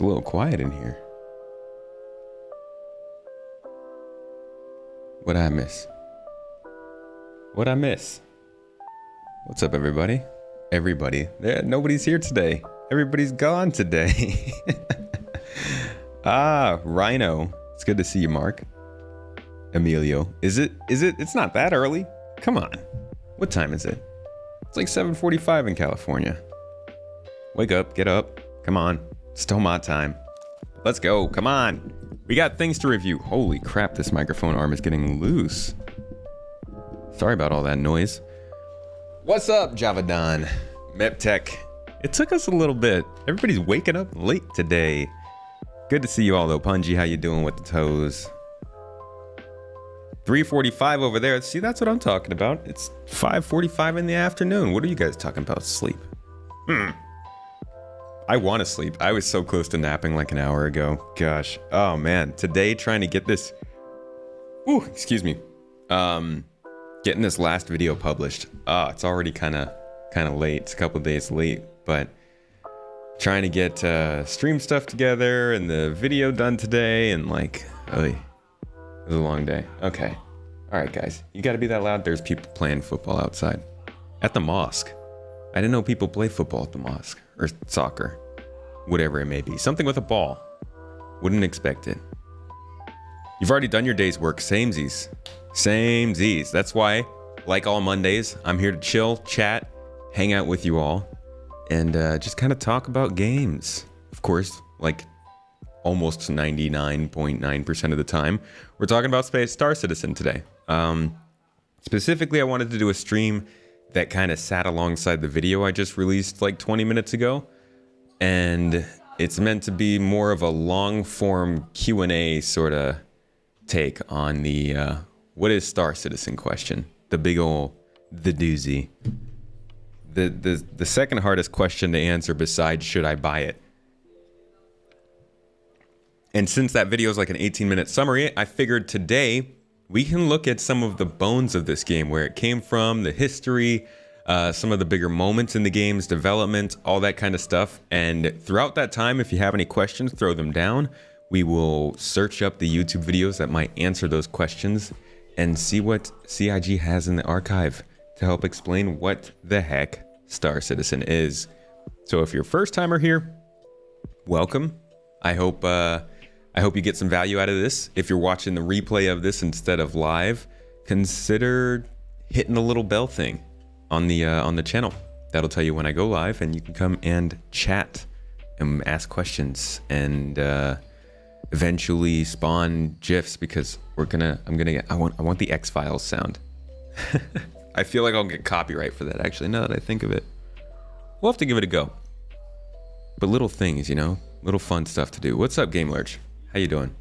a little quiet in here. What'd I miss? What'd I miss? What's up, everybody? Everybody. Nobody's here today. Everybody's gone today. Rhino. It's good to see you, Mark. Emilio. Is it? It's not that early. Come on. What time is it? It's like 7:45 in California. Wake up, get up. Come on. It's Tomat time. Let's go. Come on. We got things to review. Holy crap, this microphone arm is getting loose. Sorry about all that noise. What's up, Javadan? MEPTech. It took us a little bit. Everybody's waking up late today. Good to see you all though. Punji, how you doing with the toes? 3:45 over there. See, that's what I'm talking about. It's 5:45 in the afternoon. What are you guys talking about? Sleep. I want to sleep. I was so close to napping like an hour ago. Gosh. Oh man. Today trying to get this. Ooh, excuse me. Getting this last video published. It's already kind of late. It's a couple days late, but trying to get stream stuff together and the video done today, and like, it was a long day. Okay. All right, guys. You got to be that loud. There's people playing football outside at the mosque. I didn't know people play football at the mosque, or soccer, whatever it may be. Something with a ball. Wouldn't expect it. You've already done your day's work. Samesies. Samesies. That's why, like all Mondays, I'm here to chill, chat, hang out with you all, and just kind of talk about games. Of course, like almost 99.9% of the time, we're talking about Star Citizen today. Specifically, I wanted to do a stream that kind of sat alongside the video I just released like 20 minutes ago. And it's meant to be more of a long form Q&A sort of take on the what is Star Citizen question. The big ol' the doozy. The second hardest question to answer besides should I buy it. And since that video is like an 18-minute summary, I figured today we can look at some of the bones of this game, where it came from, the history, some of the bigger moments in the game's development, all that kind of stuff. And throughout that time, if you have any questions, throw them down. We will search up the YouTube videos that might answer those questions and see what CIG has in the archive to help explain what the heck Star Citizen is. So if you're a first timer here, welcome. I hope you get some value out of this. If you're watching the replay of this instead of live, consider hitting the little bell thing on the channel. That'll tell you when I go live, and you can come and chat and ask questions and eventually spawn GIFs, because I want the X-Files sound. I feel like I'll get copyright for that, actually, now that I think of it. We'll have to give it a go. But little things, you know, little fun stuff to do. What's up, Game Lurch? How you doing?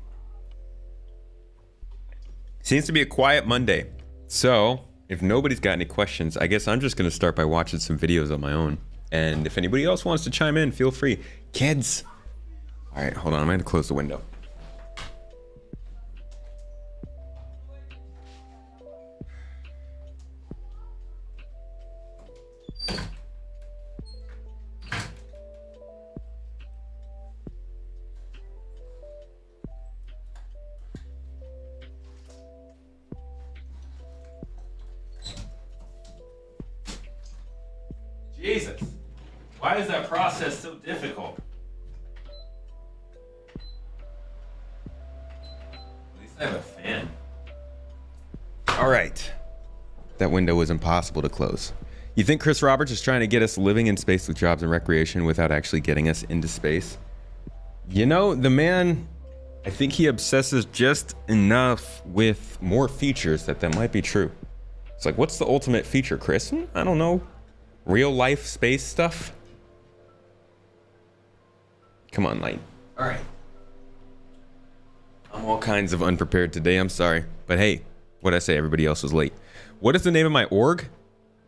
Seems to be a quiet Monday. So, if nobody's got any questions, I guess I'm just going to start by watching some videos on my own. And if anybody else wants to chime in, feel free. Kids! All right, hold on. I'm going to close the window. Jesus, why is that process so difficult? At least I have a fan. All right. That window was impossible to close. You think Chris Roberts is trying to get us living in space with jobs and recreation without actually getting us into space? You know, the man, I think he obsesses just enough with more features that might be true. It's like, what's the ultimate feature, Chris? I don't know. Real life space stuff? Come on, Light. All right. I'm all kinds of unprepared today. I'm sorry. But hey, what'd I say? Everybody else was late. What is the name of my org?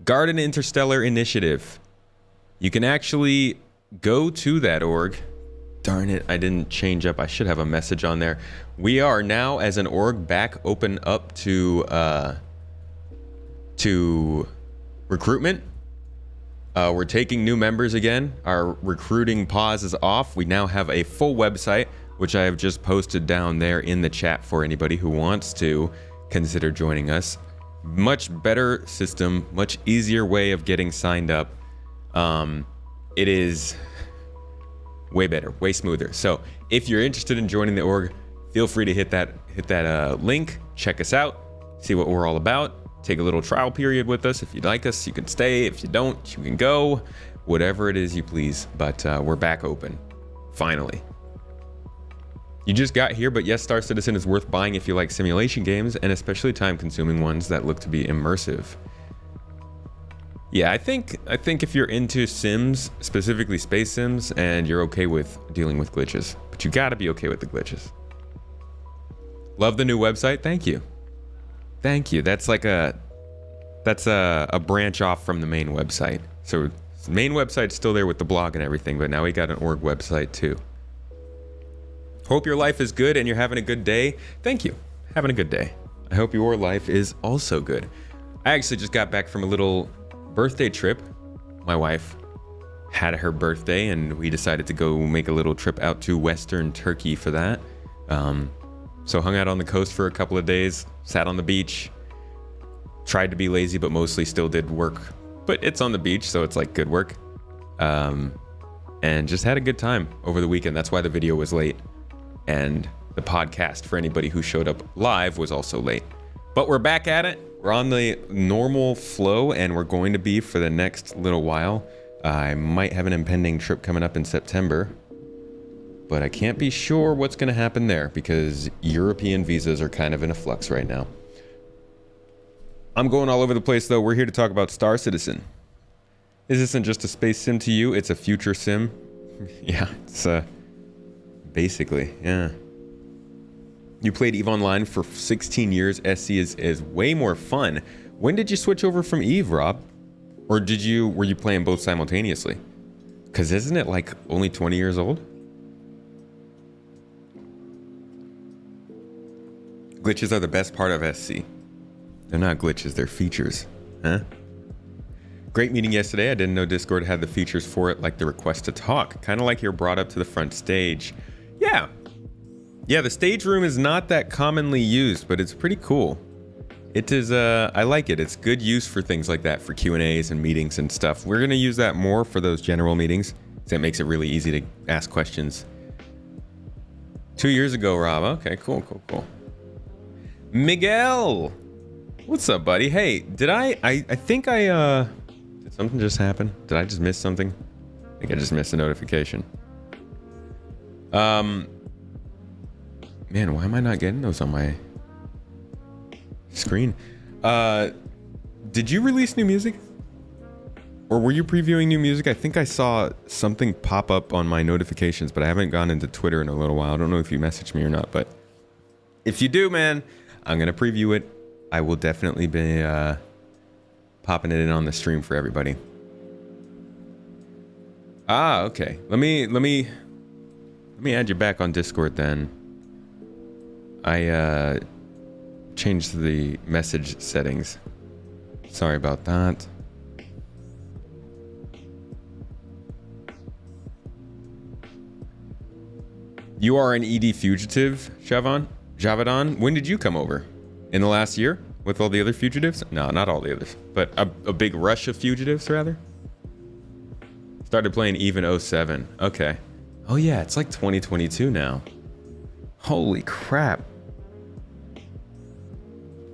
Garden Interstellar Initiative. You can actually go to that org. Darn it, I didn't change up. I should have a message on there. We are now, as an org, back open up to recruitment. We're taking new members again. Our recruiting pause is off. We now have a full website, which I have just posted down there in the chat for anybody who wants to consider joining us. Much better system, much easier way of getting signed up. It is way better, way smoother. So if you're interested in joining the org, feel free to hit that link, check us out, see what we're all about, take a little trial period with us. If you like us, you can stay. If you don't, you can go. Whatever it is you please. But we're back open, finally. You just got here, but yes, Star Citizen is worth buying if you like simulation games, and especially time-consuming ones that look to be immersive. Yeah, I think if you're into sims, specifically space sims, and you're okay with dealing with glitches, but you gotta be okay with the glitches. Love the new website. Thank you. Thank you. That's like a branch off from the main website. So the main website's still there with the blog and everything, but now we got an org website too. Hope your life is good and you're having a good day. Thank you. Having a good day. I hope your life is also good. I actually just got back from a little birthday trip. My wife had her birthday and we decided to go make a little trip out to Western Turkey for that. So hung out on the coast for a couple of days, sat on the beach, tried to be lazy, but mostly still did work. But it's on the beach, so it's like good work. And just had a good time over the weekend. That's why the video was late. And the podcast for anybody who showed up live was also late. But we're back at it. We're on the normal flow, and we're going to be for the next little while. I might have an impending trip coming up in September, but I can't be sure what's going to happen there because European visas are kind of in a flux right now. I'm going all over the place, though. We're here to talk about Star Citizen. This isn't just a space sim to you, it's a future sim. Yeah, it's basically, yeah. You played EVE Online for 16 years. SC is way more fun. When did you switch over from EVE, Rob? Or were you playing both simultaneously? Because isn't it like only 20 years old? Glitches are the best part of SC. They're not glitches, they're features. Huh? Great meeting yesterday. I didn't know Discord had the features for it, like the request to talk. Kind of like you're brought up to the front stage. Yeah. Yeah, the stage room is not that commonly used, but it's pretty cool. It is, I like it. It's good use for things like that, for Q&As and meetings and stuff. We're going to use that more for those general meetings. That makes it really easy to ask questions. 2 years ago, Rob. Okay, cool. Miguel! What's up, buddy? Hey, did did something just happen? Did I just miss something? I think I just missed a notification. Man, why am I not getting those on my screen? Did you release new music? Or were you previewing new music? I think I saw something pop up on my notifications, but I haven't gone into Twitter in a little while. I don't know if you messaged me or not, but if you do, man, I'm going to preview it. I will definitely be popping it in on the stream for everybody. Ah, okay. Let me add you back on Discord then. I changed the message settings. Sorry about that. You are an ED fugitive, Javadon. When did you come over? In the last year? With all the other fugitives? No, not all the others. But a big rush of fugitives, rather? Started playing EVE in 07. Okay. Oh yeah, it's like 2022 now. Holy crap.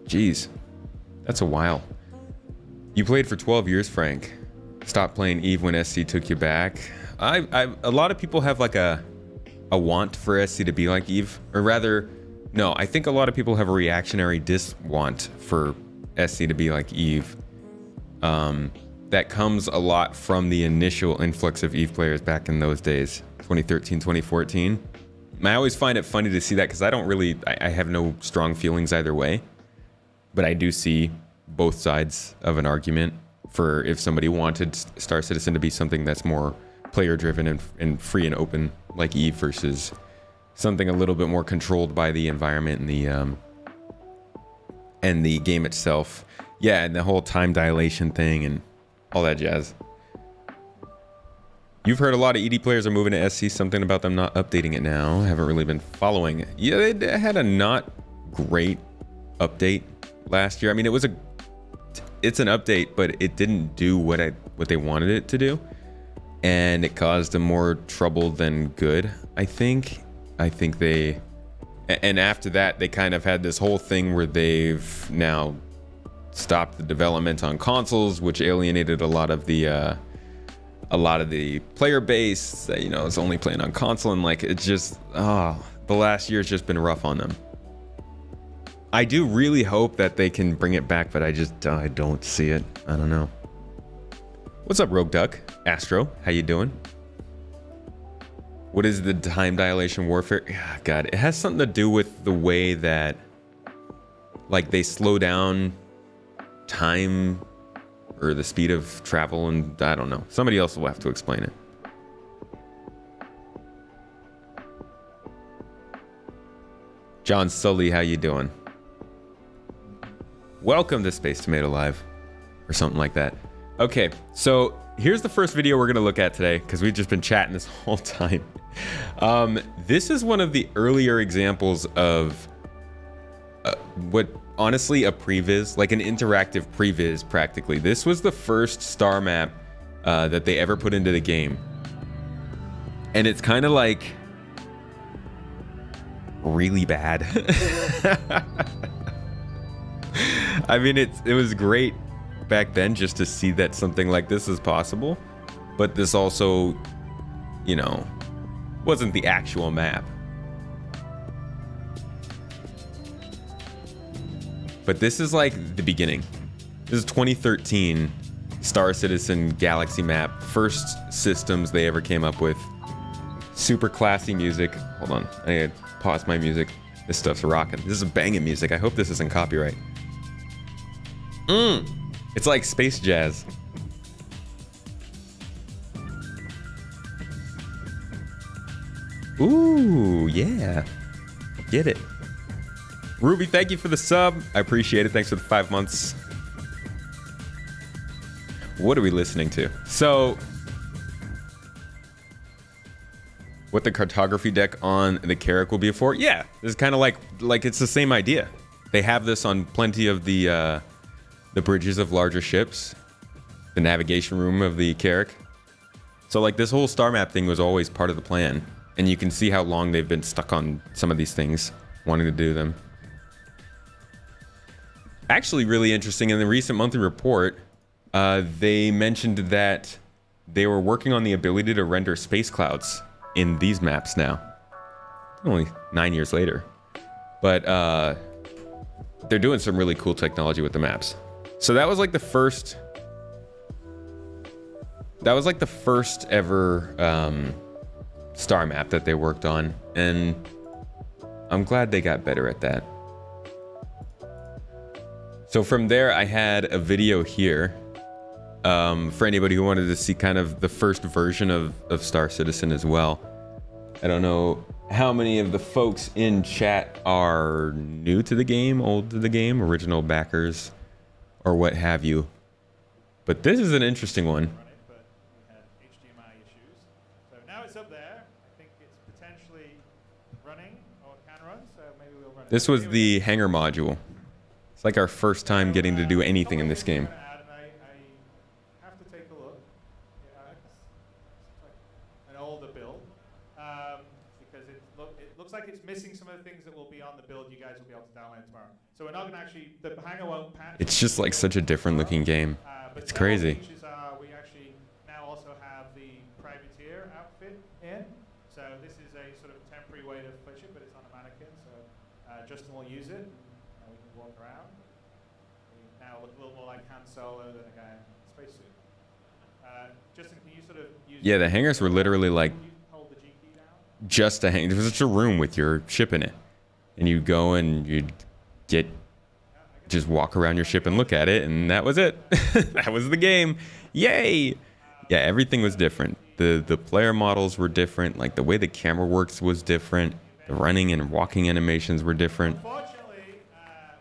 Jeez. That's a while. You played for 12 years, Frank. Stopped playing EVE when SC took you back. A lot of people have like a want for SC to be like EVE. Or rather, no, I think a lot of people have a reactionary dis-want for SC to be like EVE. That comes a lot from the initial influx of EVE players back in those days, 2013, 2014. I always find it funny to see that because I have no strong feelings either way. But I do see both sides of an argument for if somebody wanted Star Citizen to be something that's more player-driven and free and open like EVE versus something a little bit more controlled by the environment and the game itself. Yeah, and the whole time dilation thing and all that jazz. You've heard a lot of ED players are moving to SC. Something about them not updating it now. Haven't really been following. Yeah, they had a not great update last year. I mean, it's an update, but it didn't do what they wanted it to do, and it caused them more trouble than good. I think they, and after that, they kind of had this whole thing where they've now stopped the development on consoles, which alienated a lot of the player base that, you know, is only playing on console, and like it's just the last year's just been rough on them. I do really hope that they can bring it back, but I don't see it. I don't know. What's up, Rogue Duck? Astro, how you doing? What is the time dilation warfare? God, it has something to do with the way that, like, they slow down time or the speed of travel, and I don't know. Somebody else will have to explain it. John Sully, how you doing? Welcome to Space Tomato Live, or something like that. Okay, so here's the first video we're gonna look at today, because we've just been chatting this whole time. This is one of the earlier examples of what, honestly, a previs, like an interactive previs practically. This was the first star map that they ever put into the game. And it's kind of like really bad. I mean, it was great back then just to see that something like this is possible, but this also, you know, wasn't the actual map. But this is like the beginning. This is 2013 Star Citizen Galaxy map. First systems they ever came up with. Super classy music. Hold on, I gotta pause my music. This stuff's rocking. This is banging music. I hope this isn't copyright. It's like space jazz. Ooh, yeah. Get it. Ruby, thank you for the sub. I appreciate it. Thanks for the 5 months. What are we listening to? So, what the cartography deck on the Carrack will be for? Yeah, this is kind of like it's the same idea. They have this on plenty of the bridges of larger ships, the navigation room of the Carrack. So like this whole star map thing was always part of the plan, and you can see how long they've been stuck on some of these things, wanting to do them. Actually, really interesting, in the recent monthly report, they mentioned that they were working on the ability to render space clouds in these maps now. Only 9 years later. But they're doing some really cool technology with the maps. So that was like the first... That was like the first ever star map that they worked on. And I'm glad they got better at that. So from there, I had a video here for anybody who wanted to see kind of the first version of Star Citizen as well. I don't know how many of the folks in chat are new to the game, old to the game, original backers, or what have you. But this is an interesting one. But we had HDMI issues. So now it's up there. I think it's potentially running or can run, so maybe we'll run it. This was the hangar module. It's like our first time getting to do anything in this game. I have to take a look. Yeah, it's like an older build because it looks like it's missing some of the things that will be on the build you guys will be able to download tomorrow. So we're not going to actually, the hangar won't patch. It's just like such a different looking game. It's crazy. We actually now also have the privateer outfit in. So this is a sort of temporary way to push it, but it's on a mannequin. So Justin will use it. And we can walk around. We now look a little more like Han Solo than a guy in a spacesuit. Justin, can you sort of use... Yeah, the hangars were literally like hold the G key down? just a hang. There was just a room with your ship in it, and you go and you'd just walk around your ship and look at it, and that was it. That was the game. Yay! Yeah, everything was different. The player models were different. Like the way the camera works was different. The running and walking animations were different. Unfortunately,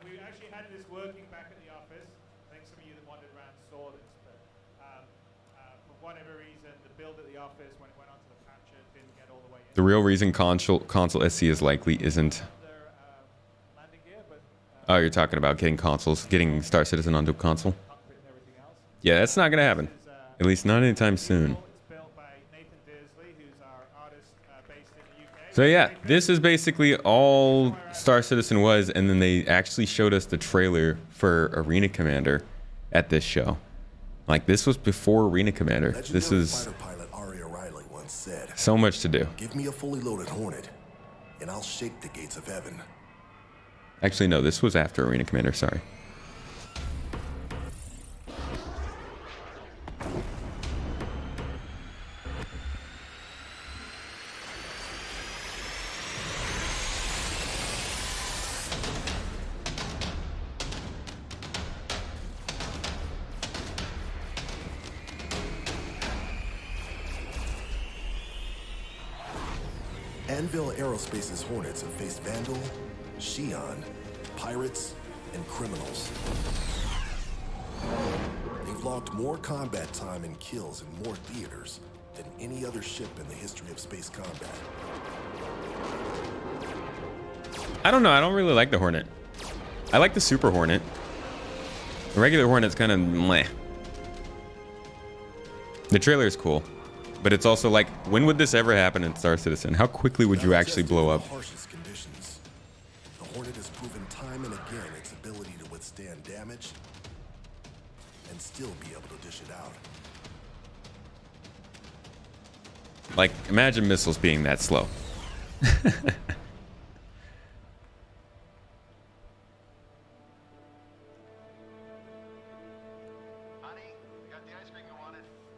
we actually had this working back at the office. I think some of you that wandered around saw this, but for whatever reason, the build at the office The real reason console SC is likely isn't. their landing gear, but Oh, you're talking about getting getting Star Citizen onto a console. cockpit and everything else. Yeah, that's not gonna happen. This is, At least not anytime soon. it's built by Nathan Dearsley, who's our artist based in the UK. So yeah, this is basically all Star Citizen was, and then they actually showed us the trailer for Arena Commander at this show. Like, this was before Arena Commander. This is Said, so much to do. give me a fully loaded Hornet, and I'll shake the gates of heaven. Actually, no, this was after Arena Commander, sorry. Anvil Aerospace's Hornets have faced Vandal, Xi'an, pirates, and criminals. They've logged more combat time and kills in more theaters than any other ship in the history of space combat. I don't know, I don't really like the Hornet. I like the Super Hornet. The regular Hornet's kind of meh. The trailer is cool. But it's also like, when would this ever happen in Star Citizen? How quickly would you actually blow up? Harshest conditions. The Hornet has proven time and again its ability to withstand damage and still be able to dish it out. Like, imagine missiles being that slow.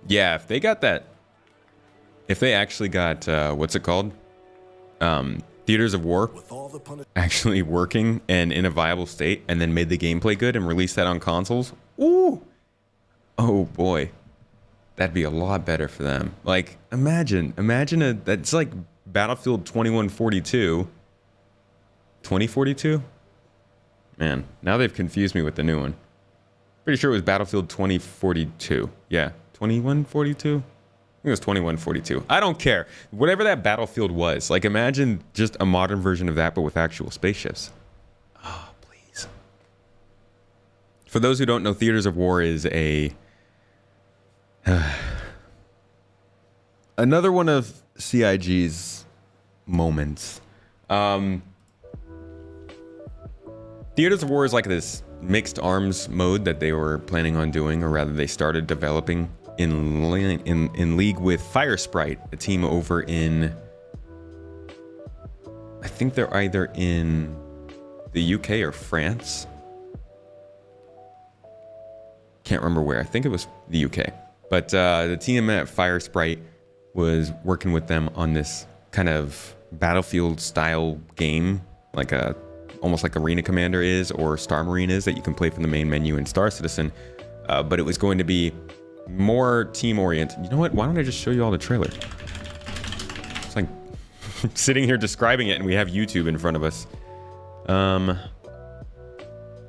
Yeah, if they got that. If they actually got, what's it called? Theaters of War With all the actually working and in a viable state, and then made the gameplay good and released that on consoles. Ooh! Oh boy. That'd be a lot better for them. Like, imagine that's like Battlefield 2142. 2042? Man, now they've confused me with the new one. Pretty sure it was Battlefield 2042. Yeah, 2142? I think it was 2142. I don't care. Whatever that Battlefield was. Like, imagine just a modern version of that, but with actual spaceships. Oh, please. For those who don't know, Theaters of War is a... another one of CIG's moments. Theaters of War is like this mixed arms mode that they were planning on doing, or rather they started developing in league with Firesprite, a team over in, I think they're either in the UK or France. Can't remember where. I think it was the UK. But the team at Firesprite was working with them on this kind of Battlefield style game, like almost like Arena Commander is, or Star Marine is, that you can play from the main menu in Star Citizen. But it was going to be more team oriented. You know what? Why don't I just show you all the trailer? It's like sitting here describing it, and we have YouTube in front of us.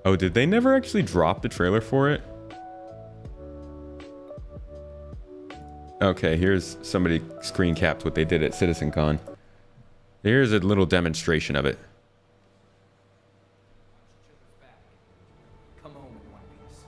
Oh, did they never actually drop the trailer for it? Okay, here's somebody screen capped what they did at CitizenCon. Here's a little demonstration of it. Come home in one piece.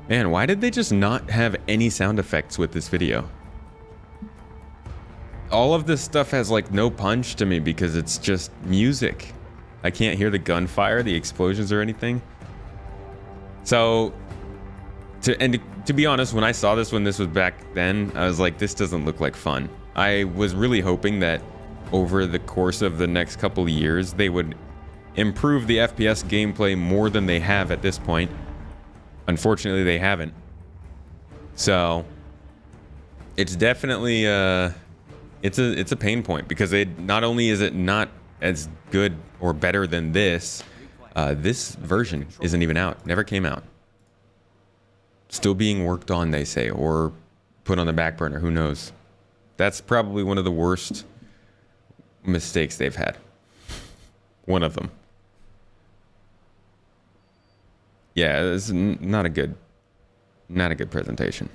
Man, why did they just not have any sound effects with this video? All of this stuff has like no punch to me because it's just music. I can't hear the gunfire, the explosions, or anything. So, to be honest, when I saw this when this was back then, I was like, this doesn't look like fun. I was really hoping that over the course of the next couple of years, they would improve the FPS gameplay more than they have at this point. Unfortunately, they haven't. So it's definitely it's a pain point, because not only is it not as good or better than this. This version isn't even out. Never came out. Still being worked on, they say, or put on the back burner. Who knows? That's probably one of the worst mistakes they've had. One of them. Yeah, it's not a good presentation.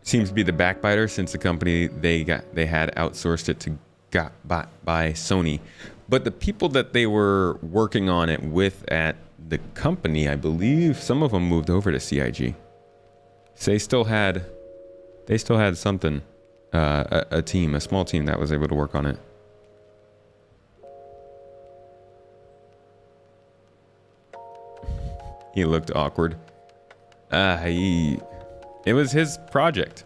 Seems to be the backbiter since the company they had outsourced it to got bought by Sony. But the people that they were working on it with at the company, I believe some of them moved over to CIG. So they still had something, a team, a small team that was able to work on it. He looked awkward. It was his project.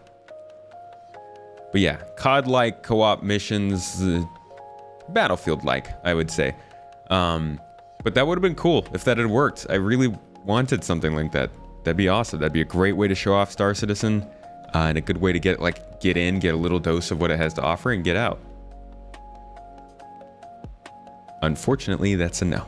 But yeah, COD-like co-op missions, Battlefield-like, I would say. But that would have been cool if that had worked. I really wanted something like that. That'd be awesome. That'd be a great way to show off Star Citizen, and a good way to get in, get a little dose of what it has to offer, and get out. Unfortunately, that's a no.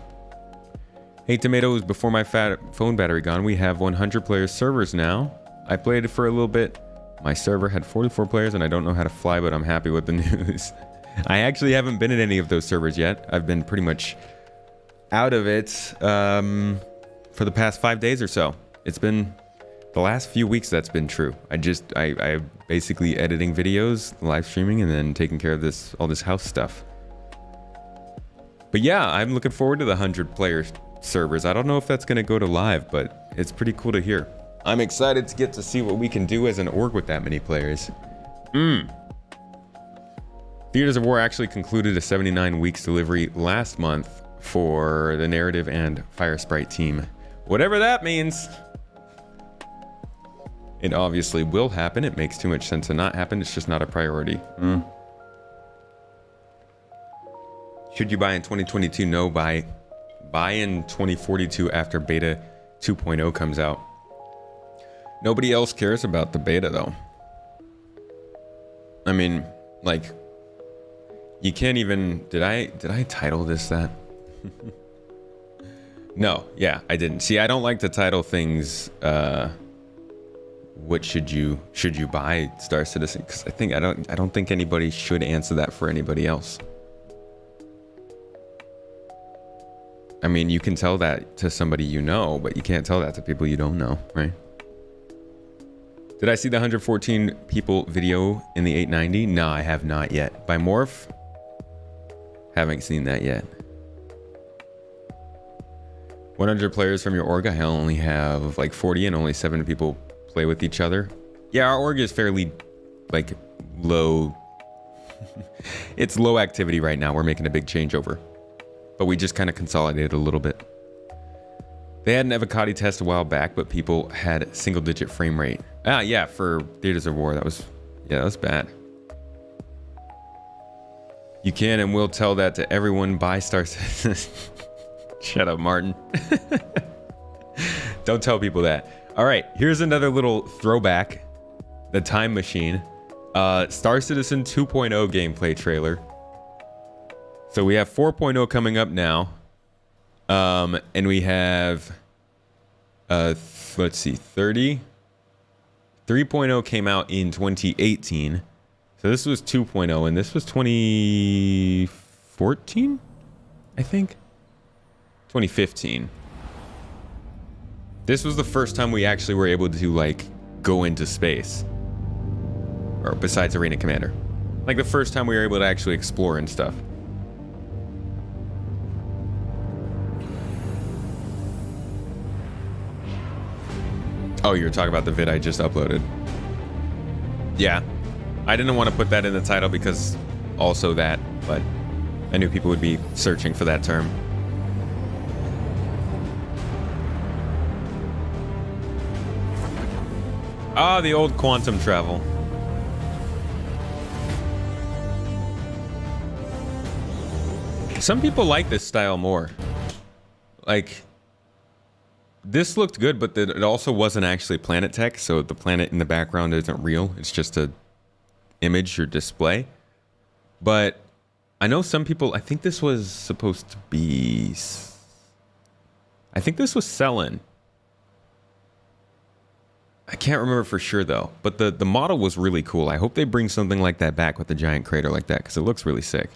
Hey Tomatoes, before my phone battery gone, we have 100 players servers now. I played it for a little bit. My server had 44 players and I don't know how to fly, but I'm happy with the news. I actually haven't been in any of those servers yet. I've been pretty much out of it for the past 5 days or so. It's been the last few weeks that's been true. I basically editing videos, live streaming, and then taking care of all this house stuff. But yeah, I'm looking forward to the 100 players servers. I don't know if that's going to go to live, but it's pretty cool to hear. I'm excited to get to see what we can do as an org with that many players. Theaters of War actually concluded a 79 weeks delivery last month for the narrative and Fire Sprite team. Whatever that means. It obviously will happen. It makes too much sense to not happen. It's just not a priority. Should you buy in 2022? No, buy in 2042 after beta 2.0 comes out. Nobody else cares about the beta though. I mean, like, you can't even, did I title this that? No, yeah, I didn't. See, I don't like to title things, what should you buy Star Citizen? Because I don't think anybody should answer that for anybody else. I mean, you can tell that to somebody you know, but you can't tell that to people you don't know, right? Did I see the 114 people video in the 890? No, I have not yet. By Morph? Haven't seen that yet. 100 players from your org? I only have like 40 and only 7 people play with each other. Yeah, our org is fairly like low. It's low activity right now. We're making a big changeover. But we just kind of consolidated a little bit. They had an avocado test a while back, but people had single-digit frame rate. Ah, yeah, for Theaters of War, that was bad. You can and will tell that to everyone. Buy Star Citizen. Shut up, Martin. Don't tell people that. All right, here's another little throwback. The Time Machine. Star Citizen 2.0 gameplay trailer. So we have 4.0 coming up now. And we have, let's see, 30. 3.0 came out in 2018. So this was 2.0, and this was 2014, I think. 2015. This was the first time we actually were able to, like, go into space. Or besides Arena Commander. Like, the first time we were able to actually explore and stuff. Oh, you were talking about the vid I just uploaded. Yeah. I didn't want to put that in the title because also that, but I knew people would be searching for that term. Ah, the old quantum travel. Some people like this style more. Like, this looked good, but it also wasn't actually planet tech, so the planet in the background isn't real. It's just a image or display. But I know some people, I think this was supposed to be, I think this was selling. I can't remember for sure though, but the model was really cool. I hope they bring something like that back with a giant crater like that, because it looks really sick.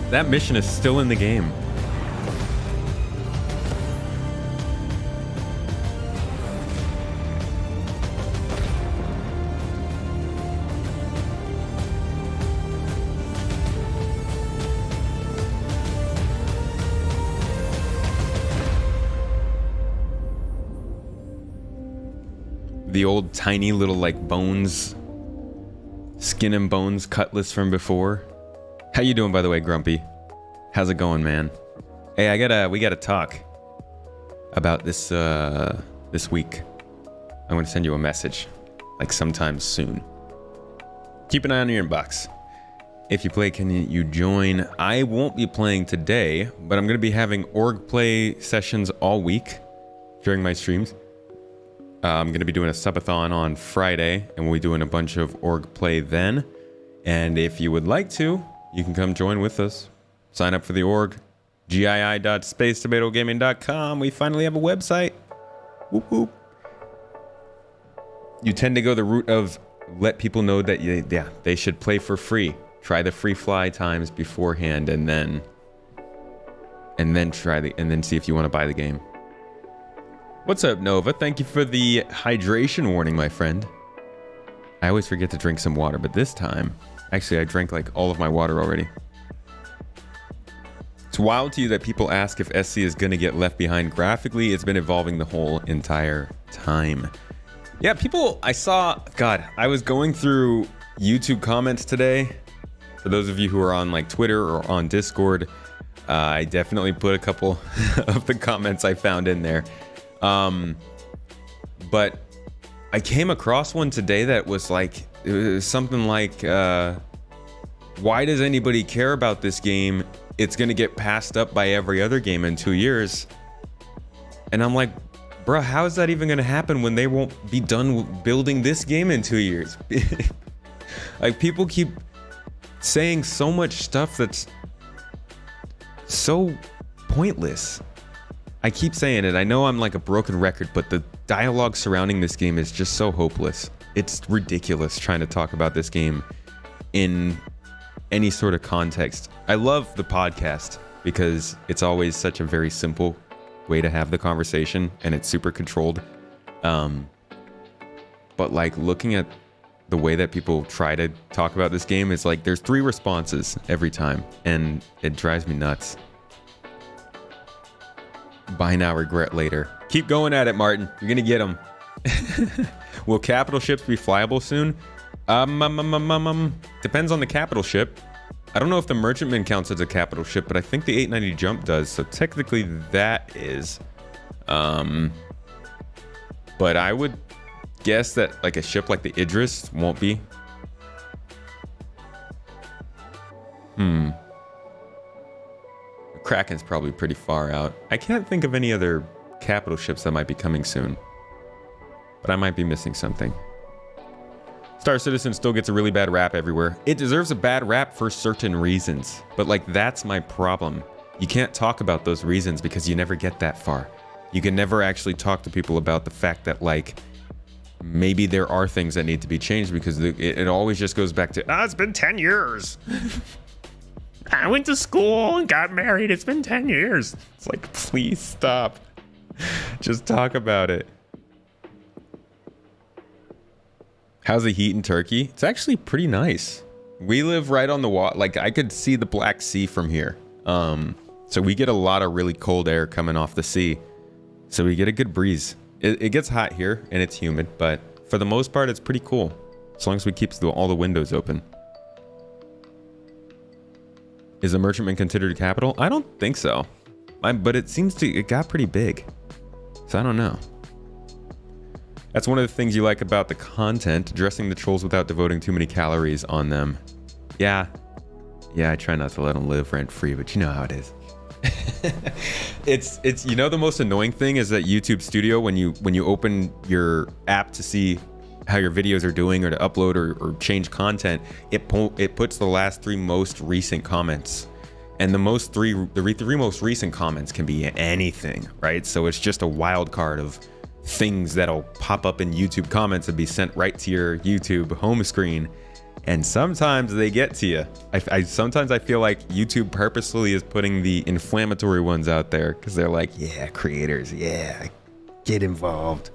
That mission is still in the game. The old tiny little like bones, skin and bones cutlass from before. How you doing, by the way, Grumpy? How's it going, man? Hey, we gotta talk about this this week. I'm gonna send you a message, like sometime soon. Keep an eye on your inbox. If you play, can you join? I won't be playing today, but I'm gonna be having org play sessions all week during my streams. I'm gonna be doing a subathon on Friday, and we'll be doing a bunch of org play then. And if you would like to, you can come join with us. Sign up for the org. gii.spacetomatogaming.com. We finally have a website. Whoop whoop. You tend to go the route of let people know that they should play for free. Try the free fly times beforehand, and then see if you want to buy the game. What's up, Nova? Thank you for the hydration warning, my friend. I always forget to drink some water, but this time, actually, I drank like all of my water already. It's wild to you that people ask if SC is going to get left behind graphically. It's been evolving the whole entire time. Yeah, people, I was going through YouTube comments today. For those of you who are on like Twitter or on Discord, I definitely put a couple of the comments I found in there. But I came across one today that was like, it was something like, why does anybody care about this game? It's gonna get passed up by every other game in 2 years. And I'm like, bruh, how is that even gonna happen when they won't be done building this game in 2 years? Like, people keep saying so much stuff that's so pointless. I keep saying it. I know I'm like a broken record, but the dialogue surrounding this game is just so hopeless. It's ridiculous trying to talk about this game in any sort of context. I love the podcast because it's always such a very simple way to have the conversation, and it's super controlled. But like, looking at the way that people try to talk about this game, is like there's 3 responses every time, and it drives me nuts. Buy now, regret later. Keep going at it, Martin. You're gonna get them. Will capital ships be flyable soon? Depends on the capital ship. I don't know if the merchantman counts as a capital ship, but I think the 890 jump does, so technically that is. But I would guess that like a ship like the Idris won't be. Kraken's probably pretty far out. I can't think of any other capital ships that might be coming soon, but I might be missing something. Star Citizen still gets a really bad rap everywhere. It deserves a bad rap for certain reasons, but like, that's my problem. You can't talk about those reasons because you never get that far. You can never actually talk to people about the fact that like, maybe there are things that need to be changed, because it always just goes back to, it's been 10 years. I went to school and got married. It's been 10 years. It's like, please stop. Just talk about it. How's the heat in Turkey? It's actually pretty nice. We live right on the water. Like, I could see the Black Sea from here. So we get a lot of really cold air coming off the sea. So we get a good breeze. It gets hot here and it's humid, but for the most part, it's pretty cool. As long as we keep all the windows open. Is a merchantman considered a capital? I don't think so. But it seems it got pretty big. So I don't know. That's one of the things you like about the content, addressing the trolls without devoting too many calories on them. Yeah. Yeah, I try not to let them live rent free, but you know how it is. It's you know, the most annoying thing is that YouTube Studio, when you open your app to see how your videos are doing or to upload or change content, it puts the last 3 most recent comments. And the three most recent comments can be anything, right? So it's just a wild card of things that'll pop up in YouTube comments and be sent right to your YouTube home screen. And sometimes they get to you. Sometimes I feel like YouTube purposely is putting the inflammatory ones out there because they're like, yeah, creators, yeah, get involved,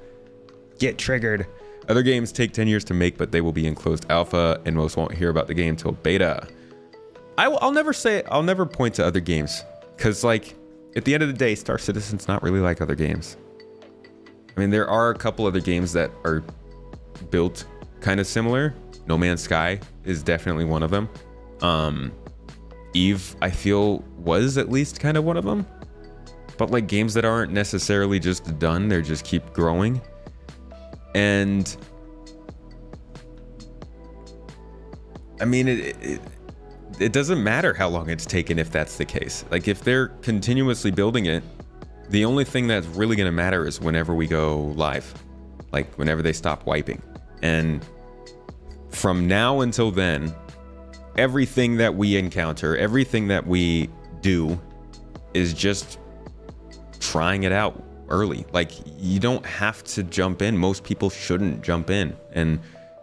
get triggered. Other games take 10 years to make, but they will be in closed alpha and most won't hear about the game till beta. I'll never point to other games because, like, at the end of the day, Star Citizen's not really like other games. I mean, there are a couple other games that are built kind of similar. No Man's Sky is definitely one of them. Eve, I feel, was at least kind of one of them. But like games that aren't necessarily just done, they just keep growing. And I mean, it doesn't matter how long it's taken if that's the case. Like if they're continuously building it, the only thing that's really going to matter is whenever we go live, like whenever they stop wiping. And from now until then, everything that we encounter, everything that we do is just trying it out early. Like you don't have to jump in. Most people shouldn't jump in. And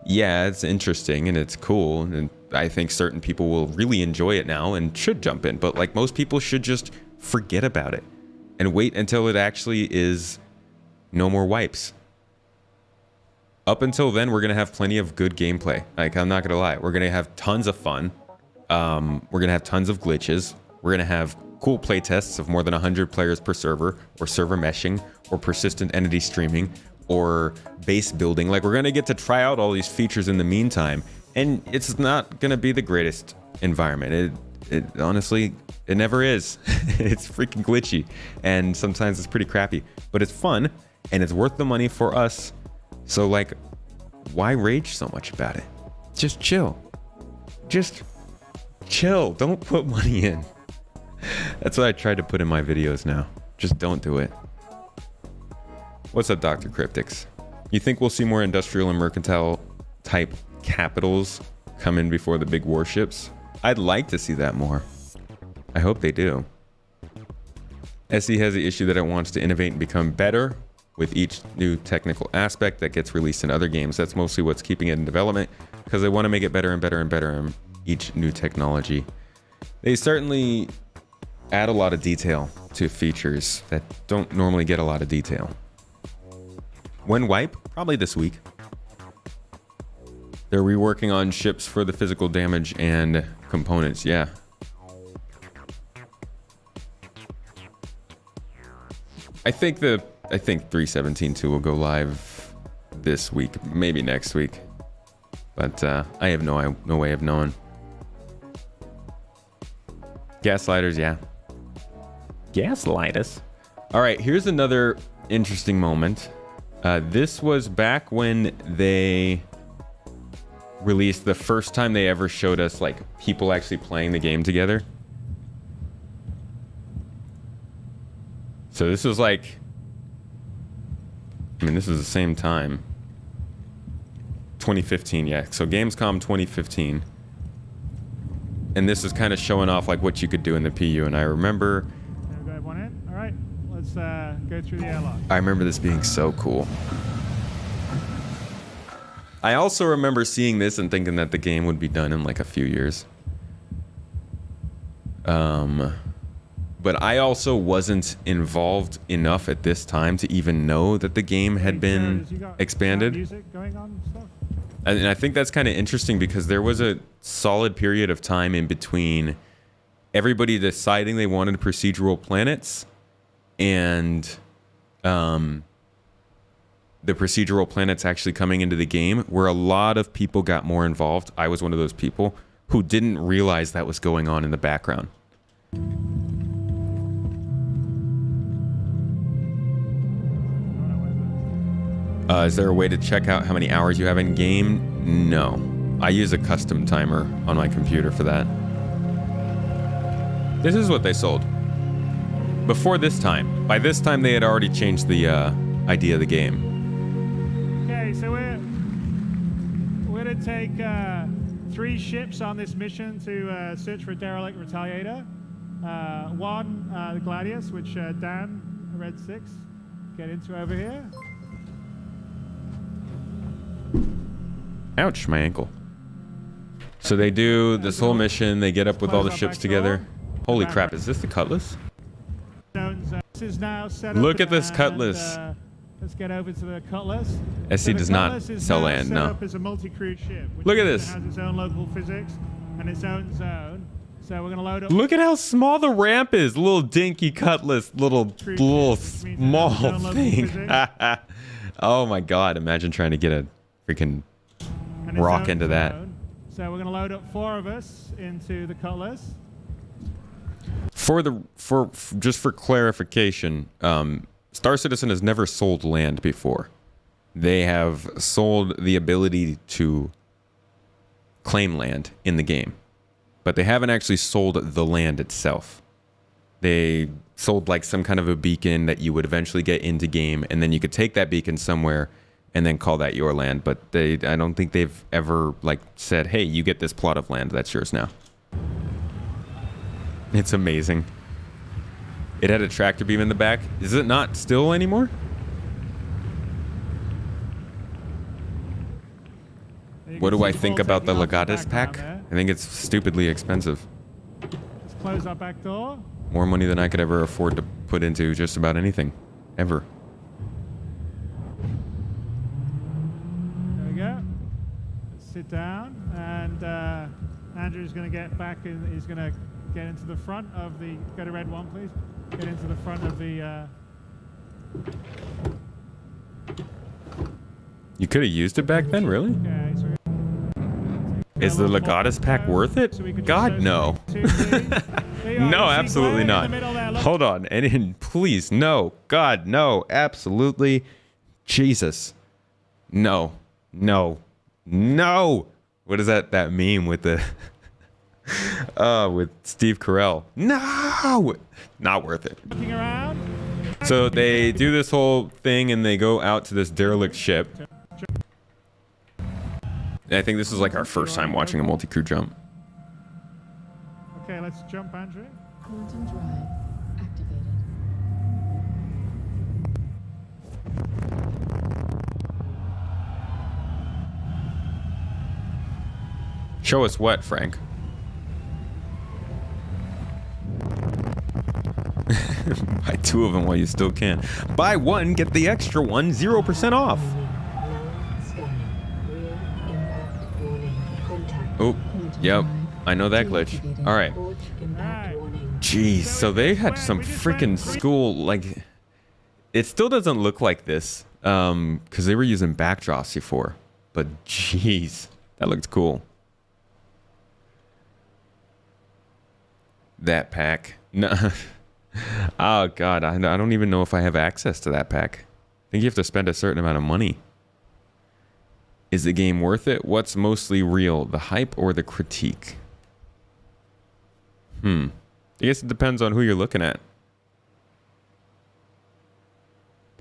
yeah, it's interesting and it's cool. And I think certain people will really enjoy it now and should jump in. But like most people should just forget about it and wait until it actually is no more wipes. Up until then, we're going to have plenty of good gameplay. Like, I'm not going to lie. We're going to have tons of fun. We're going to have tons of glitches. We're going to have cool playtests of more than 100 players per server, or server meshing, or persistent entity streaming, or base building. Like, we're going to get to try out all these features in the meantime. And it's not going to be the greatest environment. It honestly, it never is. It's freaking glitchy. And sometimes it's pretty crappy. But it's fun, and it's worth the money for us. So like, why rage so much about it? Just chill. Just chill. Don't put money in. That's what I tried to put in my videos now. Just don't do it. What's up, Dr. Cryptics? You think we'll see more industrial and mercantile type capitals come in before the big warships? I'd like to see that more. I hope they do. SE has the issue that it wants to innovate and become better with each new technical aspect that gets released in other games. That's mostly what's keeping it in development, because they want to make it better and better and better in each new technology. They certainly add a lot of detail to features that don't normally get a lot of detail. When wipe? Probably this week. They're reworking on ships for the physical damage and components, yeah. I think 3.17.2 will go live this week, maybe next week, but I have no way of knowing. Gaslighters, yeah. Gaslighters. All right, here's another interesting moment. This was back when they released the first time they ever showed us like people actually playing the game together. So this was like, I mean, this is the same time. 2015, yeah. So Gamescom 2015. And this is kind of showing off like what you could do in the PU. And I remember... Go ahead, one in. All right, let's go through the airlock. I remember this being so cool. I also remember seeing this and thinking that the game would be done in like a few years. But I also wasn't involved enough at this time to even know that the game had been expanded. Music going on and stuff? And I think that's kind of interesting because there was a solid period of time in between everybody deciding they wanted procedural planets and the procedural planets actually coming into the game, where a lot of people got more involved. I was one of those people who didn't realize that was going on in the background. Is there a way to check out how many hours you have in game? No. I use a custom timer on my computer for that. This is what they sold. Before this time. By this time, they had already changed the idea of the game. Okay, so we're going to take 3 ships on this mission to search for a derelict retaliator. One, the Gladius, which Dan, Red 6, get into over here. Ouch, my ankle. So they do this whole mission. They get up with all the ships together. Holy crap, is this the Cutlass? This is now set up. Look at this Cutlass. Let's get over to the Cutlass. SC does not sell land, no. Up as a multi-crew ship, which Look at this. has its own local physics and its own zone. So we're going to load up. Look at how small the ramp is. Little dinky Cutlass, little small thing. Oh my god, imagine trying to get a freaking rock into that. So we're going to load up 4 of us into the Cutlass. Just for clarification, Star Citizen has never sold land before. They have sold the ability to claim land in the game, but they haven't actually sold the land itself. They sold like some kind of a beacon that you would eventually get into game, and then you could take that beacon somewhere and then call that your land. But I don't think they've ever like said, hey, you get this plot of land, that's yours now. It's amazing. It had a tractor beam in the back. Is it not still anymore? What do I think about the Legatus pack? I think it's stupidly expensive. Let's close our back door. More money than I could ever afford to put into just about anything. Ever. There we go. Let's sit down, and Andrew's going to get back in. He's going to get into the front of the. Go to red 1, please. Get into the front of the. You could have used it back then, really? Okay, so Is the Legatus pack worth it? God, no. No, absolutely not. Hold on. And please, no. God, no. Absolutely. Jesus. No. No. No. What is that meme with the... with Steve Carell? No! Not worth it. Looking around. So they do this whole thing and they go out to this derelict ship. I think this is like our first time watching a multi-crew jump. Okay, let's jump, Andrew. Quantum drive activated. Show us what, Frank? Buy 2 of them while you still can. Buy 1, get the extra one, 0% off. Oh, yep. I know that glitch. All right. Jeez, so they had some freaking school, like... It still doesn't look like this, because they were using backdrops before. But jeez, that looked cool. That pack. No. Oh, God, I don't even know if I have access to that pack. I think you have to spend a certain amount of money. Is the game worth it? What's mostly real, the hype or the critique? I guess it depends on who you're looking at.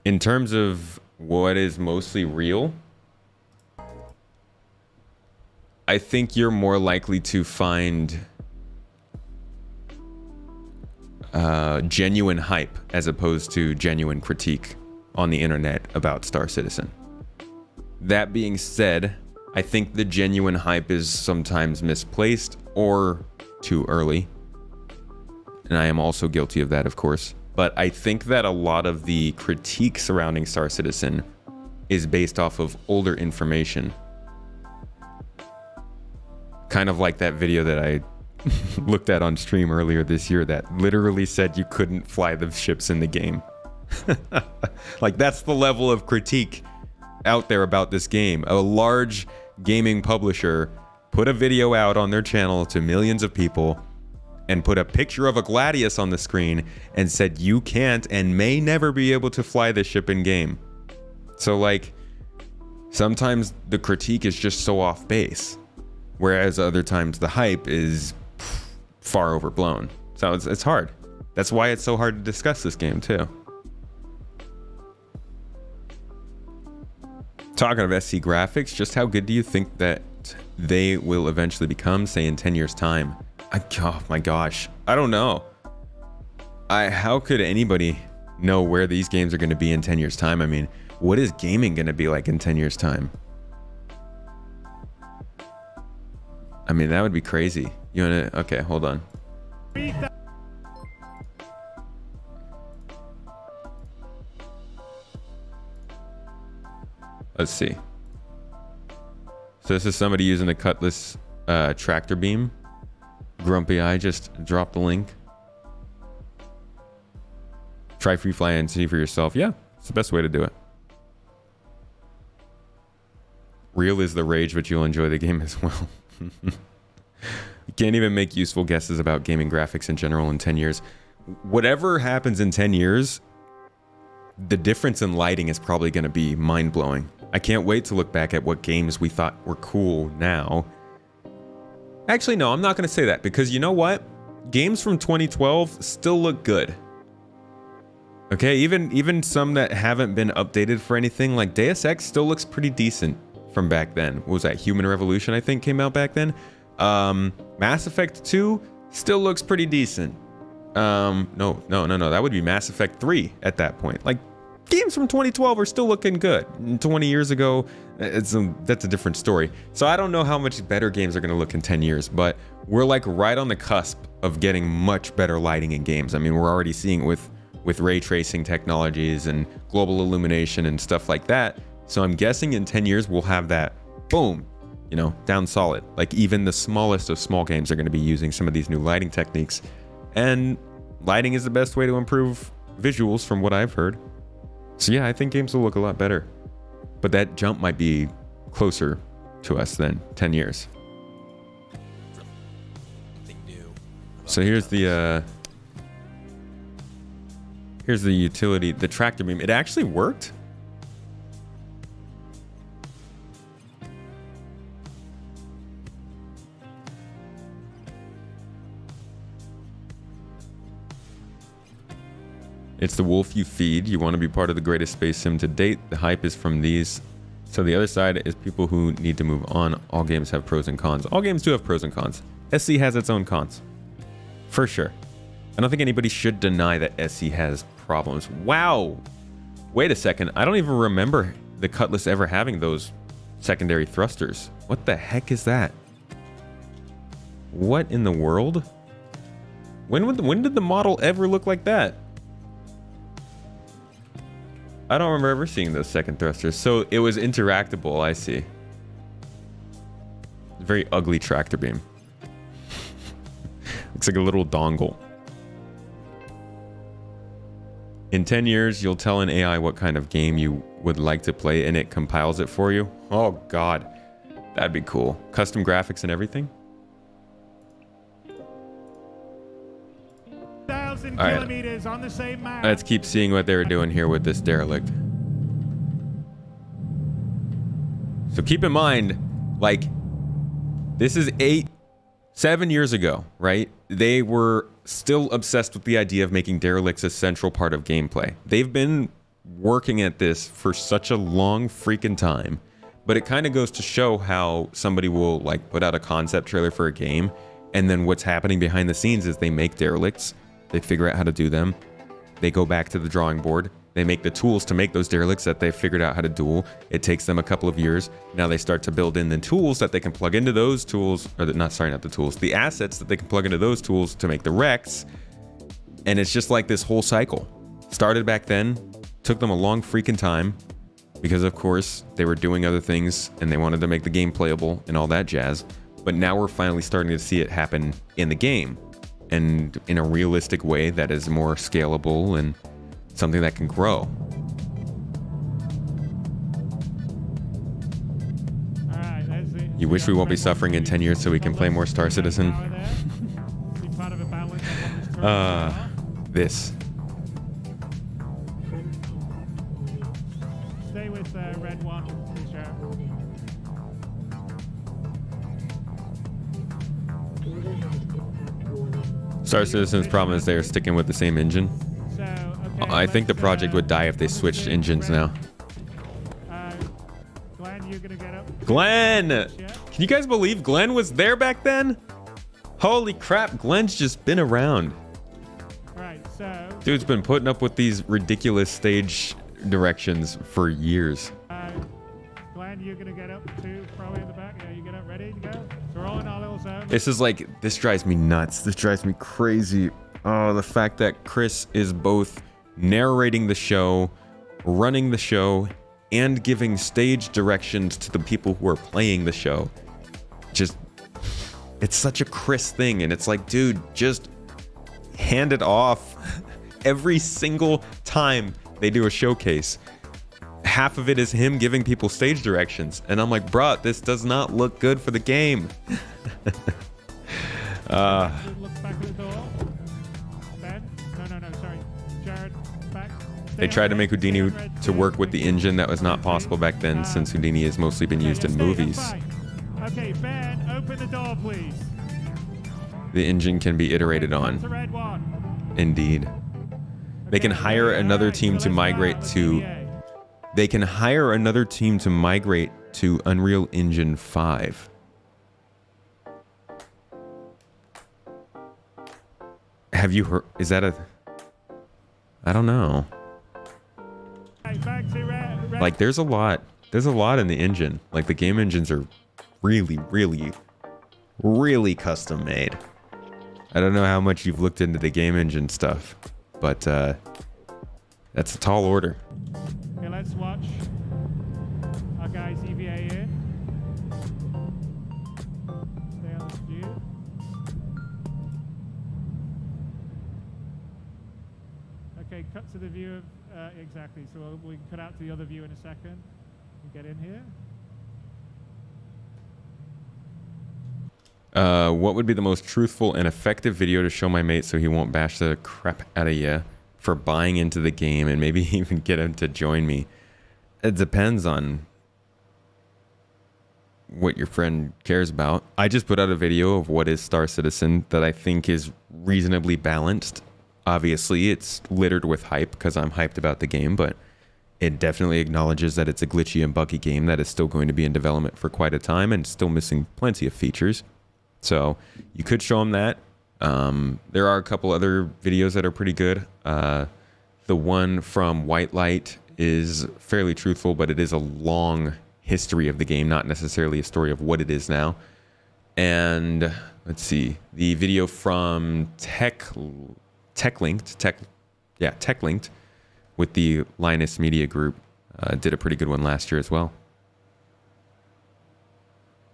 In terms of what is mostly real, I think you're more likely to find genuine hype as opposed to genuine critique on the internet about Star Citizen. That being said, I think the genuine hype is sometimes misplaced or too early. And I am also guilty of that, of course. But I think that a lot of the critique surrounding Star Citizen is based off of older information. Kind of like that video that I looked at on stream earlier this year that literally said you couldn't fly the ships in the game. Like, that's the level of critique out there about this game. A large gaming publisher put a video out on their channel to millions of people and put a picture of a Gladius on the screen and said you can't and may never be able to fly this ship in game. So like, sometimes the critique is just so off base, whereas other times the hype is far overblown. So it's hard. That's why it's so hard to discuss this game too. Talking of SC graphics, just how good do you think that they will eventually become, say in 10 years time? Oh my gosh, I don't know. How could anybody know where these games are going to be in 10 years time? I mean, what is gaming going to be like in 10 years time? I mean, that would be crazy. You want to, okay, hold on. Let's see. So this is somebody using the Cutlass tractor beam. Grumpy Eye just dropped the link. Try free fly and see for yourself. Yeah, it's the best way to do it. Real is the rage, but you'll enjoy the game as well. You can't even make useful guesses about gaming graphics in general in 10 years. Whatever happens in 10 years, the difference in lighting is probably going to be mind-blowing. I can't wait to look back at what games we thought were cool now. Actually, no, I'm not going to say that, because you know what? Games from 2012 still look good. Okay, even some that haven't been updated for anything, like Deus Ex still looks pretty decent from back then. What was that? Human Revolution, I think, came out back then. Mass Effect 2 still looks pretty decent. No, that would be Mass Effect 3 at that point. Like, games from 2012 are still looking good. 20 years ago, that's a different story. So I don't know how much better games are going to look in 10 years, but we're like right on the cusp of getting much better lighting in games. I mean, we're already seeing it with ray tracing technologies and global illumination and stuff like that. So I'm guessing in 10 years, we'll have that, boom, you know, down solid. Like even the smallest of small games are going to be using some of these new lighting techniques. And lighting is the best way to improve visuals from what I've heard. So yeah, I think games will look a lot better. But that jump might be closer to us than 10 years. So here's the utility, the tractor beam. It actually worked. It's the wolf you feed. You want to be part of the greatest space sim to date. The hype is from these. So the other side is people who need to move on. All games have pros and cons. All games do have pros and cons. SC has its own cons. For sure. I don't think anybody should deny that SC has problems. Wow. Wait a second. I don't even remember the Cutlass ever having those secondary thrusters. What the heck is that? What in the world? When did the model ever look like that? I don't remember ever seeing those second thrusters. So it was interactable, I see. Very ugly tractor beam. Looks like a little dongle. In 10 years, you'll tell an AI what kind of game you would like to play and it compiles it for you. Oh God, that'd be cool. Custom graphics and everything. All right, on the same map. let's keep seeing what they were doing here with this derelict. So keep in mind, like, this is 7 years ago, right? They were still obsessed with the idea of making derelicts a central part of gameplay. They've been working at this for such a long freaking time, but it kind of goes to show how somebody will like put out a concept trailer for a game, and then what's happening behind the scenes is they make derelicts. They figure out how to do them. They go back to the drawing board. They make the tools to make those derelicts that they figured out how to duel. It takes them a couple of years. Now they start to build in the tools that they can plug into those tools, or not the tools, the assets that they can plug into those tools to make the wrecks. And it's just like this whole cycle. Started back then, took them a long freaking time, because of course they were doing other things and they wanted to make the game playable and all that jazz. But now we're finally starting to see it happen in the game, and in a realistic way that is more scalable and something that can grow. All right, there's the. You wish we won't be suffering in 10 years so we can play more Star Citizen. This. Stay with red one, sure. Star Citizen's problem is they're sticking with the same engine. So, okay, I think the project would die if they switched engines now. Glenn, you're gonna get up. Glenn! Can you guys believe Glenn was there back then? Holy crap, Glenn's just been around. Right, so. Dude's been putting up with these ridiculous stage directions for years. Glenn, you're gonna get up too, probably in the back. Yeah, you get up, ready to go? So we're all in our little zone. This is like, this drives me nuts. This drives me crazy. Oh, the fact that Chris is both narrating the show, running the show, and giving stage directions to the people who are playing the show. Just, it's such a Chris thing. And it's like, dude, just hand it off. Every single time they do a showcase, half of it is him giving people stage directions. And I'm like, bruh, this does not look good for the game. Look back at the door. Ben? No, sorry. Jared, back. They tried to make Houdini to work with the engine that was not possible back then, since Houdini has mostly been used in movies. Okay, Ben, open the door, please. The engine can be iterated on. The red one. Indeed. They can hire another team to migrate to... They can hire another team to migrate to Unreal Engine 5. Have you heard? Is that a? I don't know. Like, there's a lot. There's a lot in the engine. Like, the game engines are really, really, really custom made. I don't know how much you've looked into the game engine stuff, but that's a tall order. Okay, let's watch our guys EVA in. Stay on this view. Okay, cut to the view of, exactly, so we can cut out to the other view in a second and get in here. What would be the most truthful and effective video to show my mate so he won't bash the crap out of you for buying into the game and maybe even get him to join me? It depends on what your friend cares about. I just put out a video of what is Star Citizen that I think is reasonably balanced. Obviously, it's littered with hype because I'm hyped about the game, but it definitely acknowledges that it's a glitchy and buggy game that is still going to be in development for quite a time and still missing plenty of features. So you could show them that. There are a couple other videos that are pretty good. The one from White Light is fairly truthful, but it is a long history of the game, not necessarily a story of what it is now. And let's see, the video from TechLinked with the Linus Media Group did a pretty good one last year as well.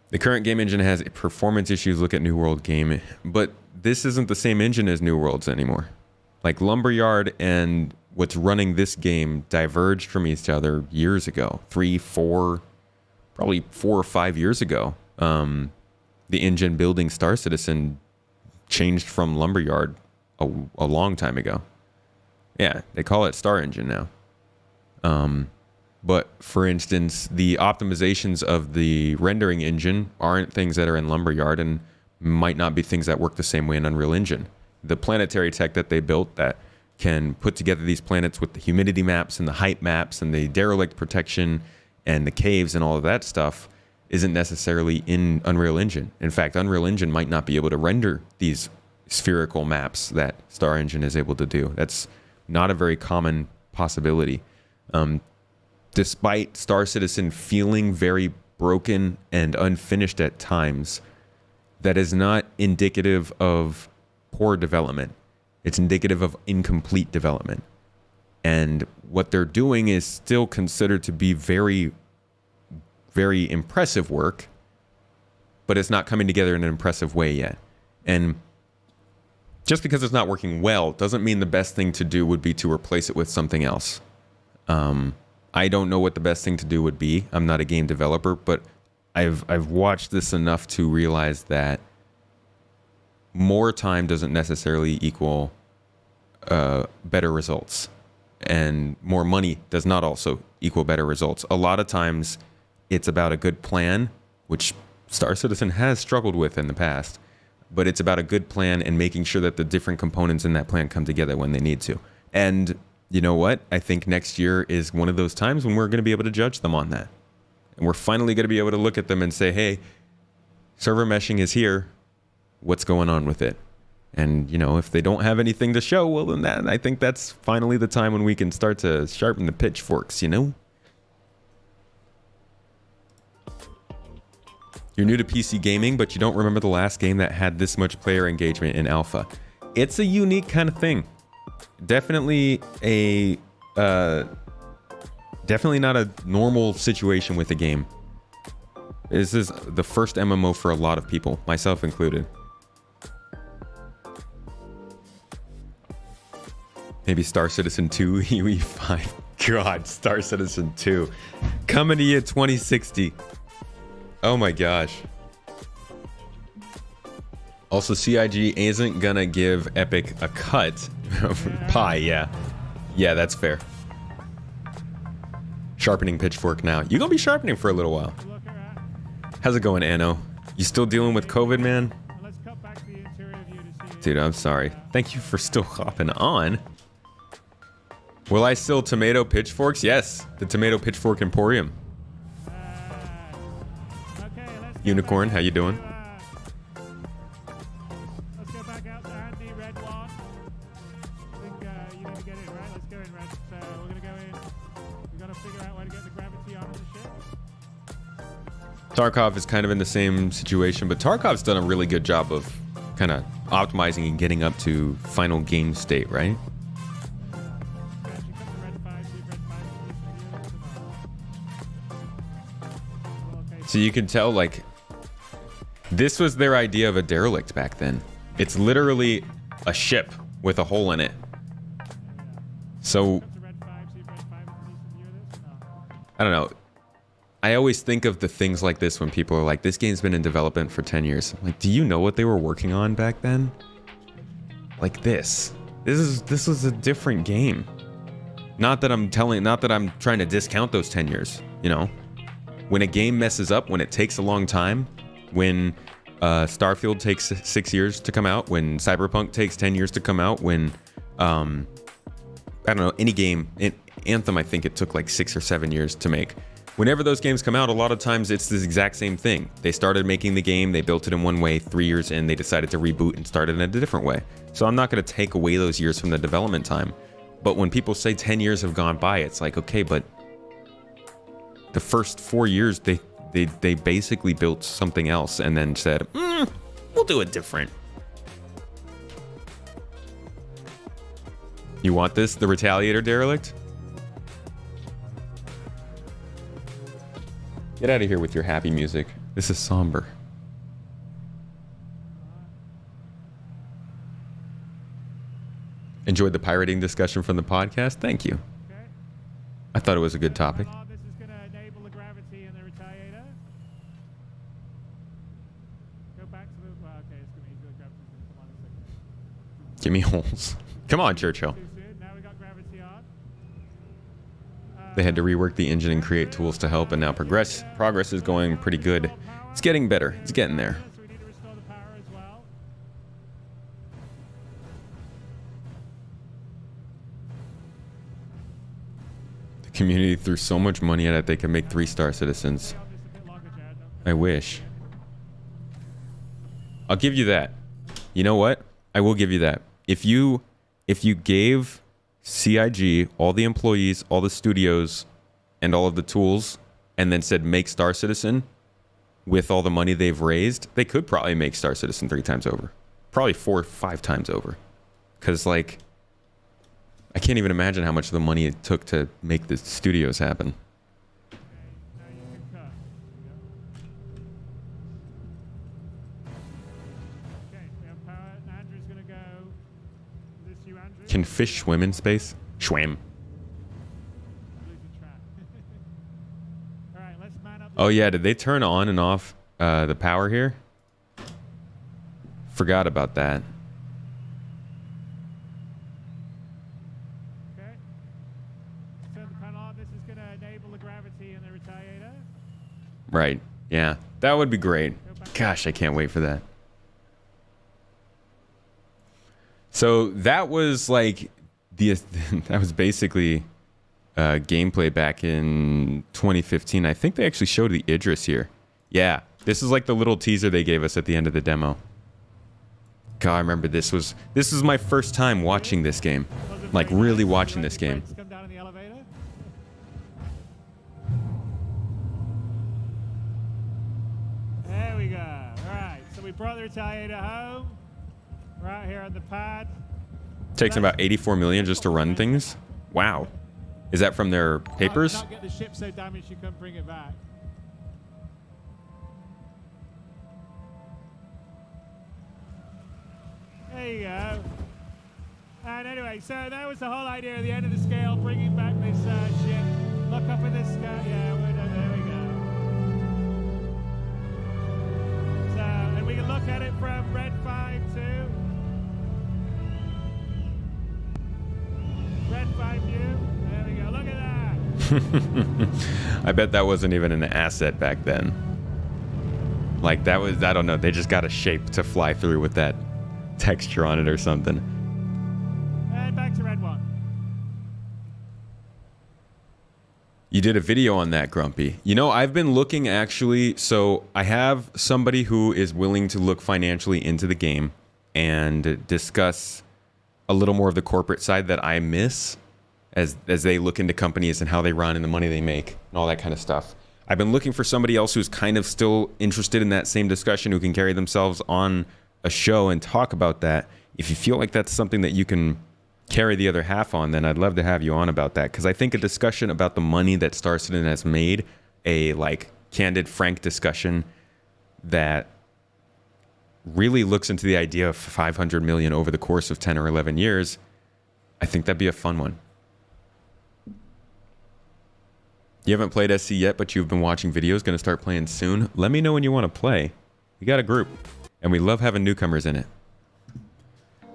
The current game engine has performance issues. Look at New World game, but this isn't the same engine as New Worlds anymore. Like, Lumberyard and what's running this game diverged from each other years ago. Probably 4 or 5 years ago. The engine building Star Citizen changed from Lumberyard a long time ago. Yeah, they call it Star Engine now. But for instance, the optimizations of the rendering engine aren't things that are in Lumberyard and might not be things that work the same way in Unreal Engine. The planetary tech that they built that can put together these planets with the humidity maps and the height maps and the derelict protection and the caves and all of that stuff isn't necessarily in Unreal Engine. In fact, Unreal Engine might not be able to render these spherical maps that Star Engine is able to do. That's not a very common possibility. Despite Star Citizen feeling very broken and unfinished at times, that is not indicative of poor development. It's indicative of incomplete development. And what they're doing is still considered to be very, very impressive work, but it's not coming together in an impressive way yet. And just because it's not working well doesn't mean the best thing to do would be to replace it with something else. I don't know what the best thing to do would be. I'm not a game developer, but I've watched this enough to realize that more time doesn't necessarily equal better results, and more money does not also equal better results. A lot of times it's about a good plan, which Star Citizen has struggled with in the past, but it's about a good plan and making sure that the different components in that plan come together when they need to. And you know what? I think next year is one of those times when we're going to be able to judge them on that. And we're finally going to be able to look at them and say, hey, server meshing is here. What's going on with it? And, you know, if they don't have anything to show, well, then I think that's finally the time when we can start to sharpen the pitchforks, you know? You're new to PC gaming, but you don't remember the last game that had this much player engagement in alpha. It's a unique kind of thing. Definitely definitely not a normal situation with the game. This is the first MMO for a lot of people, myself included. Maybe Star Citizen 2, UE5. God, Star Citizen 2. Coming to you 2060. Oh my gosh. Also, CIG isn't gonna give Epic a cut. Pie, yeah. Yeah, that's fair. Sharpening pitchfork now. You're gonna be sharpening for a little while. How's it going, Anno? You still dealing with COVID, man? Dude, I'm sorry. Thank you for still hopping on. Will I still tomato pitchforks? Yes, the Tomato Pitchfork Emporium. Unicorn, how you doing? Let's go back out to Andy, red one. I think you need to get in, right? Let's go in, red. So we're going to go in. We've got to figure out where to get the gravity on the ship. Tarkov is kind of in the same situation, but Tarkov's done a really good job of kind of optimizing and getting up to final game state, right? So you can tell, like, this was their idea of a derelict back then. It's literally a ship with a hole in it. So, I don't know. I always think of the things like this when people are like, this game's been in development for 10 years. I'm like, do you know what they were working on back then? Like this. This was a different game. Not that I'm trying to discount those 10 years, you know? When a game messes up, when it takes a long time, when Starfield takes 6 years to come out, when Cyberpunk takes 10 years to come out, when, I don't know, any game, Anthem, I think it took like 6 or 7 years to make. Whenever those games come out, a lot of times it's the exact same thing. They started making the game, they built it in one way, 3 years in, they decided to reboot and start it in a different way. So I'm not going to take away those years from the development time. But when people say 10 years have gone by, it's like, okay, but the first 4 years, they basically built something else and then said, we'll do it different. You want this? The Retaliator derelict? Get out of here with your happy music. This is somber. Enjoyed the pirating discussion from the podcast? Thank you. Okay. I thought it was a good topic. This is going to enable the gravity in the Retaliator. Go back to the... Well, okay, it's going to ease the gravity. Come on a second. Give me holes. Come on, Churchill. Too soon. Now we got gravity on. They had to rework the engine and create tools to help, and now progress is going pretty good. It's getting better. It's getting there. So we need to restore the power as well. The community threw so much money at it they can make 3 Star Citizens. Stay on this a bit longer, Jared. I wish. I'll give you that. You know what? I will give you that. If you gave CIG, all the employees, all the studios, and all of the tools, and then said make Star Citizen with all the money they've raised, they could probably make Star Citizen 3 times over. Probably 4 or 5 times over. Because, like, I can't even imagine how much of the money it took to make the studios happen. Now you can cut. Okay, we have power. Andrew's going to go Can fish swim in space? Schwam. All right, let's man up. Oh yeah, did they turn on and off the power here? Forgot about that. Okay. Turn the panel on. This is going to enable the gravity in the Retaliator. Right. Yeah, that would be great. Gosh, I can't wait for that. So that was like that was basically gameplay back in 2015. I think they actually showed the Idris here. Yeah, this is like the little teaser they gave us at the end of the demo. God, I remember this was my first time watching this game, like really watching this game. Come down in the elevator. There we go. All right, so we brought the Retaliator home. Right here on the pad. Takes about 84 million just to run things. Wow. Is that from their papers? Not get the ship so damaged you can't bring it back. There you go. And anyway, so that was the whole idea at the end of the scale, bringing back this ship. Look up at this sky. Yeah, there we go. So, and we can look at it from Red 5 too. Red 5 view. There we go. Look at that. I bet that wasn't even an asset back then. Like that was, I don't know, they just got a shape to fly through with that texture on it or something. And back to Red 1. You did a video on that, Grumpy. You know, I've been looking actually, so I have somebody who is willing to look financially into the game and discuss a little more of the corporate side that I miss as they look into companies and how they run and the money they make and all that kind of stuff. I've been looking for somebody else who's kind of still interested in that same discussion, who can carry themselves on a show and talk about that. If you feel like that's something that you can carry the other half on, then I'd love to have you on about that, because I think a discussion about the money that Star Citizen has made, a like candid, frank discussion that really looks into the idea of 500 million over the course of 10 or 11 years, I think that'd be a fun one. You haven't played SC yet, but you've been watching videos, going to start playing soon. Let me know when you want to play. We got a group, and we love having newcomers in it.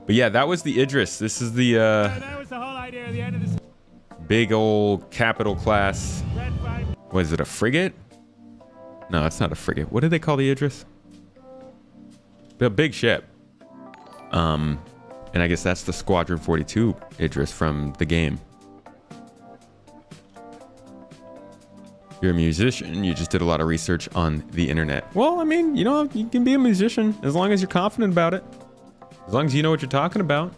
But yeah, that was the Idris. This is the That was the whole idea at the end of this. big old capital class. Red 5. Was it a frigate? No, it's not a frigate. What do they call the Idris? The big ship. And I guess that's the Squadron 42 Idris from the game. You're a musician. You just did a lot of research on the internet. Well, I mean, you know, you can be a musician as long as you're confident about it. As long as you know what you're talking about.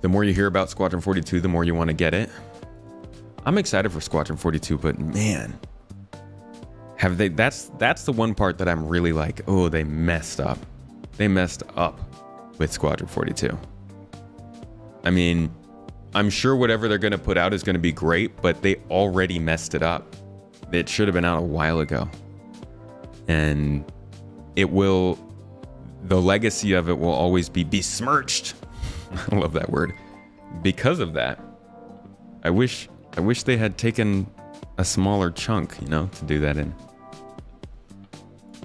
The more you hear about Squadron 42, the more you want to get it. I'm excited for Squadron 42, but man, have they? That's the one part that I'm really like, oh, they messed up. They messed up with Squadron 42. I mean, I'm sure whatever they're going to put out is going to be great, but they already messed it up. It should have been out a while ago. And it will, the legacy of it will always be besmirched. I love that word. Because of that, I wish they had taken a smaller chunk, you know, to do that in.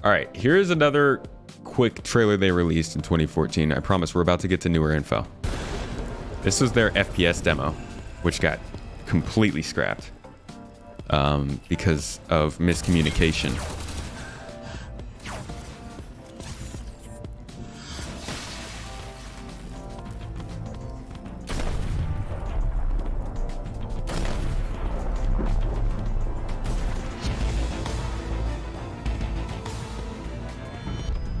All right, here's another quick trailer they released in 2014. I promise we're about to get to newer info. This was their FPS demo, which got completely scrapped because of miscommunication.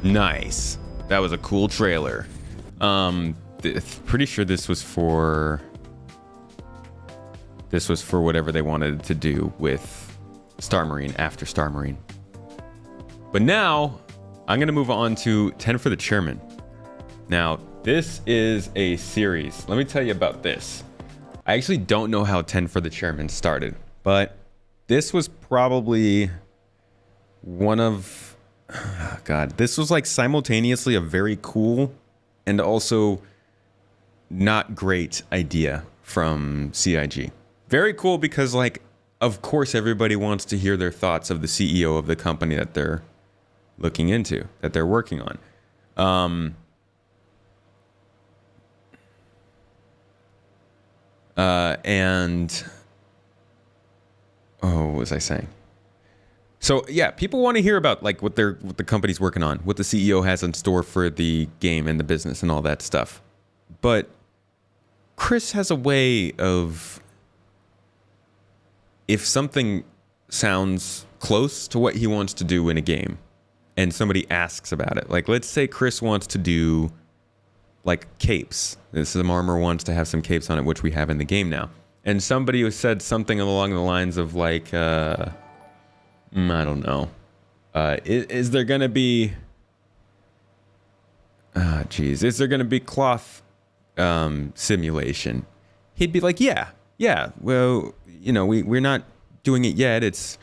Nice. That was a cool trailer. Pretty sure this was for whatever they wanted to do with Star Marine after Star Marine. But now I'm going to move on to 10 for the Chairman. Now, this is a series. Let me tell you about this. I actually don't know how 10 for the Chairman started, but this was probably one of... Oh God, this was like simultaneously a very cool and also not great idea from CIG. Very cool because, like, of course everybody wants to hear their thoughts of the CEO of the company that they're looking into, that they're working on. What was I saying? So yeah, people want to hear about like what the company's working on, what the CEO has in store for the game and the business and all that stuff. But Chris has a way of, if something sounds close to what he wants to do in a game and somebody asks about it, like let's say Chris wants to do like capes. Some armor wants to have some capes on it, which we have in the game now. And somebody who said something along the lines of like, I don't know. Is there going to be... Is there going to be cloth simulation? He'd be like, yeah. Well, we're not doing it yet. It's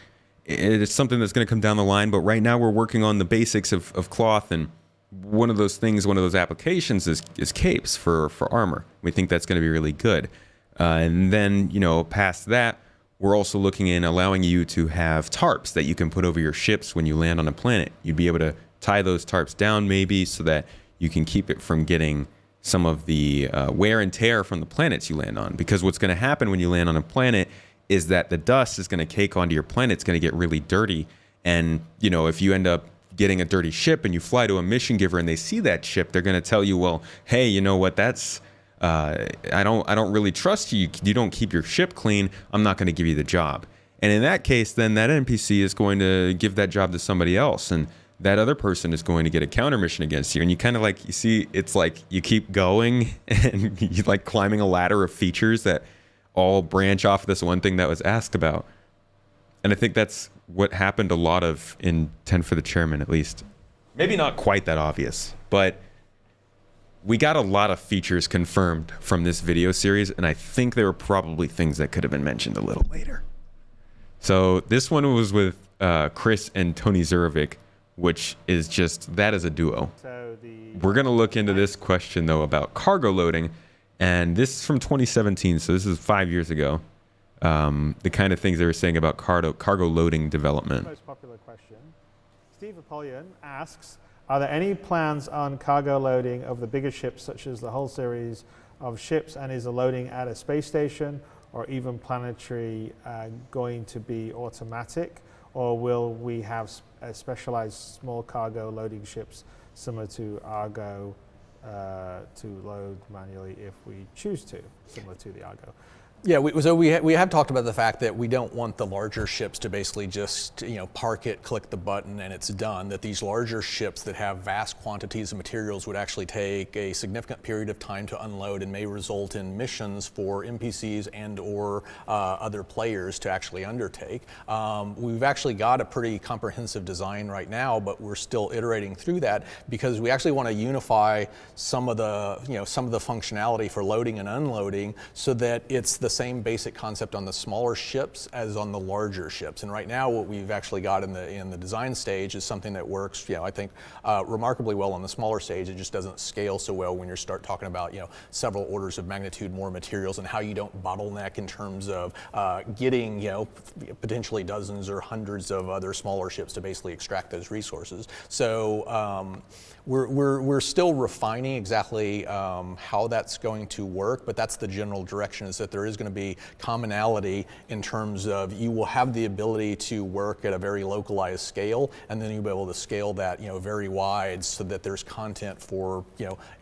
something that's going to come down the line. But right now we're working on the basics of cloth. And one of those things, one of those applications is capes for armor. We think that's going to be really good. And then, past that, we're also looking in allowing you to have tarps that you can put over your ships when you land on a planet. You'd be able to tie those tarps down maybe so that you can keep it from getting some of the wear and tear from the planets you land on. Because what's going to happen when you land on a planet is that the dust is going to cake onto your planet. It's going to get really dirty. And, if you end up getting a dirty ship and you fly to a mission giver and they see that ship, they're going to tell you, well, hey, you know what, that's... I don't really trust you. You don't keep your ship clean. I'm not going to give you the job. And in that case, then that NPC is going to give that job to somebody else. And that other person is going to get a counter mission against you. And you kind of like, you see, it's like you keep going and you like climbing a ladder of features that all branch off this one thing that was asked about. And I think that's what happened a lot of in 10 for the Chairman, at least. Maybe not quite that obvious, but we got a lot of features confirmed from this video series, and I think there were probably things that could have been mentioned a little later. So this one was with Chris and Tony Zurovic, which is just, that is a duo. So we're going to look into this question, though, about cargo loading, and this is from 2017, so this is 5 years ago. The kind of things they were saying about cargo loading development. Most popular question. Steve Apollyon asks, are there any plans on cargo loading of the bigger ships, such as the whole series of ships, and is the loading at a space station or even planetary going to be automatic, or will we have specialized small cargo loading ships similar to Argo to load manually if we choose to, similar to the Argo? Yeah, we have talked about the fact that we don't want the larger ships to basically just park it, click the button, and it's done. That these larger ships that have vast quantities of materials would actually take a significant period of time to unload and may result in missions for NPCs and/or other players to actually undertake. We've actually got a pretty comprehensive design right now, but we're still iterating through that because we actually want to unify some of the functionality for loading and unloading so that it's the same basic concept on the smaller ships as on the larger ships. And right now what we've actually got in the design stage is something that works, I think remarkably well on the smaller stage. It just doesn't scale so well when you start talking about several orders of magnitude more materials and how you don't bottleneck in terms of getting potentially dozens or hundreds of other smaller ships to basically extract those resources. So we're still refining exactly how that's going to work, but that's the general direction, is that there is going to be commonality in terms of you will have the ability to work at a very localized scale, and then you'll be able to scale that very wide so that there's content for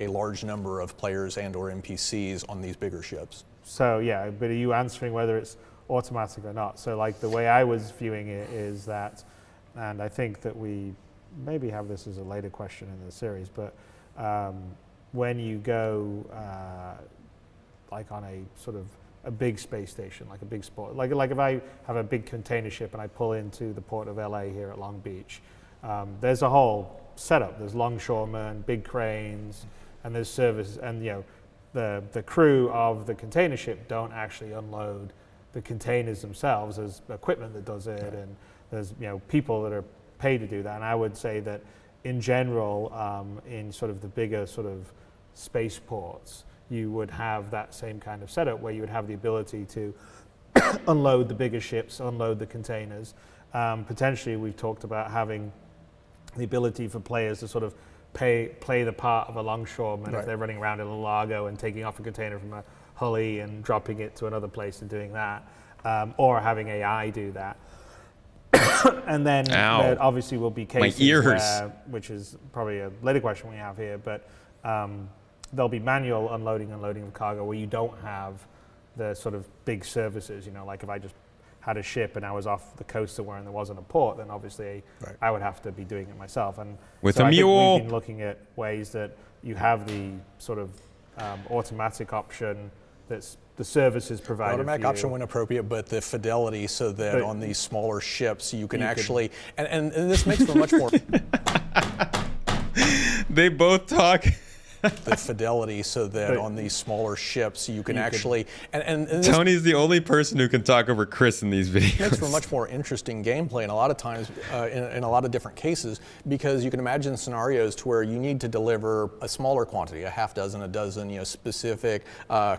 a large number of players and or NPCs on these bigger ships. So yeah, but are you answering whether it's automatic or not? So like the way I was viewing it is that, and I think that we maybe have this as a later question in the series, but when you go like on a sort of a big space station, like a big sport, like if I have a big container ship and I pull into the port of LA here at Long Beach, there's a whole setup. There's longshoremen, big cranes, and there's services, and the crew of the container ship don't actually unload the containers themselves. There's equipment that does it, and there's people that are paid to do that. And I would say that in general, in sort of the bigger sort of spaceports, you would have that same kind of setup where you would have the ability to unload the bigger ships, unload the containers. Potentially, we've talked about having the ability for players to sort of play the part of a longshoreman if they're running around in a largo and taking off a container from a Hully and dropping it to another place and doing that, or having AI do that. And then there obviously will be cases where, which is probably a later question we have here, but there'll be manual unloading of cargo where you don't have the sort of big services, you know, like if I just had a ship and I was off the coast somewhere and there wasn't a port, then obviously I would have to be doing it myself. And with so a mule, I think we've been looking at ways that you have the sort of automatic option that's the services provided. Automatic option when appropriate, but the fidelity so that on these smaller ships you can actually, and this makes for much more. They both talk. The fidelity so that on these smaller ships you can actually, and this Tony's the only person who can talk over Chris in these videos. makes for much more interesting gameplay, and a lot of times in a lot of different cases, because you can imagine scenarios to where you need to deliver a smaller quantity, a half dozen, a dozen, you know, specific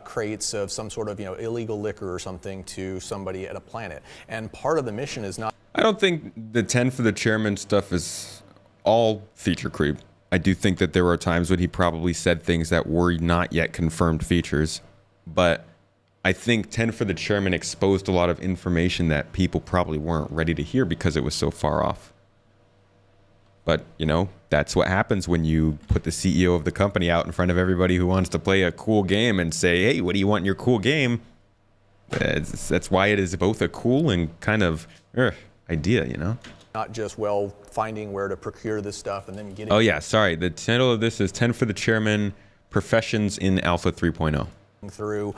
crates of some sort of, you know, illegal liquor or something to somebody at a planet, and part of the mission is not. I don't think the 10 for the chairman stuff is all feature creep. I do think that there were times when he probably said things that were not yet confirmed features, but I think 10 for the chairman exposed a lot of information that people probably weren't ready to hear because it was so far off. But, you know, that's what happens when you put the CEO of the company out in front of everybody who wants to play a cool game and say, hey, what do you want in your cool game? That's why it is both a cool and kind of idea, you know? Not just, well, finding where to procure this stuff and then getting. Oh yeah, sorry. The title of this is 10 for the chairman, Professions in Alpha 3.0. Through,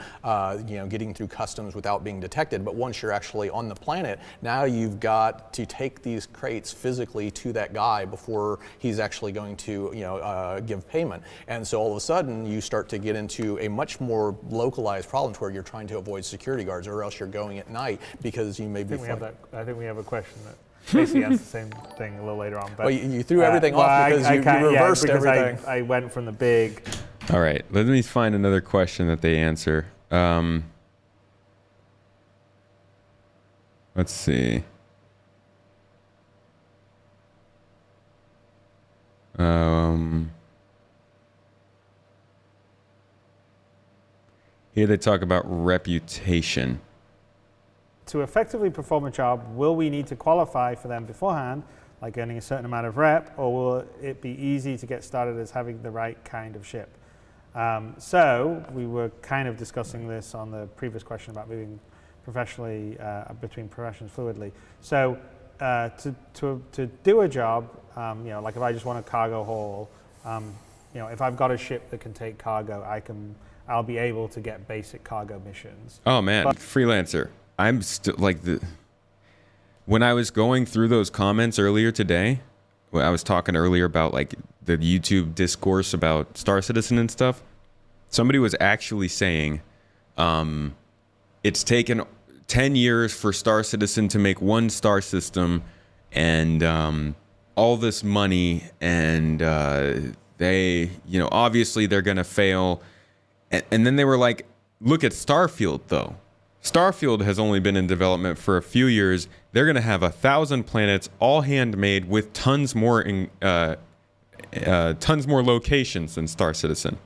you know, getting through customs without being detected. But once you're actually on the planet, now you've got to take these crates physically to that guy before he's actually going to, you know, give payment. And so all of a sudden you start to get into a much more localized problem where you're trying to avoid security guards, or else you're going at night because you may be. I think we have a question that basically answers the same thing a little later on. But well, you threw everything off because you reversed everything. I went from the big. All right, let me find another question that they answer. Let's see. Here they talk about reputation. To effectively perform a job, will we need to qualify for them beforehand, like earning a certain amount of rep, or will it be easy to get started as having the right kind of ship? So we were kind of discussing this on the previous question about moving professionally between professions fluidly. So to do a job, you know, like if I just want a cargo haul, you know, if I've got a ship that can take cargo, I'll be able to get basic cargo missions. Oh man, freelancer. I'm still like when I was going through those comments earlier today, I was talking earlier about like the YouTube discourse about Star Citizen and stuff. Somebody was actually saying it's taken 10 years for Star Citizen to make one star system and all this money, and they, you know, obviously they're going to fail. And then they were like, look at Starfield though. Starfield has only been in development for a few years. They're going to have 1,000 planets, all handmade, with tons more locations than Star Citizen.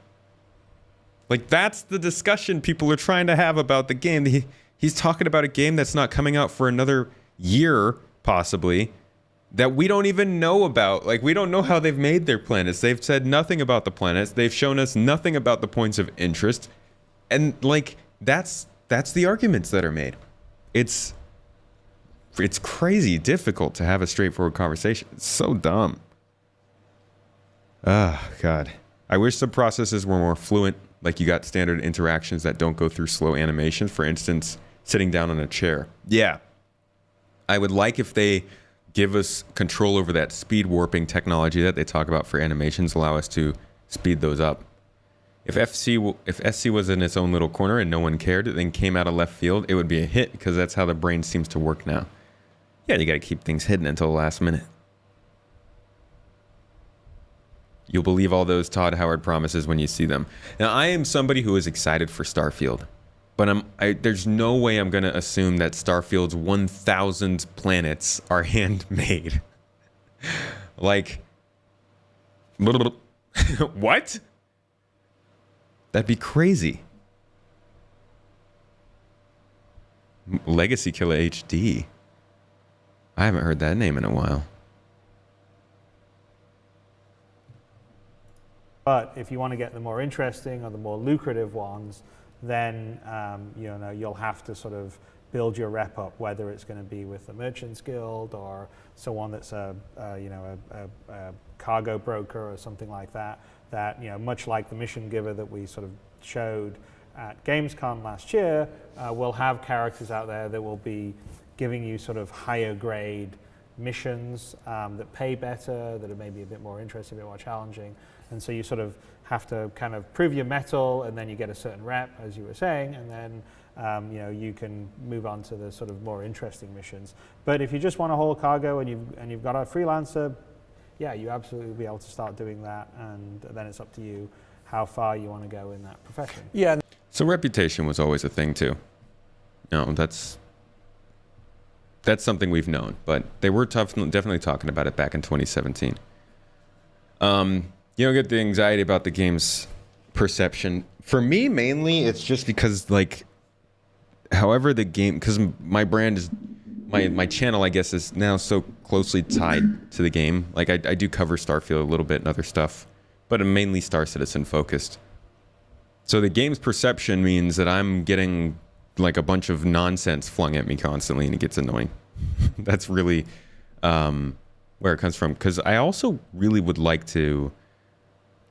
Like, that's the discussion people are trying to have about the game. He's talking about a game that's not coming out for another year, possibly, that we don't even know about. Like, we don't know how they've made their planets. They've said nothing about the planets. They've shown us nothing about the points of interest. And, like, that's the arguments that are made. It's crazy difficult to have a straightforward conversation. It's so dumb. Ah, God. I wish some processes were more fluent, like you got standard interactions that don't go through slow animations. For instance, sitting down on a chair. Yeah. I would like if they give us control over that speed warping technology that they talk about for animations, allow us to speed those up. If SC was in its own little corner and no one cared, then came out of left field, it would be a hit because that's how the brain seems to work now. Yeah, you got to keep things hidden until the last minute. You'll believe all those Todd Howard promises when you see them. Now, I am somebody who is excited for Starfield, but there's no way I'm going to assume that Starfield's 1,000 planets are handmade. Like, what? That'd be crazy. Legacy Killer HD. I haven't heard that name in a while. But if you want to get the more interesting or the more lucrative ones, then you'll have to sort of build your rep up, whether it's going to be with the Merchants Guild or someone that's a cargo broker or something like that. That, much like the mission giver that we sort of showed at Gamescom last year, we'll have characters out there that will be giving you sort of higher grade missions that pay better, that are maybe a bit more interesting, a bit more challenging. And so you sort of have to kind of prove your mettle, and then you get a certain rep, as you were saying, and then you can move on to the sort of more interesting missions. But if you just want to haul cargo and you've got a freelancer, yeah, you absolutely will be able to start doing that, and then it's up to you how far you want to go in that profession. Yeah. So reputation was always a thing too. No, that's something we've known, but they were definitely talking about it back in 2017. You don't get the anxiety about the game's perception. For me, mainly, it's just because, like, however the game, because my brand is, my channel, I guess, is now so closely tied to the game. Like, I do cover Starfield a little bit and other stuff, but I'm mainly Star Citizen focused. So the game's perception means that I'm getting, like, a bunch of nonsense flung at me constantly, and it gets annoying. That's really where it comes from. Because I also really would like to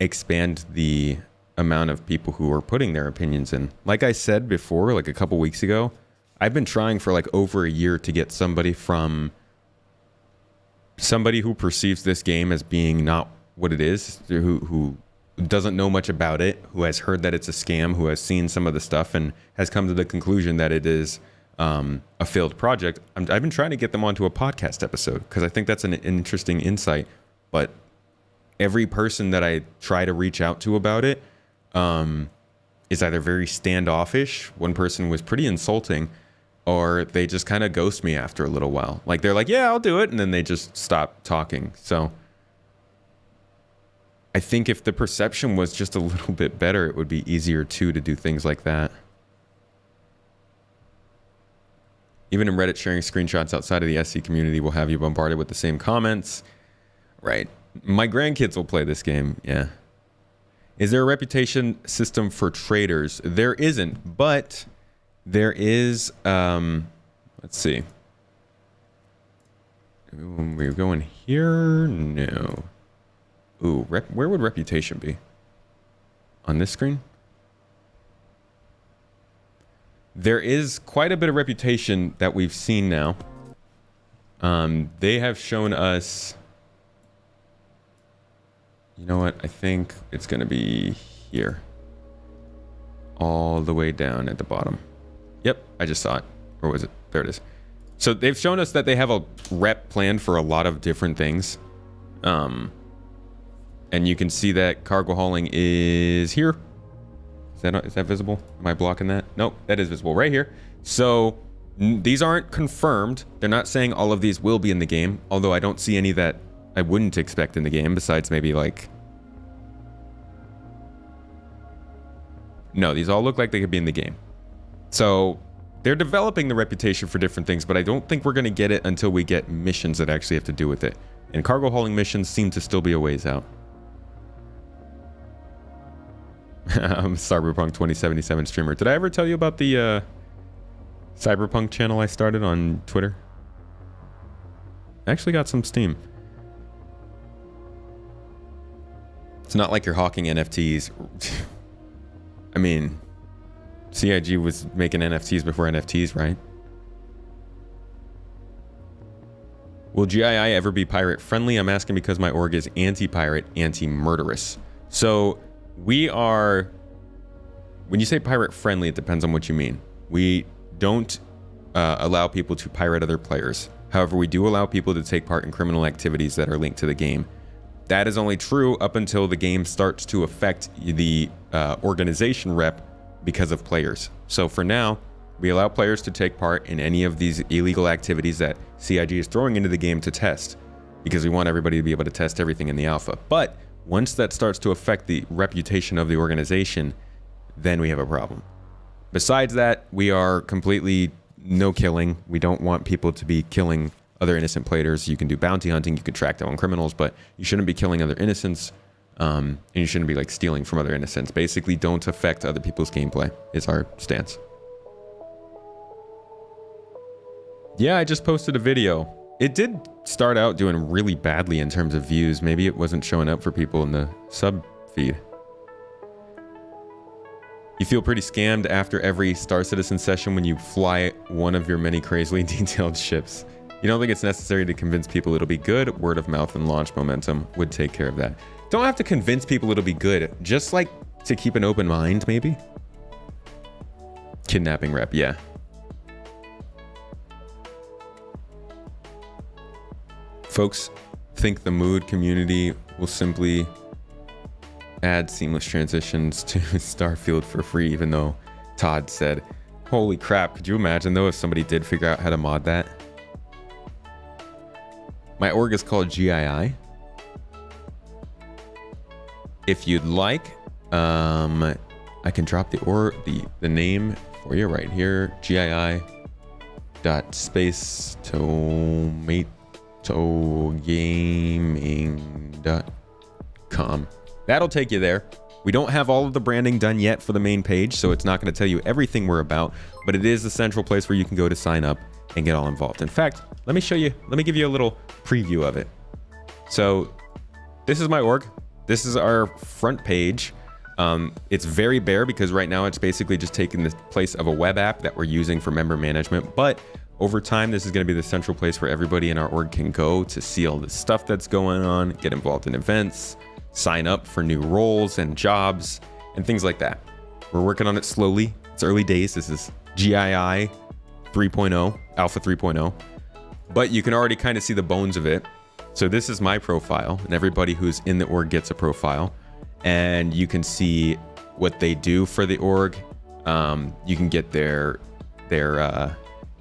expand the amount of people who are putting their opinions in. Like I said before, like a couple weeks ago, I've been trying for like over a year to get somebody who perceives this game as being not what it is, who doesn't know much about it, who has heard that it's a scam, who has seen some of the stuff and has come to the conclusion that it is a failed project. I've been trying to get them onto a podcast episode because I think that's an interesting insight, but every person that I try to reach out to about it is either very standoffish. One person was pretty insulting, or they just kind of ghost me after a little while. Like, they're like, yeah, I'll do it, and then they just stop talking. So I think if the perception was just a little bit better, it would be easier too to do things like that. Even in Reddit, sharing screenshots outside of the SC community will have you bombarded with the same comments. Right. My grandkids will play this game, yeah. Is there a reputation system for traders? There isn't, but there is, let's see. We're going here? No. Ooh, where would reputation be? On this screen? There is quite a bit of reputation that we've seen now. They have shown us... You know what? I think it's going to be here. All the way down at the bottom. Yep, I just saw it. Or was it? There it is. So they've shown us that they have a rep plan for a lot of different things. And you can see that cargo hauling is here. Is that visible? Am I blocking that? Nope, that is visible right here. So these aren't confirmed. They're not saying all of these will be in the game, although I don't see any that I wouldn't expect in the game, besides maybe like... No, these all look like they could be in the game. So they're developing the reputation for different things, but I don't think we're going to get it until we get missions that actually have to do with it. And cargo hauling missions seem to still be a ways out. I'm Cyberpunk 2077 streamer. Did I ever tell you about the Cyberpunk channel I started on Twitter? I actually got some steam. It's not like you're hawking NFTs. I mean, CIG was making NFTs before NFTs, right? Will GII ever be pirate friendly? I'm asking because my org is anti-pirate, anti-murderous. So we are, when you say pirate friendly, it depends on what you mean. We don't allow people to pirate other players. However, we do allow people to take part in criminal activities that are linked to the game. that is only true up until the game starts to affect the organization rep because of players. So for now, we allow players to take part in any of these illegal activities that CIG is throwing into the game to test, because we want everybody to be able to test everything in the alpha. But once that starts to affect the reputation of the organization, then we have a problem. Besides that, we are completely no killing. We don't want people to be killing other innocent players. You can do bounty hunting, you can track down criminals, but you shouldn't be killing other innocents, and you shouldn't be like stealing from other innocents. Basically, don't affect other people's gameplay is our stance. Yeah, I just posted a video. It did start out doing really badly in terms of views. Maybe it wasn't showing up for people in the sub feed. You feel pretty scammed after every Star Citizen session when you fly one of your many crazily detailed ships. You don't think it's necessary to convince people it'll be good? Word of mouth and launch momentum would take care of that. Don't have to convince people it'll be good. Just like to keep an open mind, maybe? Kidnapping rep, yeah. Folks think the mood community will simply add seamless transitions to Starfield for free, even though Todd said, holy crap, could you imagine though if somebody did figure out how to mod that? My org is called GII. If you'd like, I can drop the name for you right here. GII.spacetogaming.com. That'll take you there. We don't have all of the branding done yet for the main page, so it's not going to tell you everything we're about, but it is the central place where you can go to sign up and get all involved. In fact, let me give you a little preview of it. So this is my org. This is our front page. It's very bare because right now it's basically just taking the place of a web app that we're using for member management. But over time, this is going to be the central place where everybody in our org can go to see all the stuff that's going on, get involved in events, sign up for new roles and jobs and things like that. We're working on it slowly. It's early days. This is GII 3.0, Alpha 3.0. But you can already kind of see the bones of it. So this is my profile, and everybody who's in the org gets a profile. And you can see what they do for the org. You can get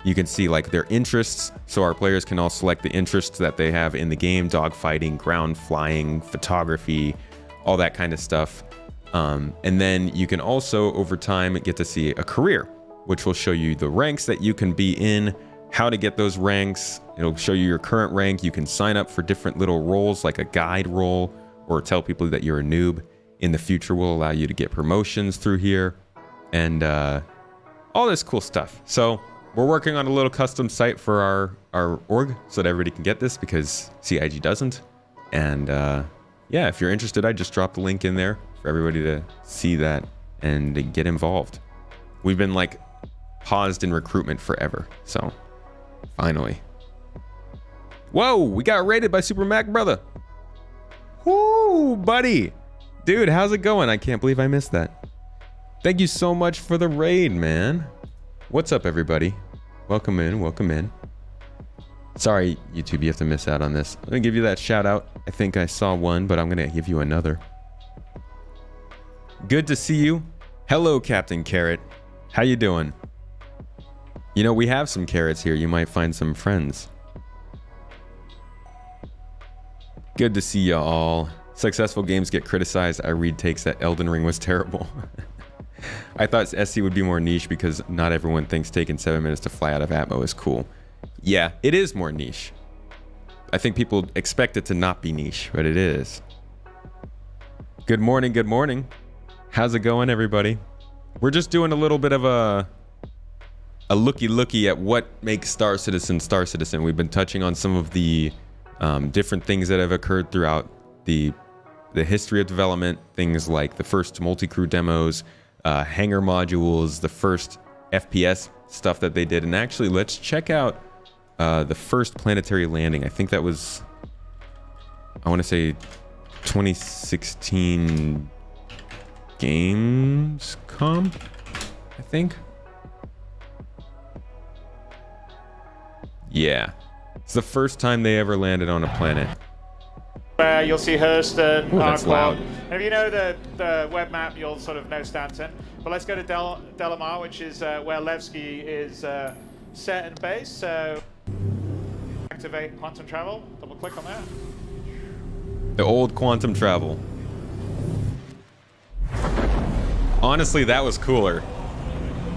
you can see like their interests. So our players can all select the interests that they have in the game: dogfighting, ground flying, photography, all that kind of stuff. And then you can also, over time, get to see a career, which will show you the ranks that you can be in, how to get those ranks. It'll show you your current rank. You can sign up for different little roles, like a guide role, or tell people that you're a noob. In the future, will allow you to get promotions through here, and all this cool stuff. So we're working on a little custom site for our org so that everybody can get this, because CIG doesn't. And yeah, if you're interested, I just dropped the link in there for everybody to see that and to get involved. We've been like paused in recruitment forever, so finally. Whoa, we got raided by Super Mac Brother. Woo, buddy. Dude, how's it going? I can't believe I missed that. Thank you so much for the raid, man. What's up, everybody? Welcome in, welcome in. Sorry, YouTube, you have to miss out on this. I'm gonna give you that shout out. I think I saw one, but I'm gonna give you another. Good to see you. Hello, Captain Carrot. How you doing? You know, we have some carrots here. You might find some friends. Good to see you all. Successful games get criticized. I read takes that Elden Ring was terrible. I thought SC would be more niche because not everyone thinks taking 7 minutes to fly out of Atmo is cool. Yeah, it is more niche. I think people expect it to not be niche, but it is. Good morning, good morning. How's it going, everybody? We're just doing a little bit of a looky at what makes Star Citizen Star Citizen. We've been touching on some of the different things that have occurred throughout the history of development, things like the first multi-crew demos, hangar modules, the first FPS stuff that they did. And actually, let's check out the first planetary landing. I think that was, I want to say 2016 Gamescom, I think. Yeah, it's the first time they ever landed on a planet. where you'll see Hurston, Ooh, that's loud. And if you know the web map, you'll sort of know Stanton. But let's go to Delamar, which is where Levski is set and based. So activate quantum travel. Double click on that. The old quantum travel. Honestly, that was cooler.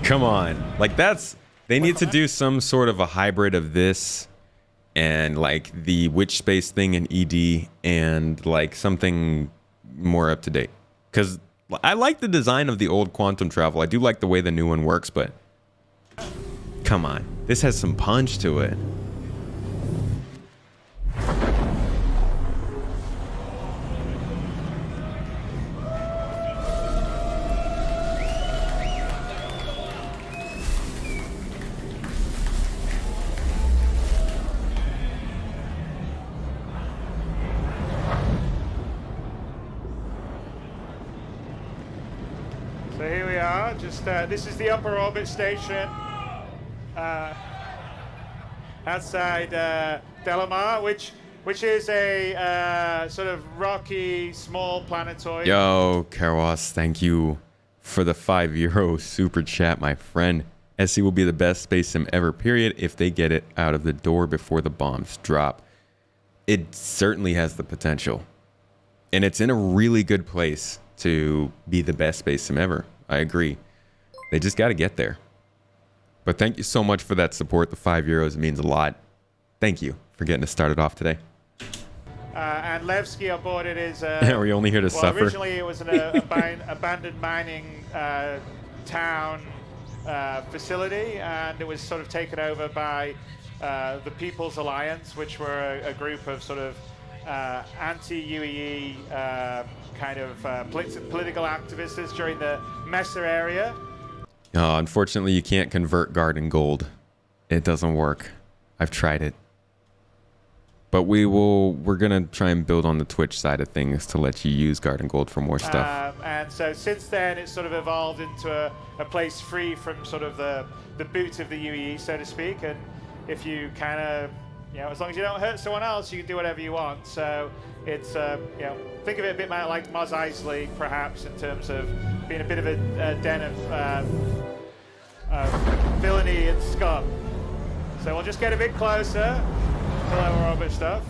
Come on. Like, they need to do some sort of a hybrid of this and like the witch space thing in ED and like something more up to date. Because I like the design of the old quantum travel. I do like the way the new one works, but come on. This has some punch to it. So here we are. Just this is the upper orbit station outside Delamar, which is a sort of rocky, small planetoid. Yo, Karawas, thank you for the €5 super chat, my friend. SC will be the best space sim ever, period, if they get it out of the door before the bombs drop. It certainly has the potential. And it's in a really good place to be the best space sim ever. I agree. They just got to get there. But thank you so much for that support. The €5 means a lot. Thank you for getting us started off today. And Levski on board it is... Are we only here to suffer? Originally it was an abandoned mining town facility, and it was sort of taken over by the People's Alliance, which were a group of sort of anti-UEE kind of political activists during the Messer area. Unfortunately, you can't convert Garden Gold. It doesn't work. I've tried it. But we're going to try and build on the Twitch side of things to let you use Garden Gold for more stuff. And so since then, it's sort of evolved into a place free from sort of the boot of the UEE, so to speak. And if you kind of, as long as you don't hurt someone else, you can do whatever you want. So it's, think of it a bit like Mos Eisley, perhaps, in terms of being a bit of a den of villainy and scum. So we'll just get a bit closer to lower orbit stuff.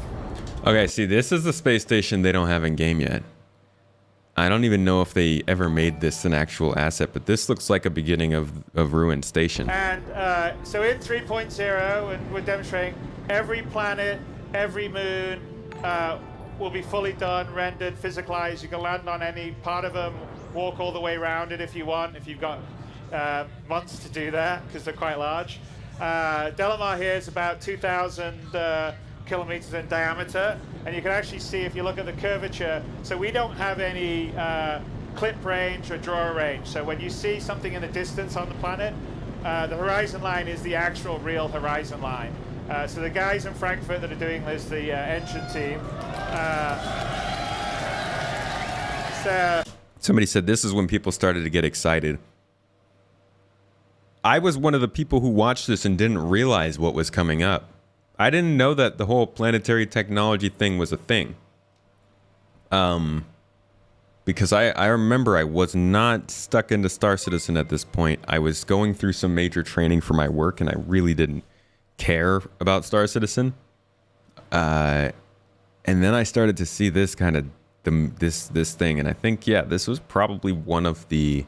Okay, see, this is the space station they don't have in game yet. I don't even know if they ever made this an actual asset, but this looks like a beginning of Ruined Station. And so in 3.0, and we're demonstrating every planet, every moon will be fully done, rendered, physicalized. You can land on any part of them, walk all the way around it if you want, if you've got months to do that, because they're quite large. Delamar here is about 2,000 kilometers in diameter, and you can actually see if you look at the curvature. So we don't have any clip range or draw range. So when you see something in the distance on the planet, the horizon line is the actual real horizon line. So the guys in Frankfurt that are doing this, the engine team. Somebody said this is when people started to get excited. I was one of the people who watched this and didn't realize what was coming up. I didn't know that the whole planetary technology thing was a thing. Because I remember I was not stuck into Star Citizen at this point. I was going through some major training for my work, and I really didn't care about Star Citizen. And then I started to see this kind of this thing, and I think this was probably one of the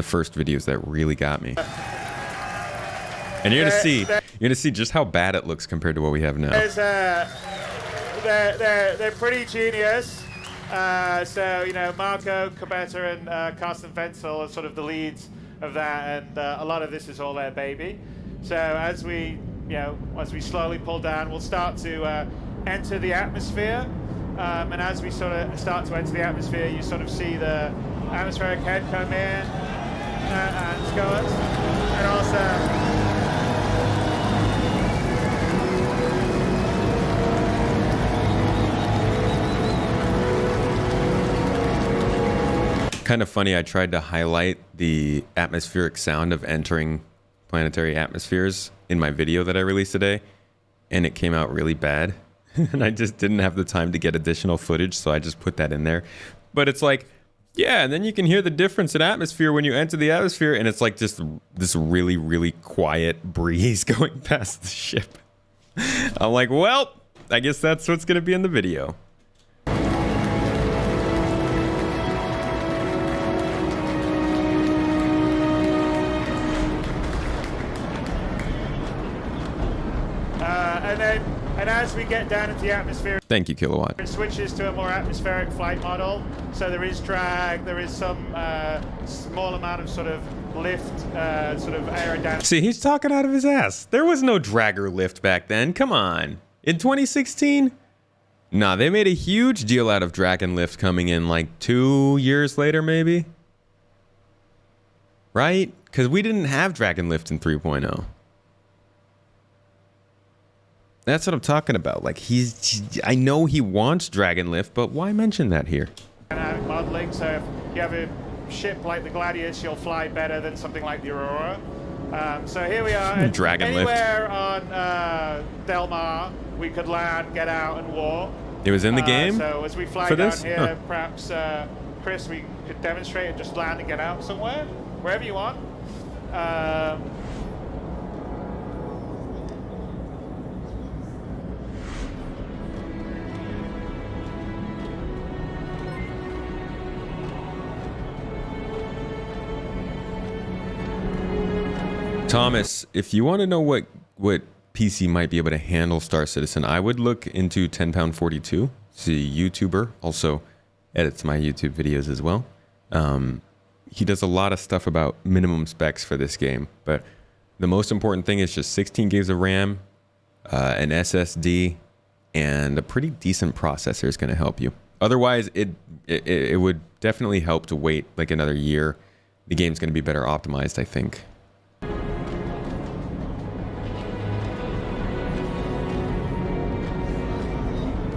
first videos that really got me. And you're gonna see just how bad it looks compared to what we have now. They're pretty genius. So Marco Cabetta and Carsten Wenzel are sort of the leads of that, and a lot of this is all their baby. So as we slowly pull down, we'll start to enter the atmosphere, and as we sort of start to enter the atmosphere, you sort of see the atmospheric head come in and scores, and also. Kind of funny, I tried to highlight the atmospheric sound of entering planetary atmospheres in my video that I released today, and it came out really bad. and I just didn't have the time to get additional footage, so I just put that in there. But it's like, yeah, and then you can hear the difference in atmosphere when you enter the atmosphere, and it's like just this really, really quiet breeze going past the ship. I'm like, well, I guess that's what's gonna be in the video. And as we get down into the atmosphere, Thank you, Kilowatt. it switches to a more atmospheric flight model. So there is drag, there is some small amount of sort of lift, sort of aerodynamic. See, he's talking out of his ass. There was no drag or lift back then. Come on. In 2016? Nah, they made a huge deal out of drag and lift coming in like 2 years later, maybe? Right? Because we didn't have drag and lift in 3.0. That's what I'm talking about. Like, I know he wants drag and lift, but why mention that here? Dynamic modeling, so if you have a ship like the Gladius, you'll fly better than something like the Aurora. So here we are. Drag and lift. Anywhere on Del Mar, we could land, get out, and walk. It was in the game? So as we fly for down this? here, Huh. perhaps, Chris, we could demonstrate and just land and get out somewhere, wherever you want. Thomas, if you want to know what PC might be able to handle Star Citizen, I would look into 10pound42. He's a YouTuber, also edits my YouTube videos as well. He does a lot of stuff about minimum specs for this game, but the most important thing is just 16 gigs of RAM, an SSD, and a pretty decent processor is going to help you. Otherwise, it would definitely help to wait like another year. The game's going to be better optimized, I think.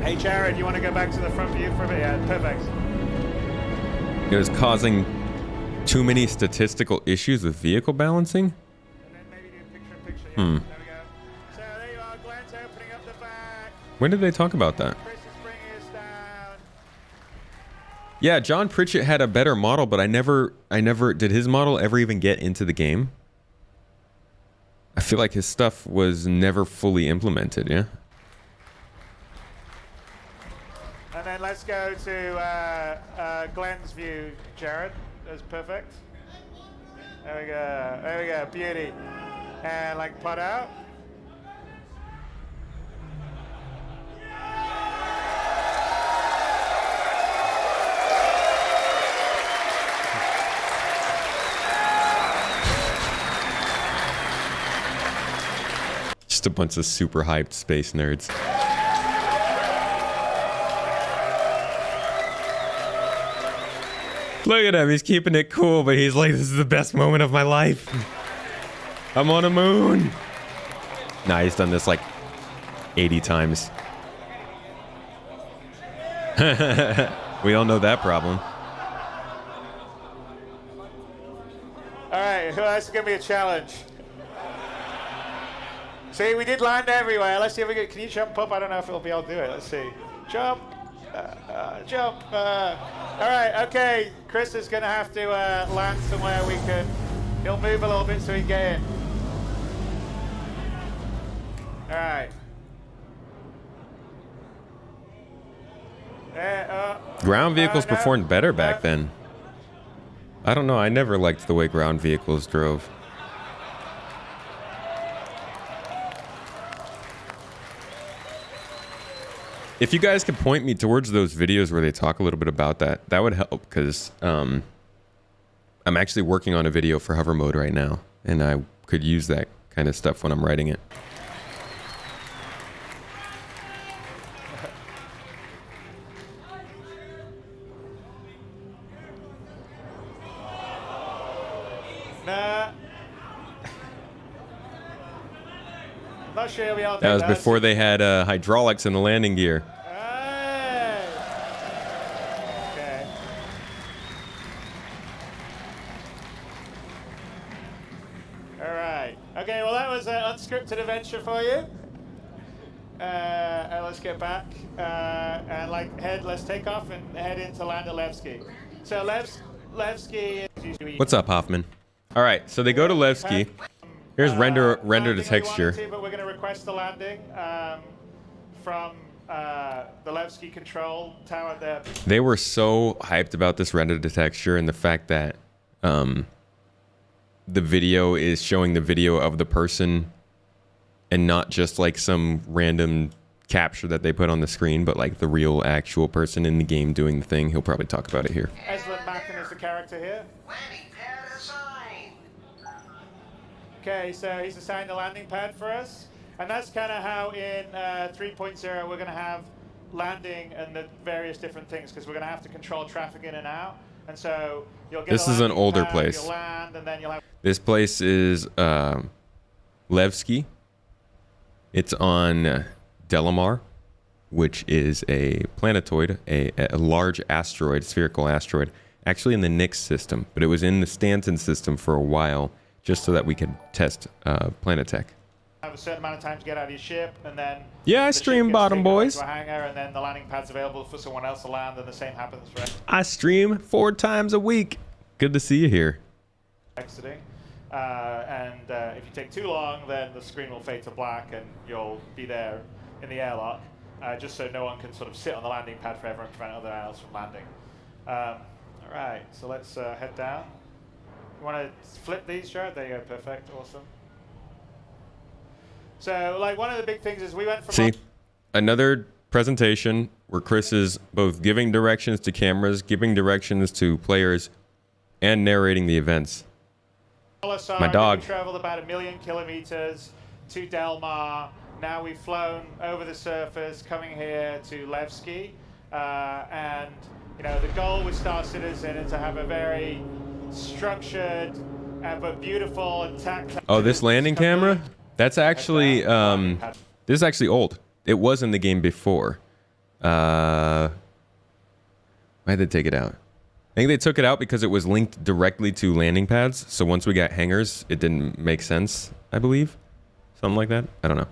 Hey, Jared, you want to go back to the front view for a bit? Yeah, perfect. It was causing too many statistical issues with vehicle balancing. And then maybe do picture-in-picture. Yeah, there we go. So there you are, Glenn's opening up the back. When did they talk about that? Chris is bringing us down. Yeah, John Pritchett had a better model, but I never did his model ever even get into the game. I feel like his stuff was never fully implemented, yeah? And then let's go to Glenn's view, Jared. That's perfect. There we go. There we go. Beauty. And like plot out. Just a bunch of super hyped space nerds. Look at him, he's keeping it cool, but he's like, this is the best moment of my life. I'm on a moon. Nah, he's done this like 80 times. We all know that problem. All right, well, that's going to be a challenge. See, we did land everywhere. Let's see if we can. Can you jump up? I don't know if we'll be able to do it. Let's see. Jump. Jump. All right, okay. Chris is going to have to land somewhere we can. He'll move a little bit so he can get in. All right. Ground vehicles performed better back then. I don't know, I never liked the way ground vehicles drove. If you guys could point me towards those videos where they talk a little bit about that, that would help, because I'm actually working on a video for hover mode right now, and I could use that kind of stuff when I'm writing it. Nah. Not sure he'll be able to That was do before they had hydraulics in the landing gear. Hey. Okay. All right. Okay. Well, that was an unscripted adventure for you. let's get back and let's take off and head into land at Levski. So Levski is What's up, Hoffman? All right, so they go to Levski. Here's render the texture. But we're going to request the landing from the Levski control tower there. They were so hyped about this render the texture and the fact that the video is showing the video of the person and not just like some random capture that they put on the screen, but like the real actual person in the game doing the thing. He'll probably talk about it here. Eslen Macken is the character here. Okay, so he's assigned a landing pad for us. And that's kind of how in 3.0 we're going to have landing and the various different things, because we're going to have to control traffic in and out. And so you'll get This is an older place. You'll land, and then you'll have... This place is Levski. It's on Delamar, which is a planetoid, a large asteroid, spherical asteroid, actually in the Nix system, but it was in the Stanton system for a while, just so that we could test Planetech. Have a certain amount of time to get out of your ship, and then yeah, I the ship stream gets bottom taken away boys. to a hangar, and then the landing pad's available for someone else to land, and the same happens for I stream 4 times a week. Good to see you here. exiting. If you take too long, then the screen will fade to black, and you'll be there in the airlock, just so no one can sort of sit on the landing pad forever and prevent other else from landing. All right, so let's head down. You want to flip these, Jared? There you go, perfect, awesome. So, like, one of the big things is we went from... See, another presentation where Chris is both giving directions to cameras, giving directions to players, and narrating the events. My dog. We traveled about 1 million kilometers to Delmar. Now we've flown over the surface, coming here to Levski. And, you know, the goal with Star Citizen is to have a very structured but beautiful and tactile... Oh, this landing camera? That's actually, this is actually old. It was in the game before. Why did they take it out? I think they took it out because it was linked directly to landing pads. So once we got hangars, it didn't make sense, I believe. Something like that. I don't know.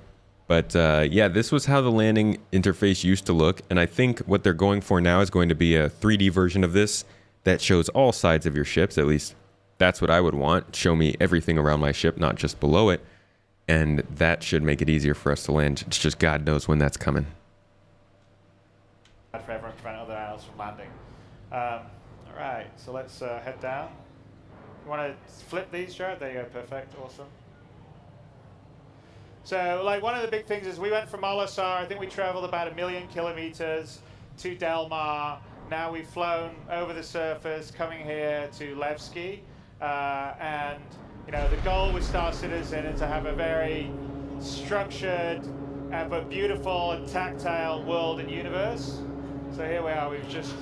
But yeah, this was how the landing interface used to look. And I think what they're going for now is going to be a 3D version of this that shows all sides of your ships. At least that's what I would want. Show me everything around my ship, not just below it. And that should make it easier for us to land. It's just God knows when that's coming. Forever and prevent other else from landing. All right, so let's head down. You want to flip these, Jared? There you go, perfect, awesome. So, like, one of the big things is we went from Olisar. I think we traveled about 1 million kilometers to Delmar. Now we've flown over the surface, coming here to Levski. And, you know, the goal with Star Citizen is to have a very structured but beautiful and tactile world and universe. So here we are, we've just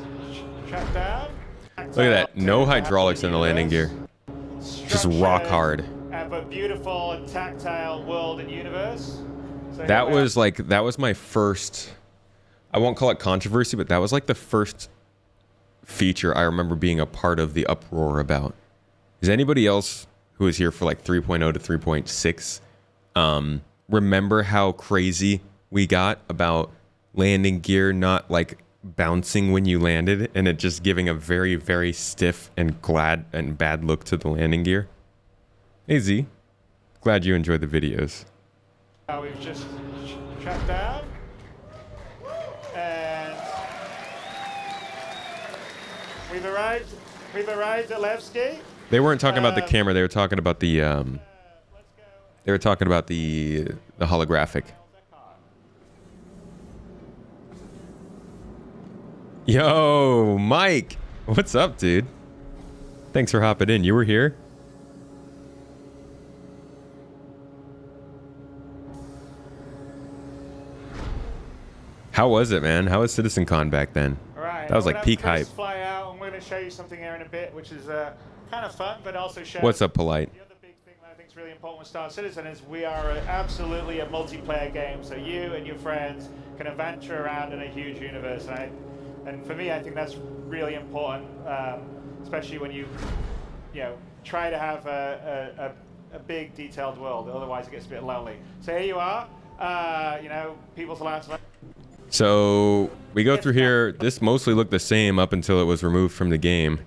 tracked down. Look at that, no hydraulics in the landing gear. Just rock hard. But beautiful and tactile world and universe. So that was my first, I won't call it controversy, but that was like the first feature I remember being a part of the uproar about. Is anybody else who was here for like 3.0 to 3.6 remember how crazy we got about landing gear not like bouncing when you landed and it just giving a very, very stiff and bad look to the landing gear? Hey Z, glad you enjoyed the videos. We've just tracked down and we've arrived at Levski. They weren't talking about the camera, they were talking about the holographic. Yo, Mike, what's up, dude? Thanks for hopping in. You were here? How was it, man? How was CitizenCon back then? All right, that was like peak hype. Fly out, and we're going to show you something here in a bit, which is kind of fun, but also shows. What's up, Polite? The other big thing that I think is really important with Star Citizen is we are absolutely a multiplayer game, so you and your friends can adventure around in a huge universe, and for me, I think that's really important, especially when you try to have a big, detailed world. Otherwise, it gets a bit lonely. So here you are. People's allowed to. So we go through here. This mostly looked the same up until it was removed from the game.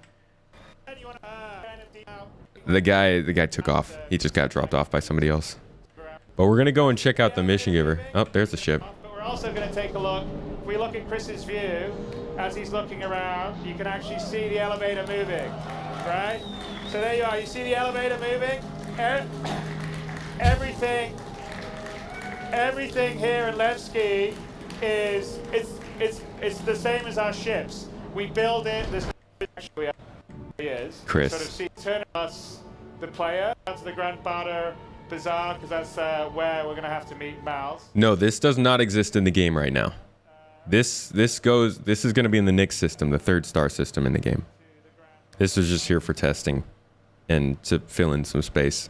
The guy took off. He just got dropped off by somebody else. But we're gonna go and check out the mission giver. Oh, there's the ship. But we're also going to take a look. If we look at Chris's view, as he's looking around, you can actually see the elevator moving, right? So there you are. You see the elevator moving. Everything here in Levski is it's the same as our ships. We build it. This actually is. Chris. Sort of see turn us the player to the Grand Bader Bazaar, because that's where we're going to have to meet Miles. No, this does not exist in the game right now. This is going to be in the Nyx system, the 3rd star system in the game. This is just here for testing and to fill in some space.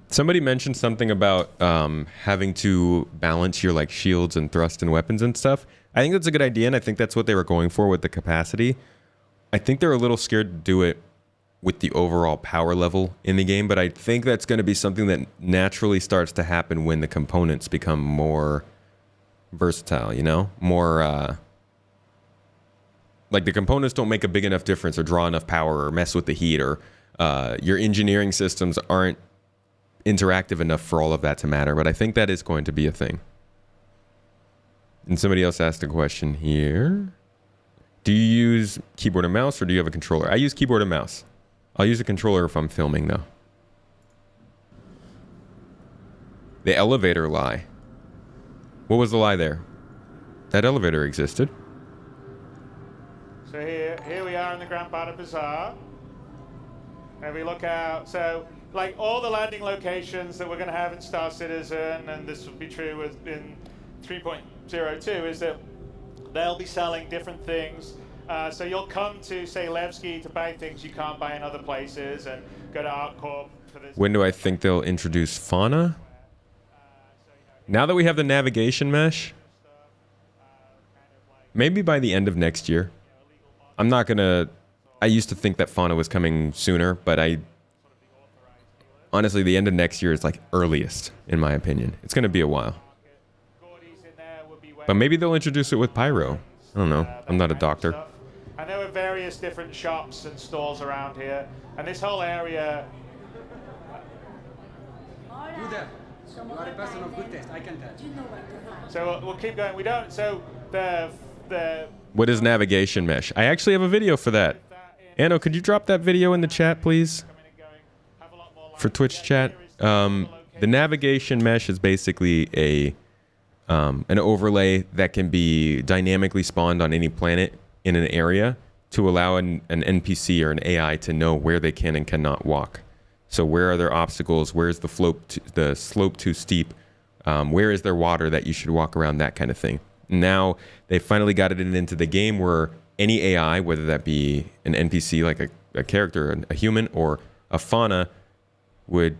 Somebody mentioned something about having to balance your like shields and thrust and weapons and stuff. I think that's a good idea, and I think that's what they were going for with the capacity. I think they're a little scared to do it with the overall power level in the game, but I think that's going to be something that naturally starts to happen when the components become more versatile, you know? More, like the components don't make a big enough difference or draw enough power or mess with the heat, or your engineering systems aren't interactive enough for all of that to matter, but I think that is going to be a thing. And somebody else asked a question here. Do you use keyboard and mouse, or do you have a controller? I use keyboard and mouse. I'll use a controller if I'm filming, though. The elevator lie. What was the lie there? That elevator existed. So here we are in the Grand Bader Bazaar. And we look out. So, like all the landing locations that we're going to have in Star Citizen, and this will be true in 3.02, is that they'll be selling different things. So you'll come to, say, Levski to buy things you can't buy in other places, and go to ArtCorp for this. When do I think they'll introduce fauna? Now that we have the navigation mesh, maybe by the end of next year. I'm not gonna... I used to think that fauna was coming sooner, but honestly, the end of next year is like earliest, in my opinion. It's gonna be a while. But maybe they'll introduce it with Pyro. I don't know. I'm not a doctor. And there were various different shops and stores around here. And this whole area... You there. You are a person of good taste, I can tell. So we'll keep going. We don't... So the What is navigation mesh? I actually have a video for that. Anno, could you drop that video in the chat, please? For Twitch chat. The navigation mesh is basically an overlay that can be dynamically spawned on any planet in an area to allow an NPC or an AI to know where they can and cannot walk. So where are there obstacles? Where's the slope too steep? Where is there water that you should walk around? That kind of thing. Now they finally got it into the game where any AI, whether that be an NPC like a character, a human, or a fauna, would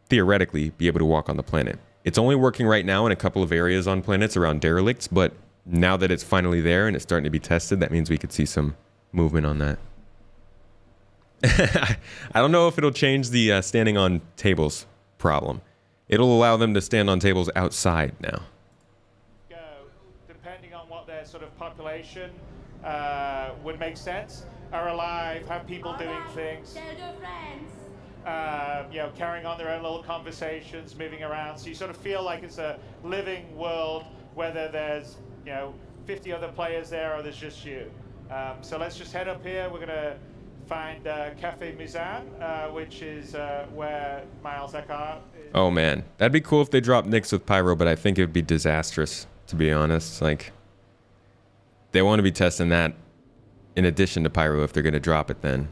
theoretically be able to walk on the planet. It's only working right now in a couple of areas on planets around derelicts, but now that it's finally there and it's starting to be tested, that means we could see some movement on that. I don't know if it'll change the standing on tables problem. It'll allow them to stand on tables outside now. Depending on what their sort of population would make sense, are alive, have people doing things. You know, carrying on their own little conversations, moving around. So you sort of feel like it's a living world, whether there's, you know, 50 other players there or there's just you. So let's just head up here. We're going to find Cafe Muzan, which is where Miles Eckhart is. Oh, man. That'd be cool if they dropped Nyx with Pyro, but I think it would be disastrous, to be honest. Like, they want to be testing that in addition to Pyro if they're going to drop it then.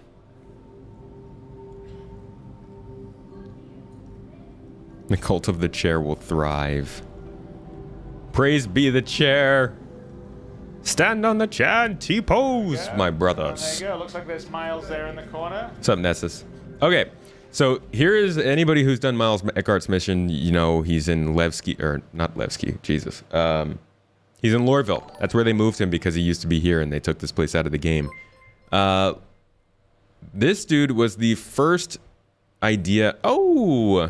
The cult of the chair will thrive. Praise be the chair. Stand on the chair and T-pose, my brothers. There you go. Looks like there's Miles there in the corner. What's up, Nessus? Okay, so here is anybody who's done Miles Eckhart's mission. You know he's in Levski, or not Levski, Jesus. He's in Lorville. That's where they moved him because he used to be here and they took this place out of the game. This dude was the first idea. Oh!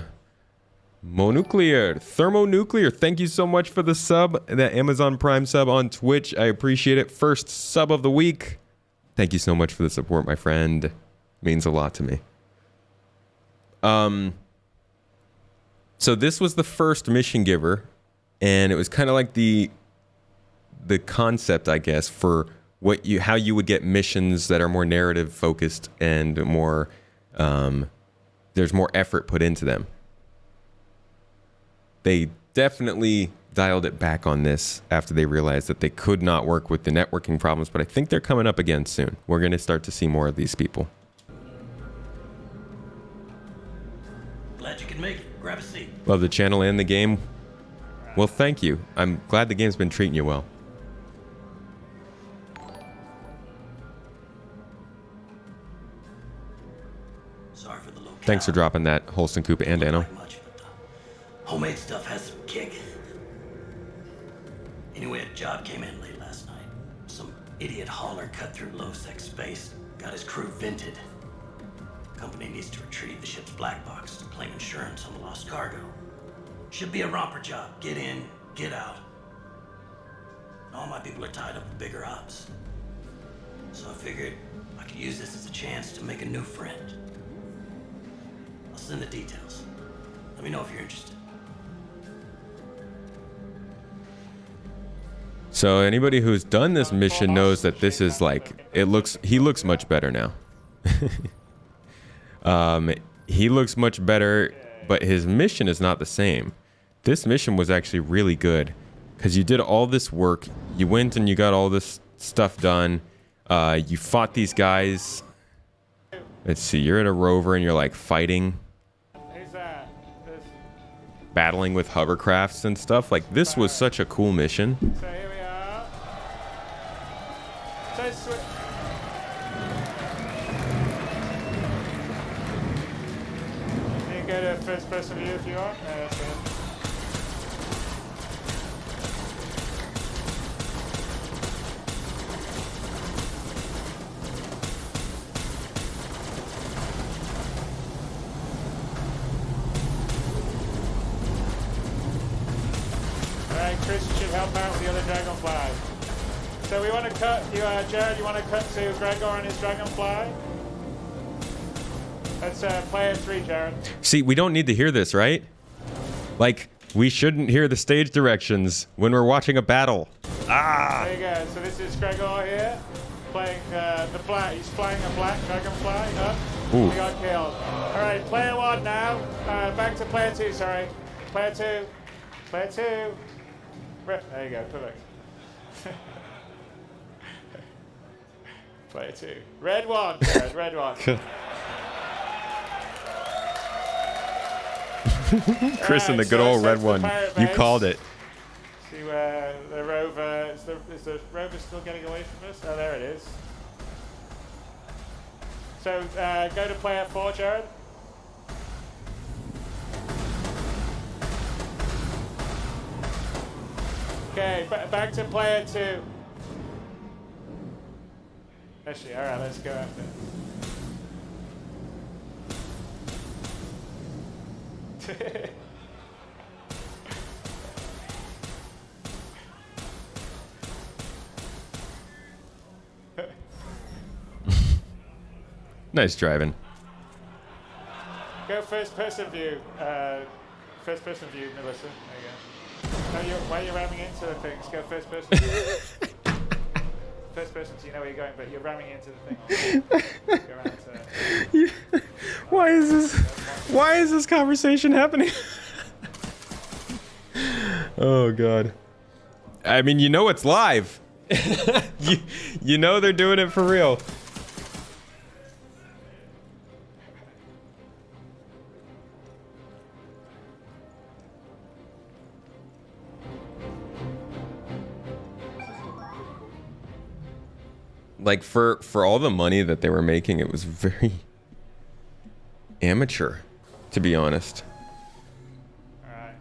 Monuclear, Thermonuclear, thank you so much for the sub, that Amazon Prime sub on Twitch. I appreciate it. First sub of the week. Thank you so much for the support, my friend. Means a lot to me. So this was the first mission giver, and it was kind of like the concept, I guess, for how you would get missions that are more narrative focused and more there's more effort put into them. They definitely dialed it back on this after they realized that they could not work with the networking problems, but I think they're coming up again soon. We're going to start to see more of these people. Glad you can make it. Grab a seat. Love the channel and the game. Well, thank you. I'm glad the game's been treating you well. Sorry for the low. Thanks for dropping that, Holston Coop and Anno. Much, but homemade stuff has some kick. Anyway, a job came in late last night. Some idiot hauler cut through low-sec space, got his crew vented. Company needs to retrieve the ship's black box to claim insurance on the lost cargo. Should be a romper job. Get in, get out. All my people are tied up with bigger ops. So I figured I could use this as a chance to make a new friend. I'll send the details. Let me know if you're interested. So anybody who's done this mission knows that this is like, he looks much better now. He looks much better, but his mission is not the same. This mission was actually really good because you did all this work. You went and you got all this stuff done. You fought these guys. Let's see, you're in a rover and you're like fighting, battling with hovercrafts and stuff. Like, this was such a cool mission. So here we are. So sweet. You can go to first person view if you want. That's it. Alright, Chris, you should help out with the other dragonfly. So we want to cut, Jared, you want to cut to Gregor and his dragonfly? That's player 3, Jared. See, we don't need to hear this, right? Like, we shouldn't hear the stage directions when we're watching a battle. Ah! There you go. So this is Gregor here, playing the black. He's flying a black dragonfly up. Ooh. He got killed. All right, player 1 now. Back to player 2. Sorry, player 2. Player 2. There you go. Perfect. Player 2. Red 1. Jared, red 1. Chris and the good old red one. You called it. See where the rover is. The rover still getting away from us? Oh, there it is. So go to player 4, Jared. Okay, back to player 2. Actually, all right, let's go after it. Nice driving. Go first person view. First person view, Melissa. There you go. No, why are you ramming into the things? Go first person view. First person, so you know where you're going, but you're ramming into the thing. Go around to... Why is this conversation happening? Oh god. I mean, you know it's live. you know they're doing it for real. Like, for all the money that they were making, it was very amateur, to be honest. Alright.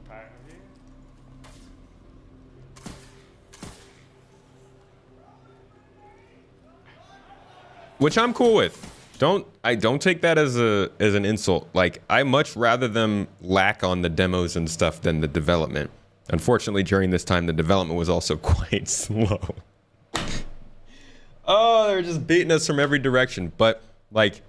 Pirate review. Which I'm cool with. don't take that as an insult. Like, I much rather them lack on the demos and stuff than the development. Unfortunately, during this time, the development was also quite slow. Oh, they're just beating us from every direction. But like,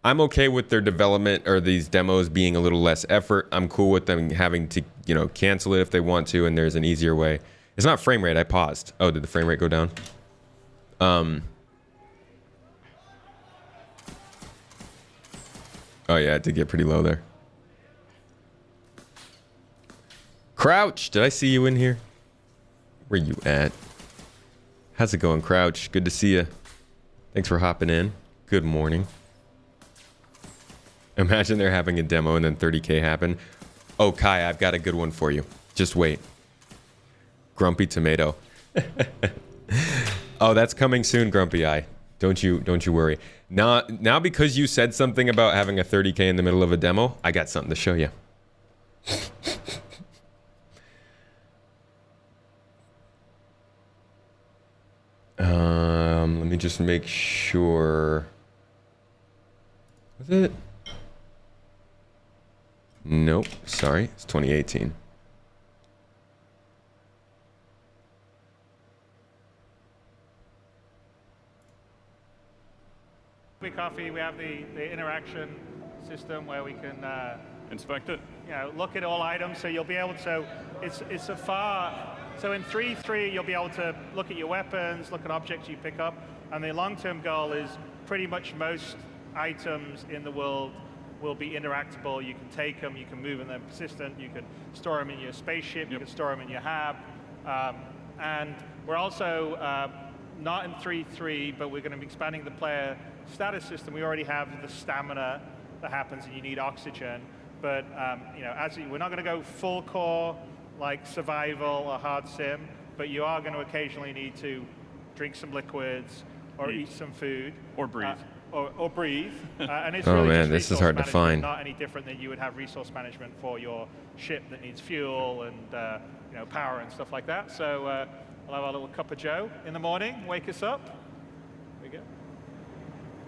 I'm okay with their development or these demos being a little less effort. I'm cool with them having to, you know, cancel it if they want to, and there's an easier way. It's not frame rate. I paused. Oh, did the frame rate go down? Oh yeah, it did get pretty low there. Crouch, did I see you in here? Where you at? How's it going, Crouch? Good to see you. Thanks for hopping in. Good morning. Imagine they're having a demo and then 30K happen. Oh, Kai, I've got a good one for you. Just wait. Grumpy Tomato. Oh, that's coming soon, Grumpy Eye. Don't you worry. Now because you said something about having a 30K in the middle of a demo, I got something to show you. Let me just make sure. Was it? Nope. Sorry. It's 2018. Coffee, we have the interaction system where we can inspect it. You know, look at all items. So you'll be able to. So it's a far. So in 3.3, you'll be able to look at your weapons, look at objects you pick up, and the long-term goal is pretty much most items in the world will be interactable. You can take them, you can move them, they're persistent. You can store them in your spaceship. You can store them in your hab, and we're also not in 3.3, but we're going to be expanding the player status system. We already have the stamina that happens, and you need oxygen. But you know, we're not going to go full core like survival or hard sim, but you are going to occasionally need to drink some liquids or eat some food or breathe. Or breathe. And it's oh really man, just this is hard to find. Not any different than you would have resource management for your ship that needs fuel and you know, power and stuff like that. So we'll have our little cup of Joe in the morning, wake us up. There we go.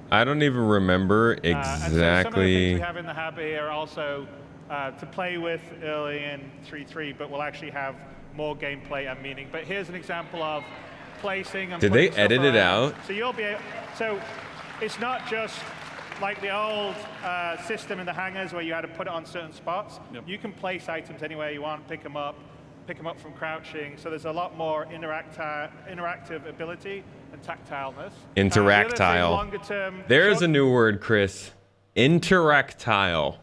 I don't even remember exactly. And so some of the things we have in the hab here are also to play with early in 3.3, but we'll actually have more gameplay and meaning. But here's an example of placing and did they edit it out? So you'll be so it's not just like the old system in the hangars where you had to put it on certain spots. Yep. You can place items anywhere you want, pick them up from crouching. So there's a lot more interactive ability and tactileness. Interactile. There's a new word, Chris. Interactile.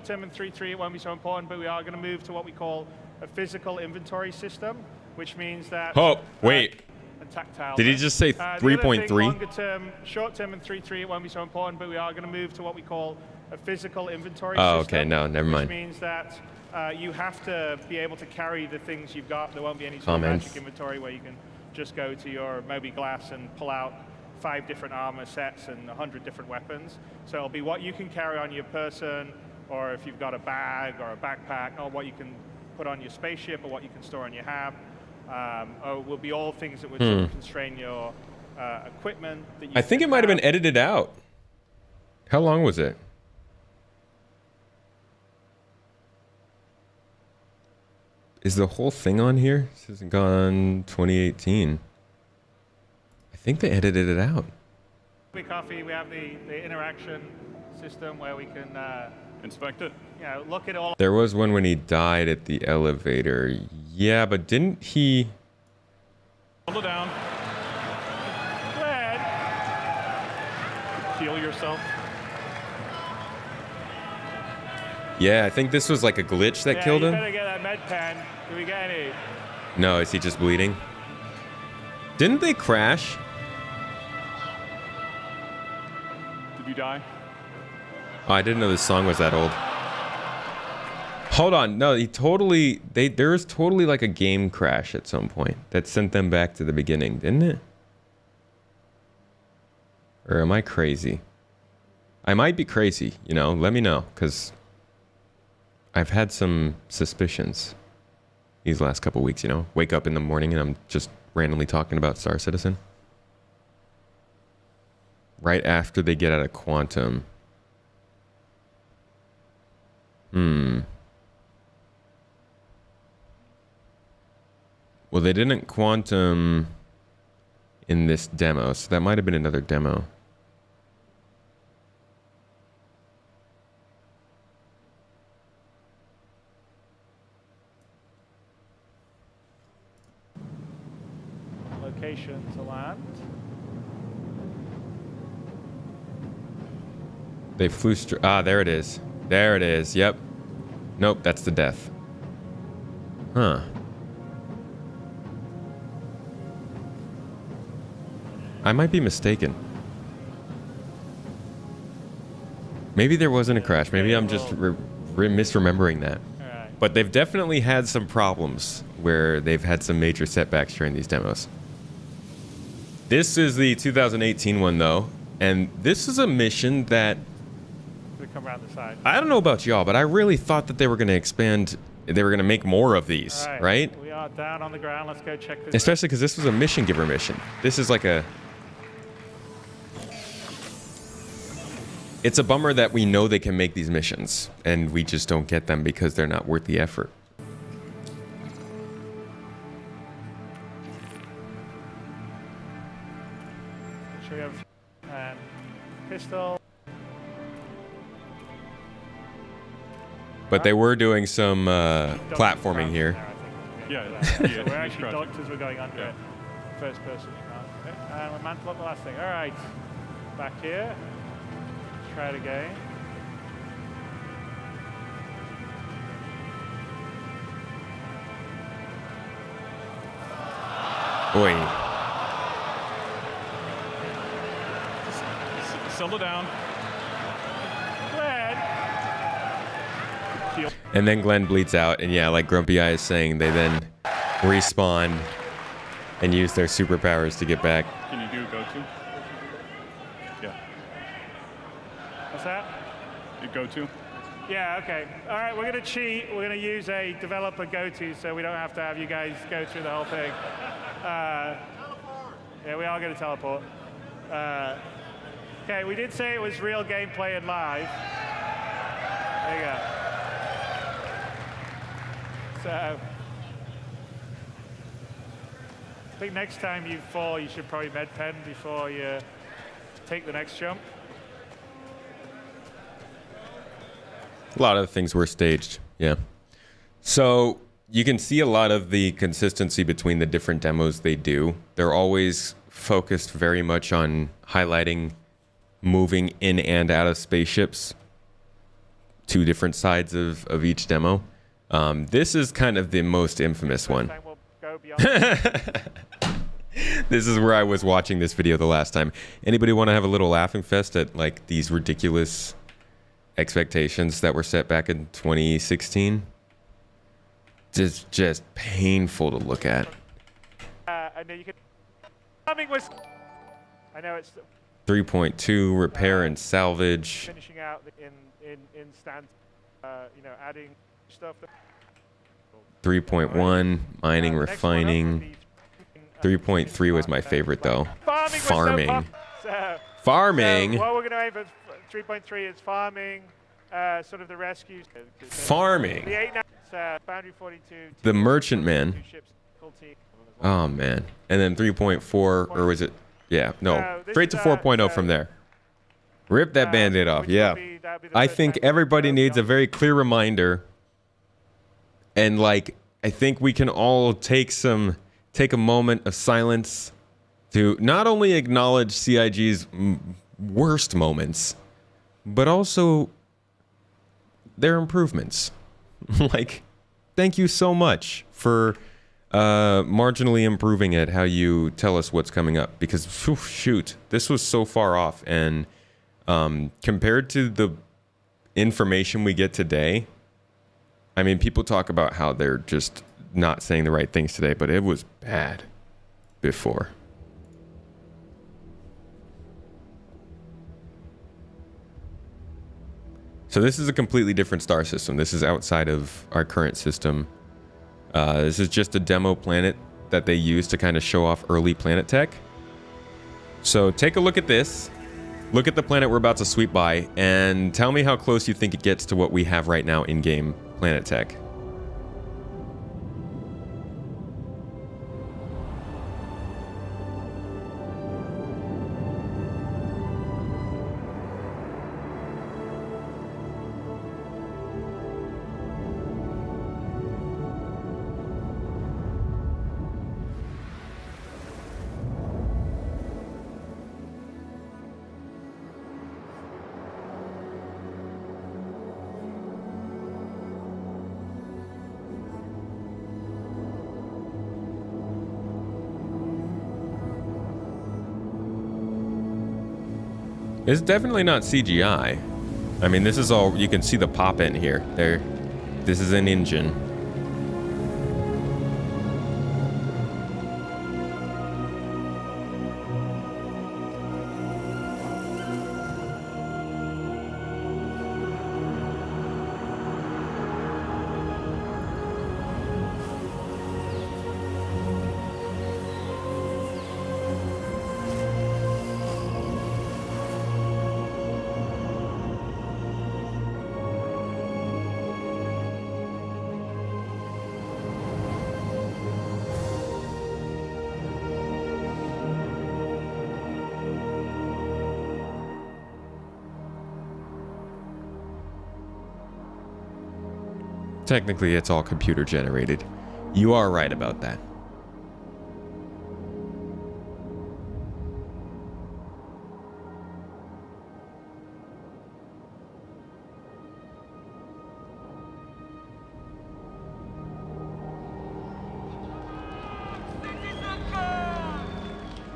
Term in 3.3, it won't be so important, but we are going to move to what we call a physical inventory system, which means that. Oh, wait. And tactile. Did he just say 3.3? Longer term, short term in 3.3, it won't be so important, but we are going to move to what we call a physical inventory system. Oh, okay, no, never mind. Which means that you have to be able to carry the things you've got. There won't be any sort of magic inventory where you can just go to your Moby Glass and pull out 5 different armor sets and 100 different weapons. So it'll be what you can carry on your person, or if you've got a bag or a backpack, or what you can put on your spaceship, or what you can store on your hab. Or will be all things that would sort of constrain your equipment. That you I think it might have been edited out. How long was it? Is the whole thing on here? This hasn't gone 2018. I think they edited it out. Coffee, we have the interaction system where we can inspect it. You know, look at all. There was one when he died at the elevator. Yeah, but didn't he? Hold it down. Go ahead. Heal yourself. Yeah, I think this was like a glitch that killed him. You better get that med pen. Do we get any? No, is he just bleeding? Didn't they crash? Did you die? Oh, I didn't know this song was that old. Hold on, no, there was totally like a game crash at some point that sent them back to the beginning, didn't it? Or am I crazy? I might be crazy, you know, let me know, because I've had some suspicions these last couple weeks, you know? Wake up in the morning and I'm just randomly talking about Star Citizen. right after they get out of quantum. Well, they didn't quantum in this demo, so that might have been another demo. Location to land. They flew straight. Ah, there it is. There it is. Yep. Nope, that's the death. Huh. I might be mistaken. Maybe there wasn't a crash. Maybe I'm just misremembering that. Alright. But they've definitely had some problems where they've had some major setbacks during these demos. This is the 2018 one, though. And this is a mission that... We come around the side. I don't know about y'all, but I really thought that they were going to expand... They were going to make more of these, Alright, right? We are down on the ground. Let's go check this. Especially because this was a mission giver mission. This is like a... It's a bummer that we know they can make these missions, and we just don't get them because they're not worth the effort. Should we have pistol? But they were doing some platforming here. Yeah, So yeah, we're actually docked as we're going under it. First person. Okay. And we mantle up the last thing. All right. Back here. Try it again. Oi. Settle down. Glenn. And then Glenn bleeds out, and yeah, like Grumpy Eye is saying, they then respawn and use their superpowers to get back. Can you do a go-to? Yeah. What's that? You go-to? Yeah, okay. All right, we're going to cheat. We're going to use a developer go-to so we don't have to have you guys go through the whole thing. Yeah, we are going to teleport. Okay, we did say it was real gameplay and live. There you go. So, I think next time you fall, you should probably med pen before you take the next jump. A lot of things were staged, yeah. So you can see a lot of the consistency between the different demos they do. They're always focused very much on highlighting moving in and out of spaceships, two different sides of each demo. This is kind of the most infamous one. We'll go beyond. This is where I was watching this video the last time. Anybody want to have a little laughing fest at like these ridiculous expectations that were set back in 2016? Just painful to look at. I know you can. Plumbing was. I know it's 3.2 repair and salvage. finishing out in stand. You know, adding stuff. 3.1 mining refining. 3.3 was my favorite though. Farming. Farming. So what we're going to aim for 3.3 is farming, sort of the rescue. Farming. The 8 Boundary 42. The merchantman. Two ships, full team. Oh man. And then 3.4, or was it? Yeah, no. this Straight to is, 4.0 from there. Rip that band-aid off. which Yeah. will be- that'll be the I first think time we everybody go needs a beyond. very clear reminder. And like, I think we can all take a moment of silence to not only acknowledge CIG's worst moments, but also their improvements. Like, thank you so much for marginally improving at how you tell us what's coming up, because whew, shoot, this was so far off, and compared to the information we get today, I mean, people talk about how they're just not saying the right things today, but it was bad before. So this is a completely different star system. This is outside of our current system. This is just a demo planet that they use to kind of show off early planet tech. So take a look at this. Look at the planet we're about to sweep by and tell me how close you think it gets to what we have right now in-game planet tech. It's definitely not CGI. I mean, this is all, you can see the pop in here. This is an engine. Technically, it's all computer generated. You are right about that.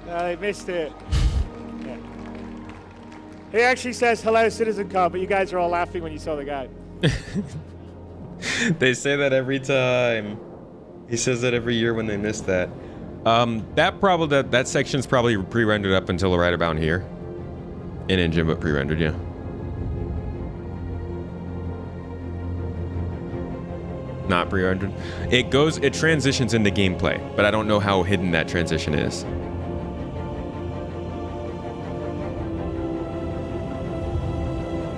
They missed it. Yeah. He actually says, hello, citizen car, but you guys are all laughing when you saw the guy. They say that every time. He says that every year when they miss that. That section's probably pre-rendered up until right about here. In engine, but pre-rendered, yeah. Not pre-rendered. It transitions into gameplay, but I don't know how hidden that transition is.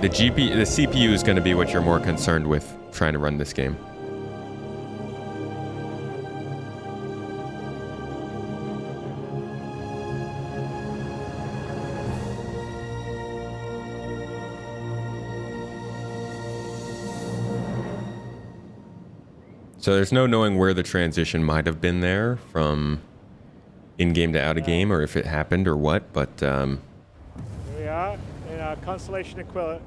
The CPU is going to be what you're more concerned with trying to run this game. So there's no knowing where the transition might have been there from in-game to out-of-game, or if it happened or what, but Here we are in our Constellation Aquila.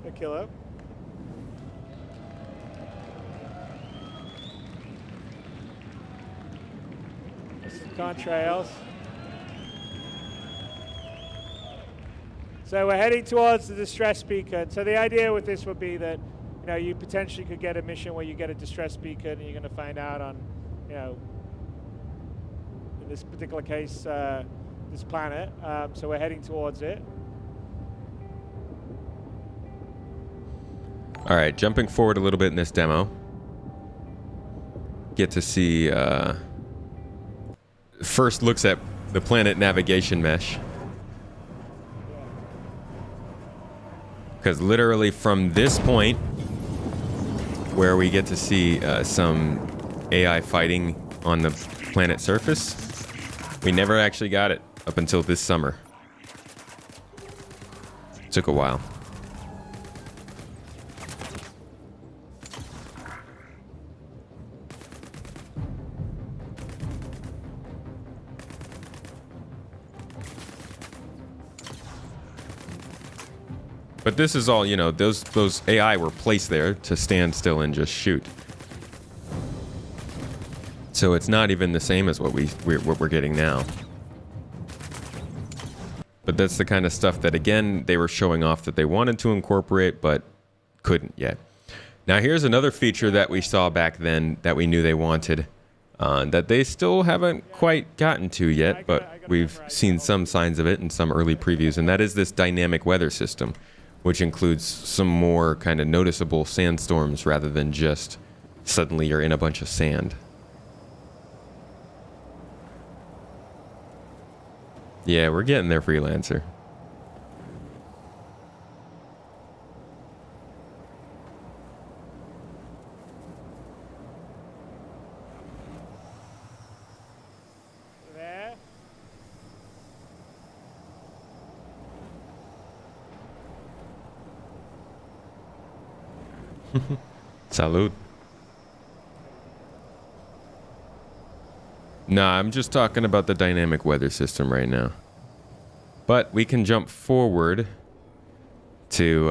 Some contrails. So we're heading towards the distress beacon. So the idea with this would be that, you know, you potentially could get a mission where you get a distress beacon and you're going to find out on, you know, in this particular case, this planet. So we're heading towards it. all right, jumping forward a little bit in this demo. Get to see first looks at the planet navigation mesh. Because literally from this point, where we get to see some AI fighting on the planet surface, we never actually got it up until this summer. Took a while. But this is all, you know, those AI were placed there to stand still and just shoot. So it's not even the same as what we're getting now. But that's the kind of stuff that, again, they were showing off that they wanted to incorporate, but couldn't yet. Now here's another feature that we saw back then that we knew they wanted, that they still haven't quite gotten to yet, but we've seen some signs of it in some early previews, and that is this dynamic weather system, which includes some more kind of noticeable sandstorms rather than just suddenly you're in a bunch of sand. Yeah, we're getting there, Freelancer. Salud. Nah, I'm just talking about the dynamic weather system right now. But we can jump forward to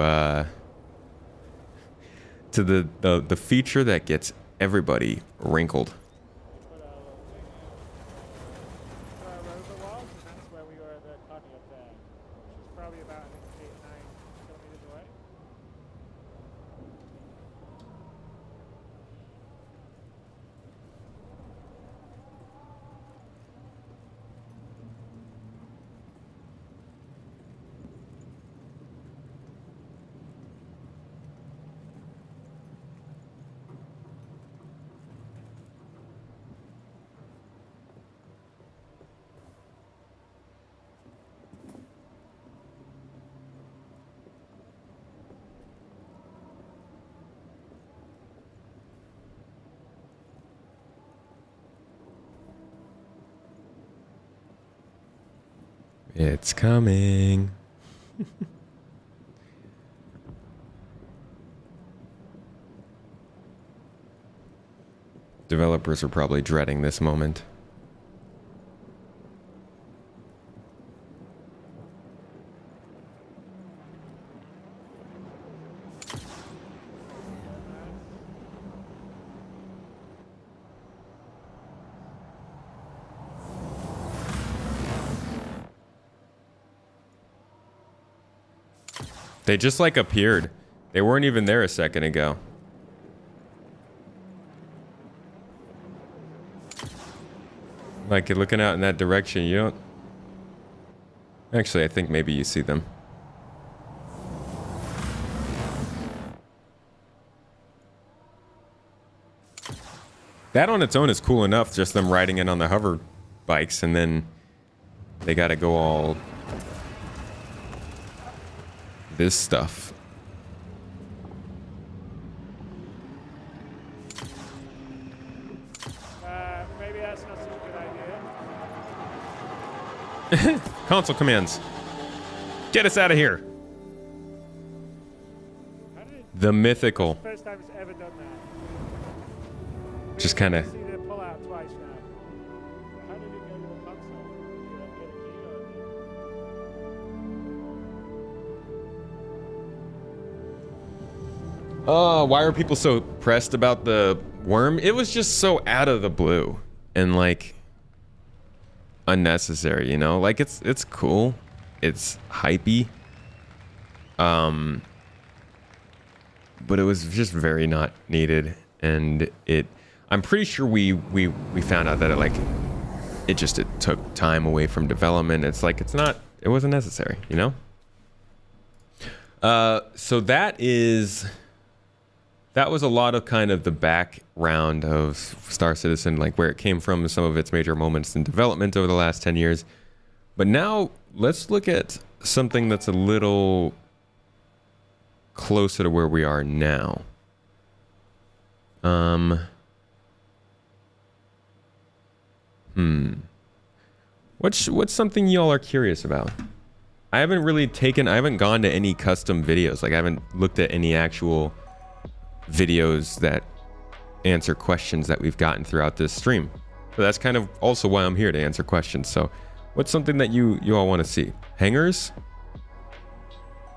the feature that gets everybody wrinkled. That's where we were at the cardio fair, which is probably about, I think, 8 or 9 kilometers away. It's coming. Developers are probably dreading this moment. They just like appeared. They weren't even there a second ago. Like you're looking out in that direction, you don't... Actually, I think maybe you see them. That on its own is cool enough, just them riding in on the hover bikes, and then they gotta go all... this stuff. Maybe that's not such a good idea. Console commands. Get us out of here. The mythical. First time it's ever done that. Just kind of... See the pull out twice now. How did it go to the console? Did you get a key or Oh, why are people so pressed about the worm? It was just so out of the blue and like unnecessary, you know? Like it's cool. It's hypey. But it was just very not needed, and I'm pretty sure we found out that it took time away from development. It's like it wasn't necessary, you know? So that was a lot of kind of the background of Star Citizen, like where it came from, some of its major moments in development over the last 10 years. But now let's look at something that's a little closer to where we are now. What's something y'all are curious about? I haven't gone to any custom videos. Like I haven't looked at any actual videos that answer questions that we've gotten throughout this stream. So that's kind of also why I'm here, to answer questions. So what's something that you all want to see? Hangars?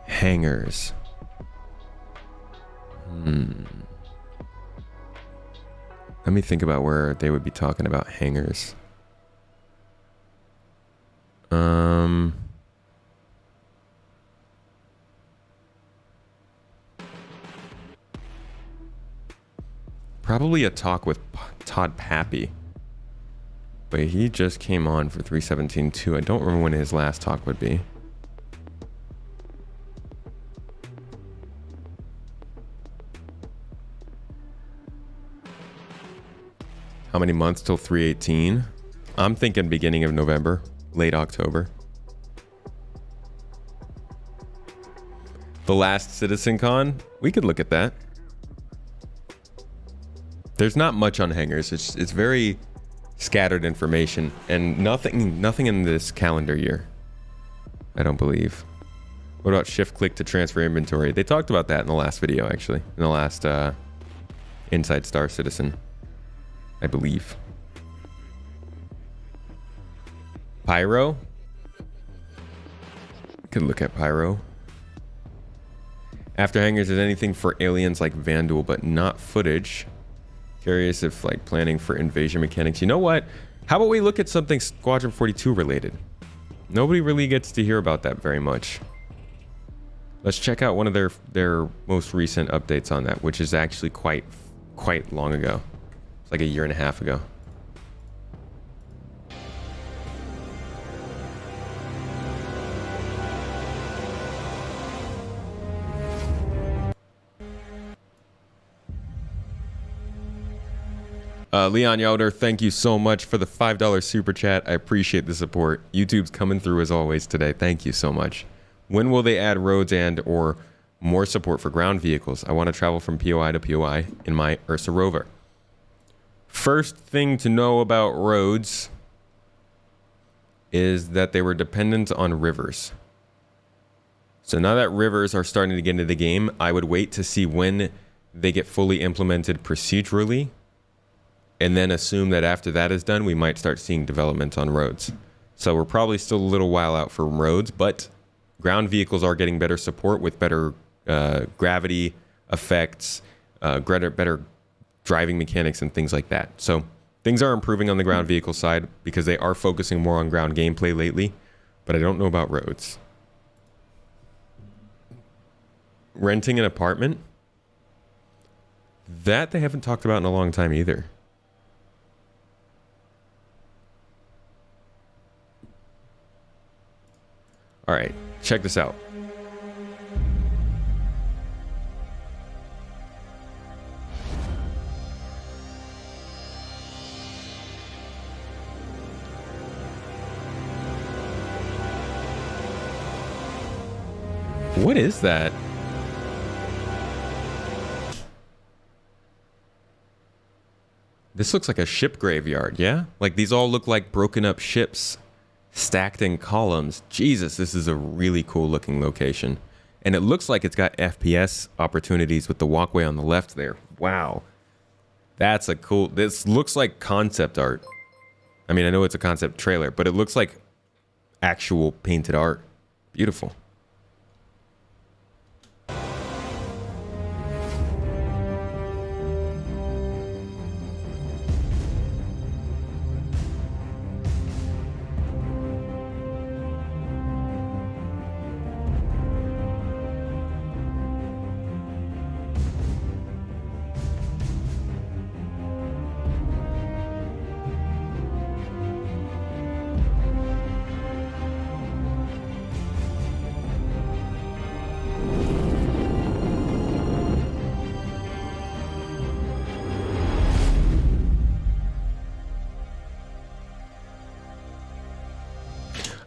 Hangars. Let me think about where they would be talking about hangars. Probably a talk with Todd Pappy. But he just came on for 317.2. I don't remember when his last talk would be. How many months till 318? I'm thinking beginning of November, late October. The last CitizenCon, we could look at that. There's not much on hangars. It's very scattered information, and nothing in this calendar year, I don't believe. What about shift click to transfer inventory? They talked about that in the last video, actually. In the last Inside Star Citizen, I believe. Pyro? Could look at Pyro. After hangars is anything for aliens like Vandal, but not footage. Curious if like planning for invasion mechanics. You know what? How about we look at something Squadron 42 related? Nobody really gets to hear about that very much. Let's check out one of their most recent updates on that, which is actually quite long ago. It's like a year and a half ago. Leon Yoder, thank you so much for the $5 super chat. I appreciate the support. YouTube's coming through as always today. Thank you so much. When will they add roads and or more support for ground vehicles? I want to travel from POI to POI in my Ursa rover. First thing to know about roads is that they were dependent on rivers. So now that rivers are starting to get into the game, I would wait to see when they get fully implemented procedurally, and then assume that after that is done, we might start seeing development on roads. So we're probably still a little while out for roads, but ground vehicles are getting better support with better gravity effects, better driving mechanics and things like that. So things are improving on the ground vehicle side because they are focusing more on ground gameplay lately, but I don't know about roads. Renting an apartment? That they haven't talked about in a long time either. All right, check this out. What is that? This looks like a ship graveyard, yeah? Like these all look like broken up ships stacked in columns. Jesus, this is a really cool looking location. And it looks like it's got FPS opportunities with the walkway on the left there. Wow. That's a cool... This looks like concept art. I mean, I know it's a concept trailer, but it looks like actual painted art. Beautiful.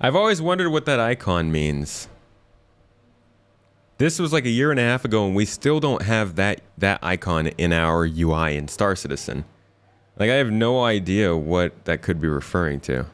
I've always wondered what that icon means. This was like a year and a half ago, and we still don't have that icon in our UI in Star Citizen. Like, I have no idea what that could be referring to.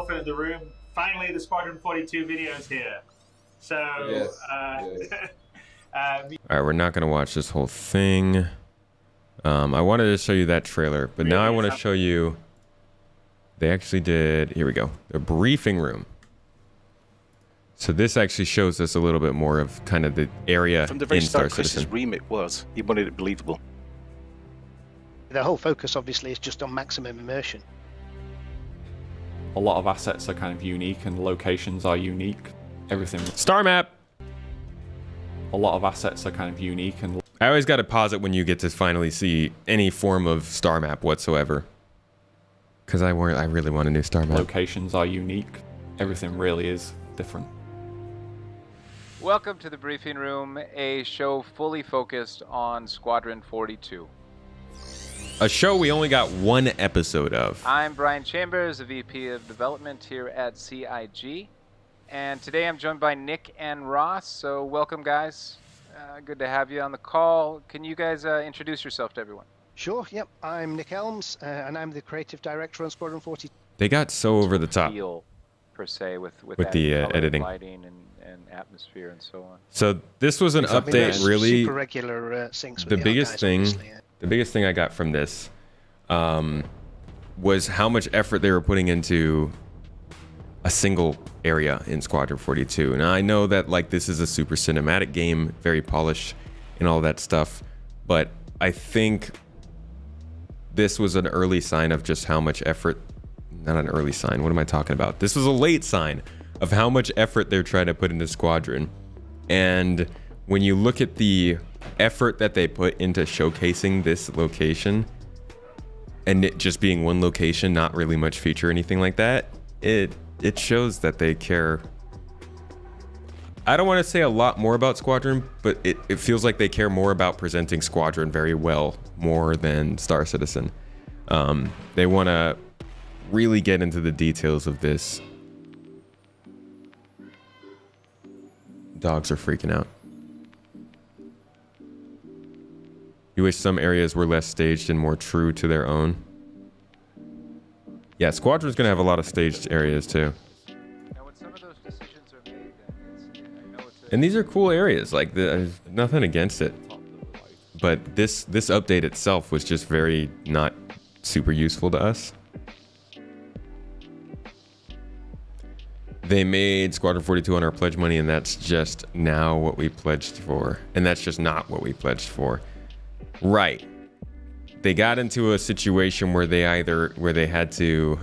Of the room. Finally, the Squadron 42 video is here. So, yes. All right, we're not going to watch this whole thing. I wanted to show you that trailer, but now I want to show you. They actually did. Here we go. The briefing room. So this actually shows us a little bit more of kind of the area from the very in Star start. Chris's Citizen. remit was he wanted it believable. The whole focus, obviously, is just on maximum immersion. A lot of assets are kind of unique and locations are unique. Everything. Star map. A lot of assets are kind of unique and. I always got to pause it when you get to finally see any form of star map whatsoever. Because I really want a new star map. Locations are unique. Everything really is different. Welcome to the briefing room, a show fully focused on Squadron 42. A show we only got one episode of. I'm Brian Chambers, the VP of Development here at CIG. And today I'm joined by Nick and Ross. So welcome, guys. Good to have you on the call. Can you guys introduce yourself to everyone? Sure, yep. I'm Nick Elms, and I'm the creative director on Squadron 42. They got so over the top. Feel, per se, with the color, editing. lighting, and atmosphere, and so on. So this was an update, really. Super regular syncs with the biggest thing I got from this was how much effort they were putting into a single area in Squadron 42. Now I know that like this is a super cinematic game, very polished and all that stuff, but I think this was an early sign of just how much effort, not an early sign, what am I talking about? This was a late sign of how much effort they're trying to put into Squadron. And when you look at the effort that they put into showcasing this location, and it just being one location, not really much feature or anything like that, it shows that they care. I don't want to say a lot more about Squadron, but it feels like they care more about presenting Squadron very well, more than Star Citizen. They want to really get into the details of this. Dogs are freaking out. You wish some areas were less staged and more true to their own. Yeah, Squadron's gonna have a lot of staged areas too. Now, when some of those decisions are made, then And these are cool areas. Like, there's nothing against it. But this update itself was just very not super useful to us. They made Squadron 42 on our pledge money, and that's just now what we pledged for. And that's just not what we pledged for. Right. They got into a situation where they had to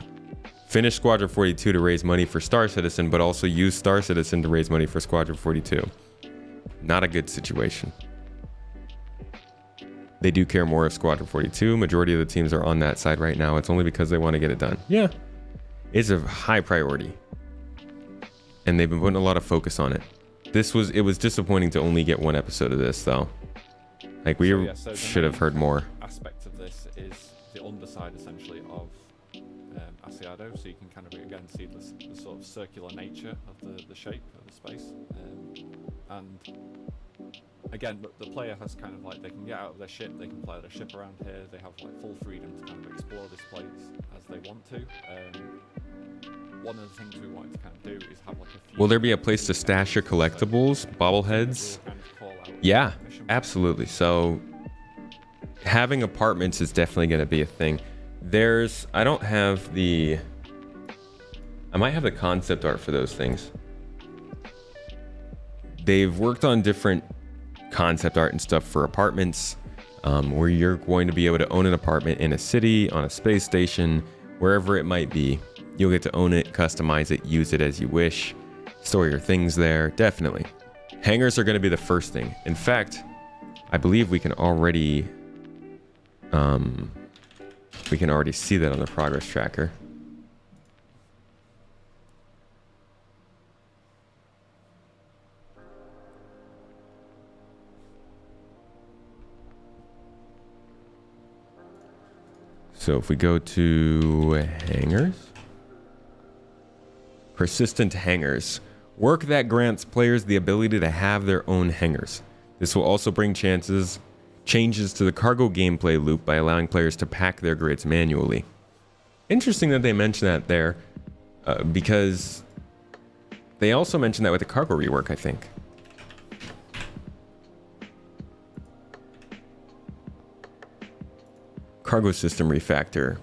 finish Squadron 42 to raise money for Star Citizen, but also use Star Citizen to raise money for Squadron 42. Not a good situation. They do care more of Squadron 42. Majority of the teams are on that side right now. It's only because they want to get it done. Yeah. It's a high priority. And they've been putting a lot of focus on it. It was disappointing to only get one episode of this, though. Like, we should have heard more. Aspect of this is the underside, essentially, of Asiado, so you can kind of again see the sort of circular nature of the shape of the space. And again, the player has kind of like, they can get out of their ship, they can fly their ship around here, they have like full freedom to kind of explore this place as they want to. One of the things we wanted to kind of do is have like a few... Will there be a place to stash your collectibles, bobbleheads? Yeah, absolutely. So having apartments is definitely going to be a thing. I don't have I might have the concept art for those things. They've worked on different concept art and stuff for apartments, where you're going to be able to own an apartment in a city, on a space station, wherever it might be. You'll get to own it, customize it, use it as you wish, store your things there. Definitely. Hangars are going to be the first thing. In fact, I believe we can already see that on the progress tracker. So if we go to hangars, persistent hangars, work that grants players the ability to have their own hangars. This will also bring changes to the cargo gameplay loop by allowing players to pack their grids manually. Interesting that they mention that there, because they also mentioned that with the cargo rework, I think. Cargo system refactor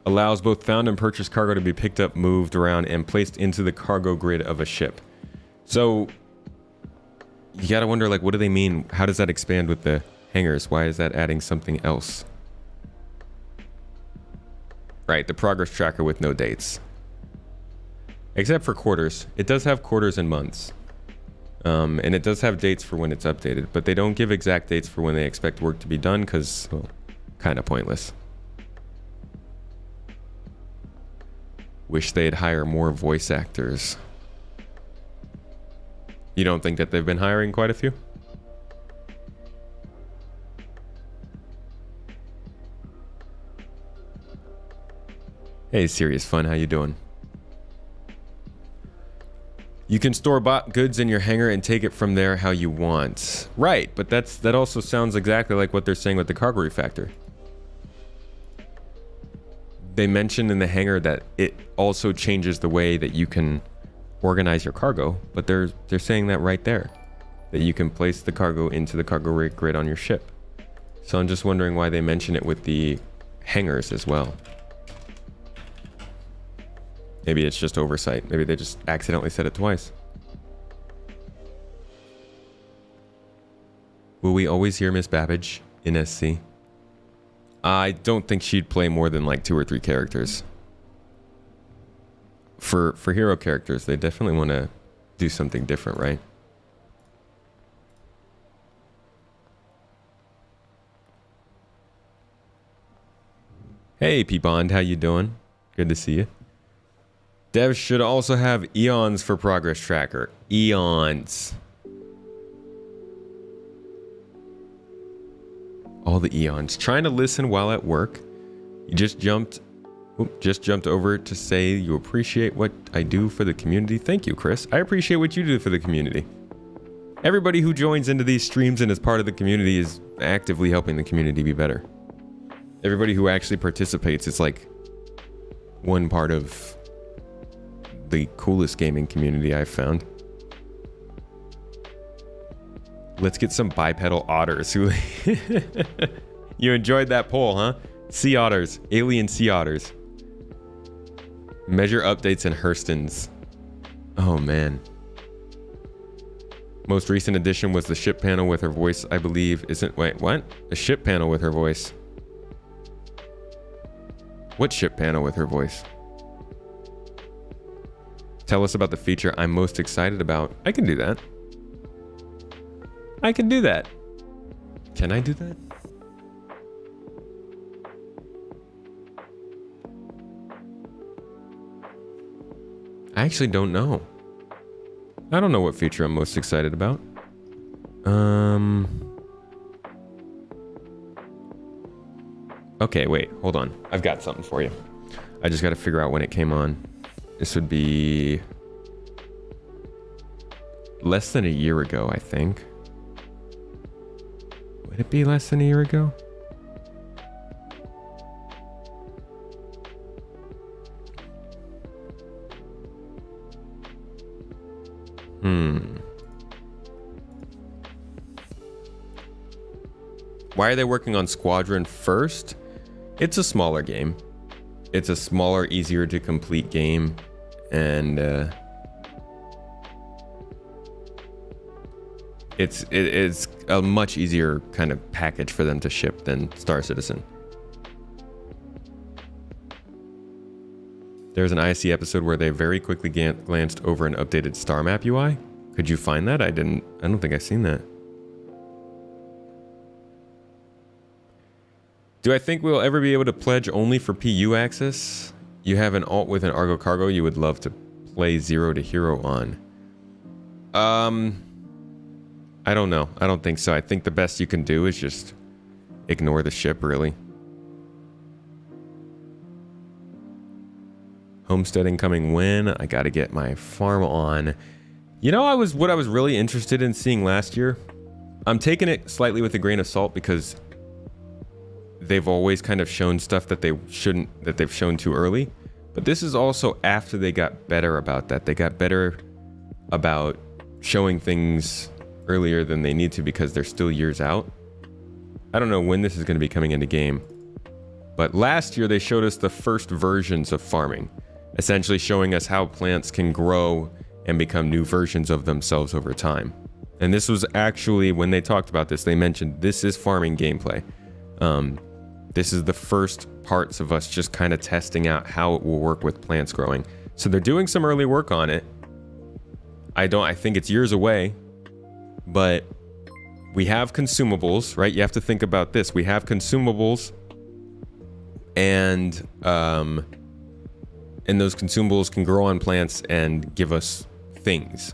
allows both found and purchased cargo to be picked up, moved around, and placed into the cargo grid of a ship. So you gotta wonder, like, what do they mean? How does that expand with the hangars? Why is that adding something else? Right, the progress tracker with no dates. Except for quarters. It does have quarters and months. And it does have dates for when it's updated, but they don't give exact dates for when they expect work to be done because, well, kind of pointless. Wish they'd hire more voice actors. You don't think that they've been hiring quite a few? Hey, Serious Fun, how you doing? You can store bought goods in your hangar and take it from there how you want. Right, but that also sounds exactly like what they're saying with the cargo refactor. They mentioned in the hangar that it also changes the way that you can organize your cargo, but they're saying that right there, that you can place the cargo into the cargo grid on your ship. So I'm just wondering why they mention it with the hangars as well. Maybe it's just oversight. Maybe they just accidentally said it twice. Will we always hear Miss Babbage in SC? I don't think she'd play more than like 2 or 3 characters. For hero characters, they definitely want to do something different, right? Hey, P-Bond, how you doing? Good to see you. Devs should also have eons for progress tracker. Eons. All the eons. Trying to listen while at work. You just jumped over to say you appreciate what I do for the community. Thank you, Chris. I appreciate what you do for the community. Everybody who joins into these streams and is part of the community is actively helping the community be better. Everybody who actually participates is like one part of the coolest gaming community I've found. Let's get some bipedal otters. You enjoyed that poll, huh? Sea otters, alien sea otters. Measure updates and Hurstons. Oh man. Most recent addition was the ship panel with her voice, I believe. Wait, what? A ship panel with her voice. What ship panel with her voice? Tell us about the feature I'm most excited about. I can do that. I can do that. Can I do that? I actually don't know. I don't know what feature I'm most excited about. Okay, wait, hold on. I've got something for you. I just got to figure out when it came on. This would be less than a year ago, I think. Would it be less than a year ago? Why are they working on Squadron first? It's a smaller game. It's a smaller, easier to complete game. And it's a much easier kind of package for them to ship than Star Citizen. There's an IC episode where they very quickly glanced over an updated star map UI. Could you find that? I don't think I've seen that. Do I think we'll ever be able to pledge only for PU access? You have an alt with an Argo cargo you would love to play 0 to hero on. I don't know. I don't think so. I think the best you can do is just ignore the ship, really. Homesteading coming when? I gotta get my farm on. You know, what I was really interested in seeing last year. I'm taking it slightly with a grain of salt because they've always kind of shown stuff that they shouldn't, that they've shown too early. But this is also after they got better about that. They got better about showing things earlier than they need to because they're still years out. I don't know when this is going to be coming into game. But last year they showed us the first versions of farming, essentially showing us how plants can grow and become new versions of themselves over time. And this was actually, when they talked about this, they mentioned this is farming gameplay. This is the first parts of us just kind of testing out how it will work with plants growing. So they're doing some early work on it. I think it's years away, but we have consumables, right? You have to think about this. We have consumables and and those consumables can grow on plants and give us things.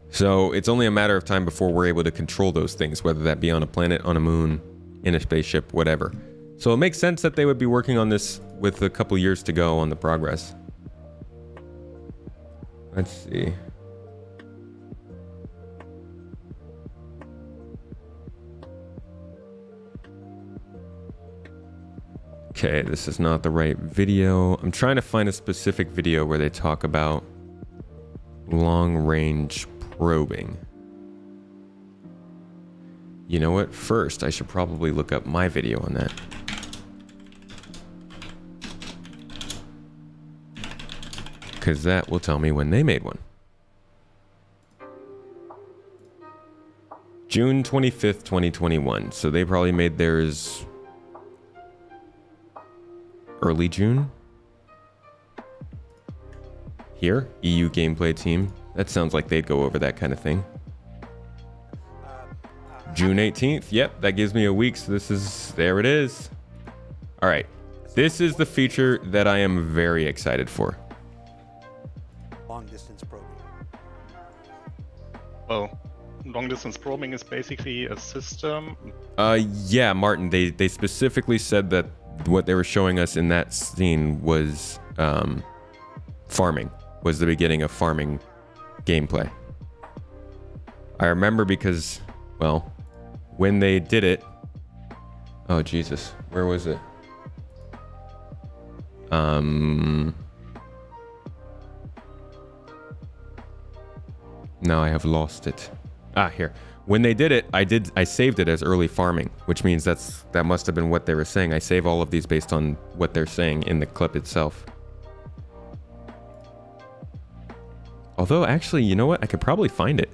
So it's only a matter of time before we're able to control those things, whether that be on a planet, on a moon, in a spaceship, whatever. So it makes sense that they would be working on this with a couple years to go on the progress. Let's see. Okay, this is not the right video. I'm trying to find a specific video where they talk about long-range probing. You know what? First, I should probably look up my video on that. Because that will tell me when they made one. June 25th, 2021. So they probably made theirs early June. Here, EU gameplay team. That sounds like they'd go over that kind of thing. June 18th. Yep, that gives me a week. So there it is. All right. This is the feature that I am very excited for. Long distance probing. Well, long distance probing is basically a system. Yeah, Martin, they specifically said that what they were showing us in that scene was farming, was the beginning of farming gameplay. I remember because, well, when they did it, oh Jesus, where was it? Now I have lost it. Ah, here. When they did it, I saved it as early farming, which means that must have been what they were saying. I save all of these based on what they're saying in the clip itself. Although, actually, you know what? I could probably find it.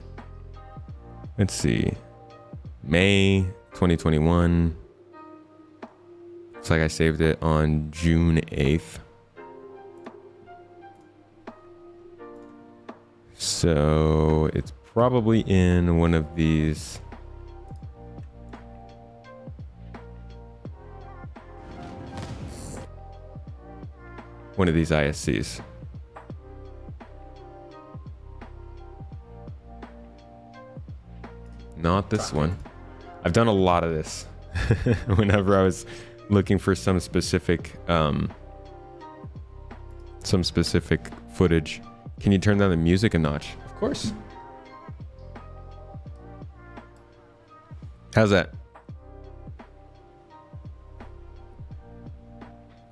Let's see. May 2021. Looks like I saved it on June 8th. So it's probably in one of these. One of these ISCs. Not this one. I've done a lot of this whenever I was looking for some specific footage. Can you turn down the music a notch? Of course. How's that?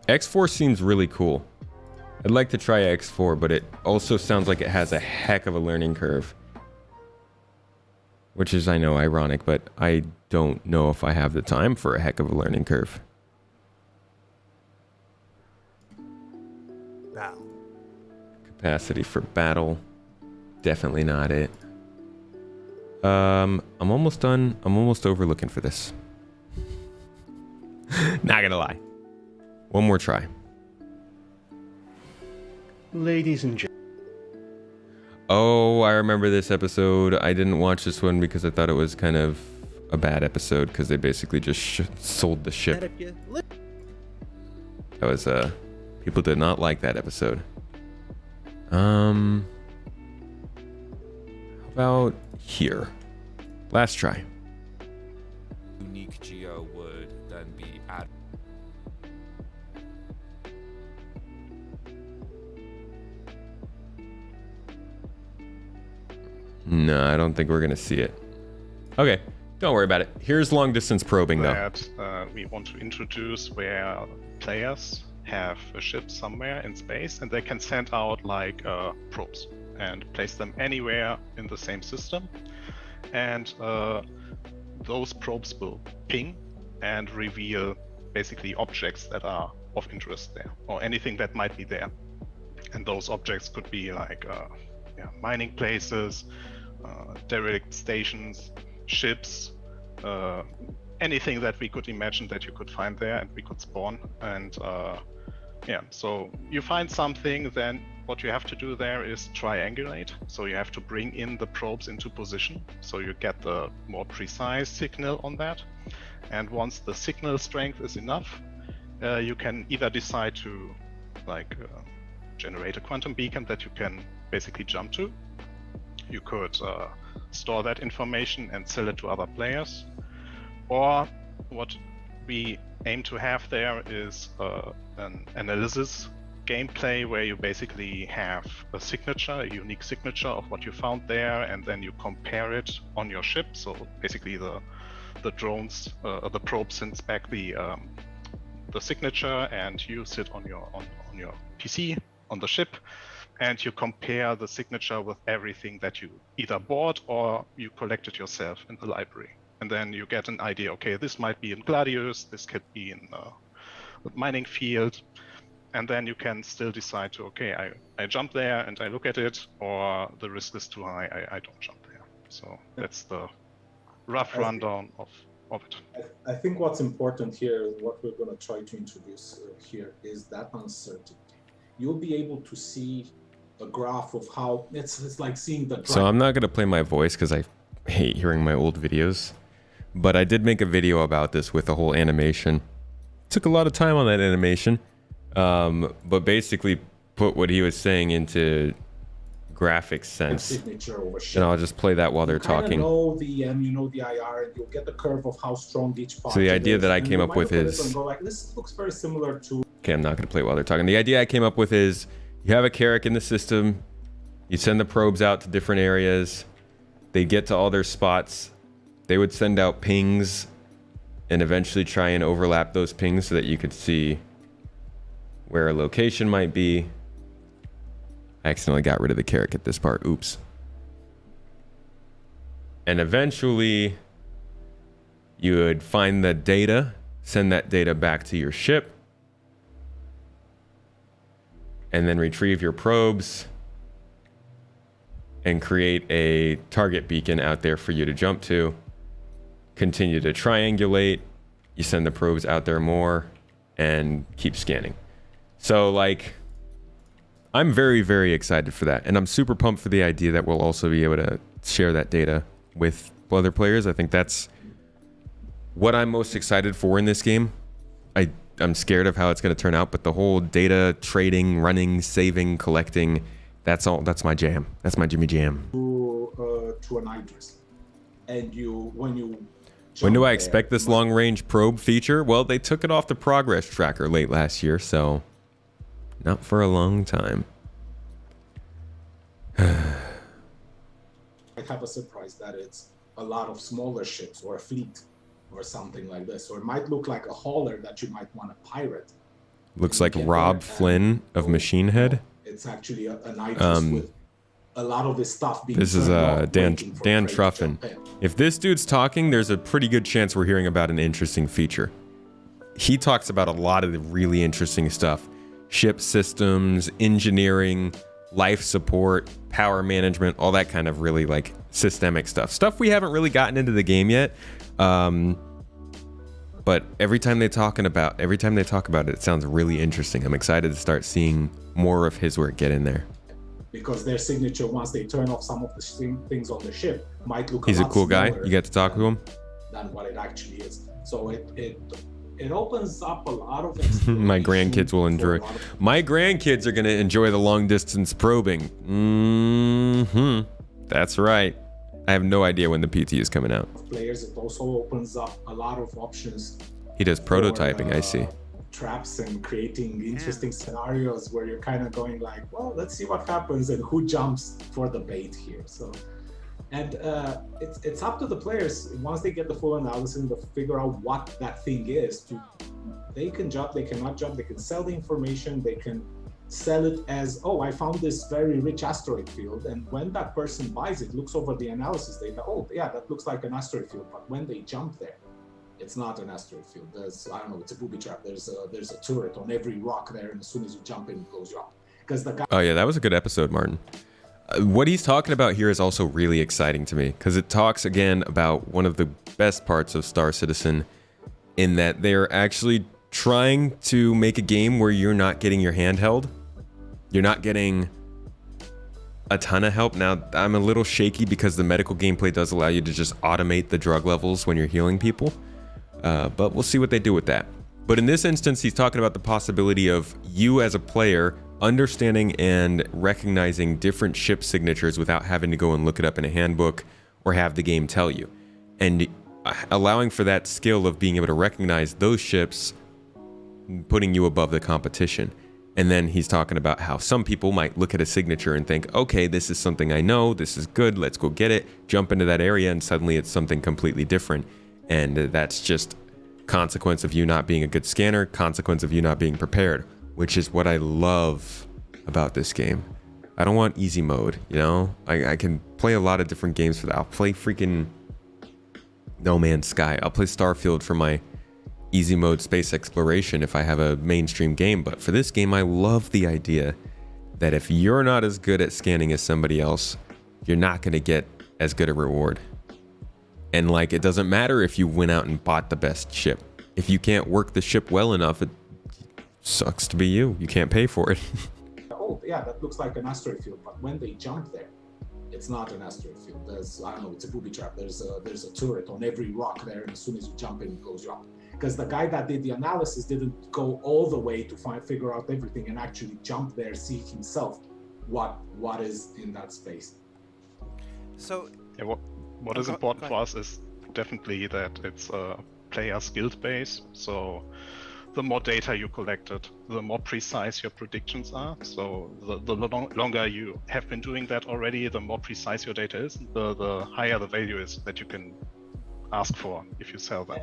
X4 seems really cool. I'd like to try X4, but it also sounds like it has a heck of a learning curve. Which is, I know, ironic, but I don't know if I have the time for a heck of a learning curve. Battle. Capacity for battle. Definitely not it. I'm almost done. I'm almost over looking for this. Not gonna lie. One more try. Ladies and gentlemen. Oh, I remember this episode. I didn't watch this one because I thought it was kind of a bad episode because they basically just sold the ship. That was, people did not like that episode. How about here? Last try. Unique geo would then be added. No, I don't think we're gonna see it. Okay, don't worry about it. Here's long distance probing though. That we want to introduce where players have a ship somewhere in space and they can send out like probes and place them anywhere in the same system. And those probes will ping and reveal basically objects that are of interest there or anything that might be there. And those objects could be like mining places, derelict stations, ships, anything that we could imagine that you could find there and we could spawn. And so you find something, then what you have to do there is triangulate. So you have to bring in the probes into position so you get the more precise signal on that. And once the signal strength is enough, you can either decide to generate a quantum beacon that you can basically jump to. You could store that information and sell it to other players. Or what we aim to have there is an analysis gameplay where you basically have a signature, a unique signature of what you found there, and then you compare it on your ship. So basically the drones, the probe sends back the signature, and you sit on your PC on the ship, and you compare the signature with everything that you either bought or you collected yourself in the library. And then you get an idea, okay, this might be in Gladius, this could be in a mining field. And then you can still decide to, okay, I jump there and I look at it, or the risk is too high, I don't jump there. So that's the rough rundown of it. I think what's important here, what we're going to try to introduce here, is that uncertainty. You'll be able to see a graph of how it's like seeing the. So I'm not going to play my voice because I hate hearing my old videos, but I did make a video about this with the whole animation. Took a lot of time on that animation. But basically put what he was saying into graphic sense. And I'll just play that while they're talking. Know the you know the IR, and you'll get the curve of how strong each part. So the idea that I came up with is. And go like, this looks very similar to. Okay, I'm not going to play it while they're talking. The idea I came up with is you have a Carrack in the system. You send the probes out to different areas. They get to all their spots. They would send out pings and eventually try and overlap those pings so that you could see where a location might be. I accidentally got rid of the Carrack at this part. Oops. And eventually you would find the data, send that data back to your ship, and then retrieve your probes and create a target beacon out there for you to jump to. Continue to triangulate. You send the probes out there more and keep scanning. So, like, I'm very, very excited for that. And I'm super pumped for the idea that we'll also be able to share that data with other players. I think that's what I'm most excited for in this game. I'm scared of how it's going to turn out, but the whole data trading, running, saving, collecting, that's my jam. That's my Jimmy Jam. To an Idris. And when do I expect this long-range probe feature? Well, they took it off the progress tracker late last year, so not for a long time. I have a surprise that it's a lot of smaller ships or a fleet or something like this. Or it might look like a hauler that you might want to pirate. Looks like Rob Flynn of Machine Head. It's actually an Idris with a lot of his stuff being. This is Dan Truffin. If this dude's talking, there's a pretty good chance we're hearing about an interesting feature. He talks about a lot of the really interesting stuff. Ship systems, engineering, life support, power management, all that kind of really like systemic stuff. Stuff we haven't really gotten into the game yet. But every time they talk about it, it sounds really interesting. I'm excited to start seeing more of his work get in there. Because their signature, once they turn off some of the things on the ship, might look. He's a cool guy. You get to talk to him. Than what it actually is. So it opens up a lot of. My grandkids will enjoy. My grandkids are going to enjoy the long distance probing. That's right. I have no idea when the PT is coming out. Players, it also opens up a lot of options. He does prototyping, I see. Traps and creating interesting scenarios where you're kind of going like, well, let's see what happens and who jumps for the bait here. So, and it's up to the players once they get the full analysis and to figure out what that thing is. They can jump, they cannot jump, they can sell the information, they can sell it as, oh, I found this very rich asteroid field, and when that person buys it, looks over the analysis data, oh yeah, that looks like an asteroid field, but when they jump there, it's not an asteroid field. There's, I don't know, it's a booby trap. There's a turret on every rock there, and as soon as you jump in, it blows you up. Because the guy. Oh yeah, that was a good episode, Martin. What he's talking about here is also really exciting to me because it talks again about one of the best parts of Star Citizen, in that they're actually trying to make a game where you're not getting your hand held. You're not getting a ton of help. Now, I'm a little shaky because the medical gameplay does allow you to just automate the drug levels when you're healing people. But we'll see what they do with that. But in this instance, he's talking about the possibility of you as a player understanding and recognizing different ship signatures without having to go and look it up in a handbook or have the game tell you. And allowing for that skill of being able to recognize those ships, putting you above the competition. And then he's talking about how some people might look at a signature and think, okay, this is something I know, this is good, let's go get it, jump into that area, and suddenly it's something completely different. And that's just consequence of you not being a good scanner, consequence of you not being prepared, which is what I love about this game. I don't want easy mode, you know? I can play a lot of different games for that. I'll play freaking No Man's Sky. I'll play Starfield for my easy mode space exploration if I have a mainstream game. But for this game, I love the idea that if you're not as good at scanning as somebody else, you're not going to get as good a reward. And like, it doesn't matter if you went out and bought the best ship. If you can't work the ship well enough, it sucks to be you. You can't pay for it. Oh, yeah, that looks like an asteroid field, but when they jump there, it's not an asteroid field. There's, I don't know, it's a booby trap. There's a turret on every rock there, and as soon as you jump in, it blows you up. Because the guy that did the analysis didn't go all the way to figure out everything and actually jump there, see himself what is in that space. So yeah, what is important for us is definitely that it's a player skilled base. So the more data you collected, the more precise your predictions are. So the longer you have been doing that already, the more precise your data is, the higher the value is that you can ask for if you sell them.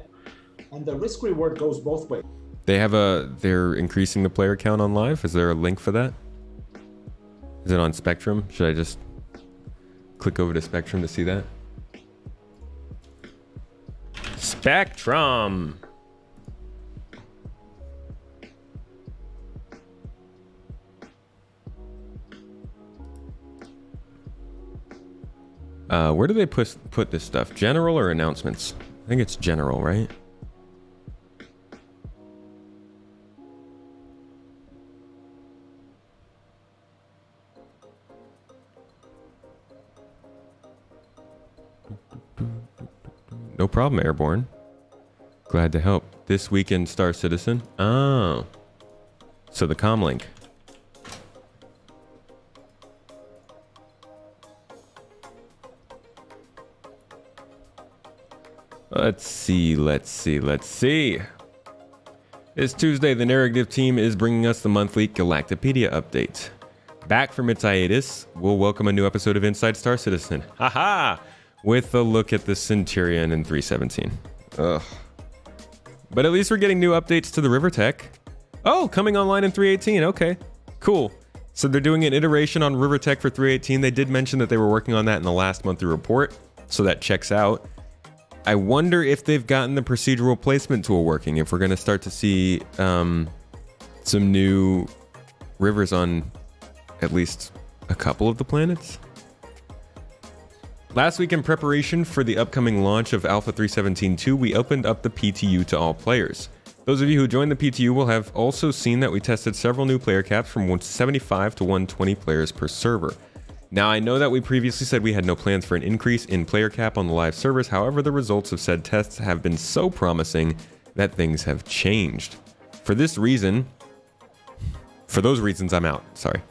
And the risk reward goes both ways. They're increasing the player count on live. Is there a link for that? Is it on Spectrum? Should I just click over to Spectrum to see that? Spectrum. Where do they put this stuff? General or announcements? I think it's general, right? No problem, Airborne. Glad to help. This weekend, Star Citizen. Oh. So the comlink. Let's see. It's Tuesday. The narrative team is bringing us the monthly Galactopedia update. Back from its hiatus, we'll welcome a new episode of Inside Star Citizen. Haha! With a look at the Centurion in 317. Ugh. But at least we're getting new updates to the River Tech. Oh, coming online in 318. Okay, cool. So they're doing an iteration on River Tech for 318. They did mention that they were working on that in the last monthly report, so that checks out. I wonder if they've gotten the procedural placement tool working, if we're going to start to see some new rivers on at least a couple of the planets. Last week, in preparation for the upcoming launch of Alpha 317.2, we opened up the PTU to all players. Those of you who joined the PTU will have also seen that we tested several new player caps from 175 to 120 players per server. Now, I know that we previously said we had no plans for an increase in player cap on the live servers. However, the results of said tests have been so promising that things have changed. For those reasons, I'm out. Sorry.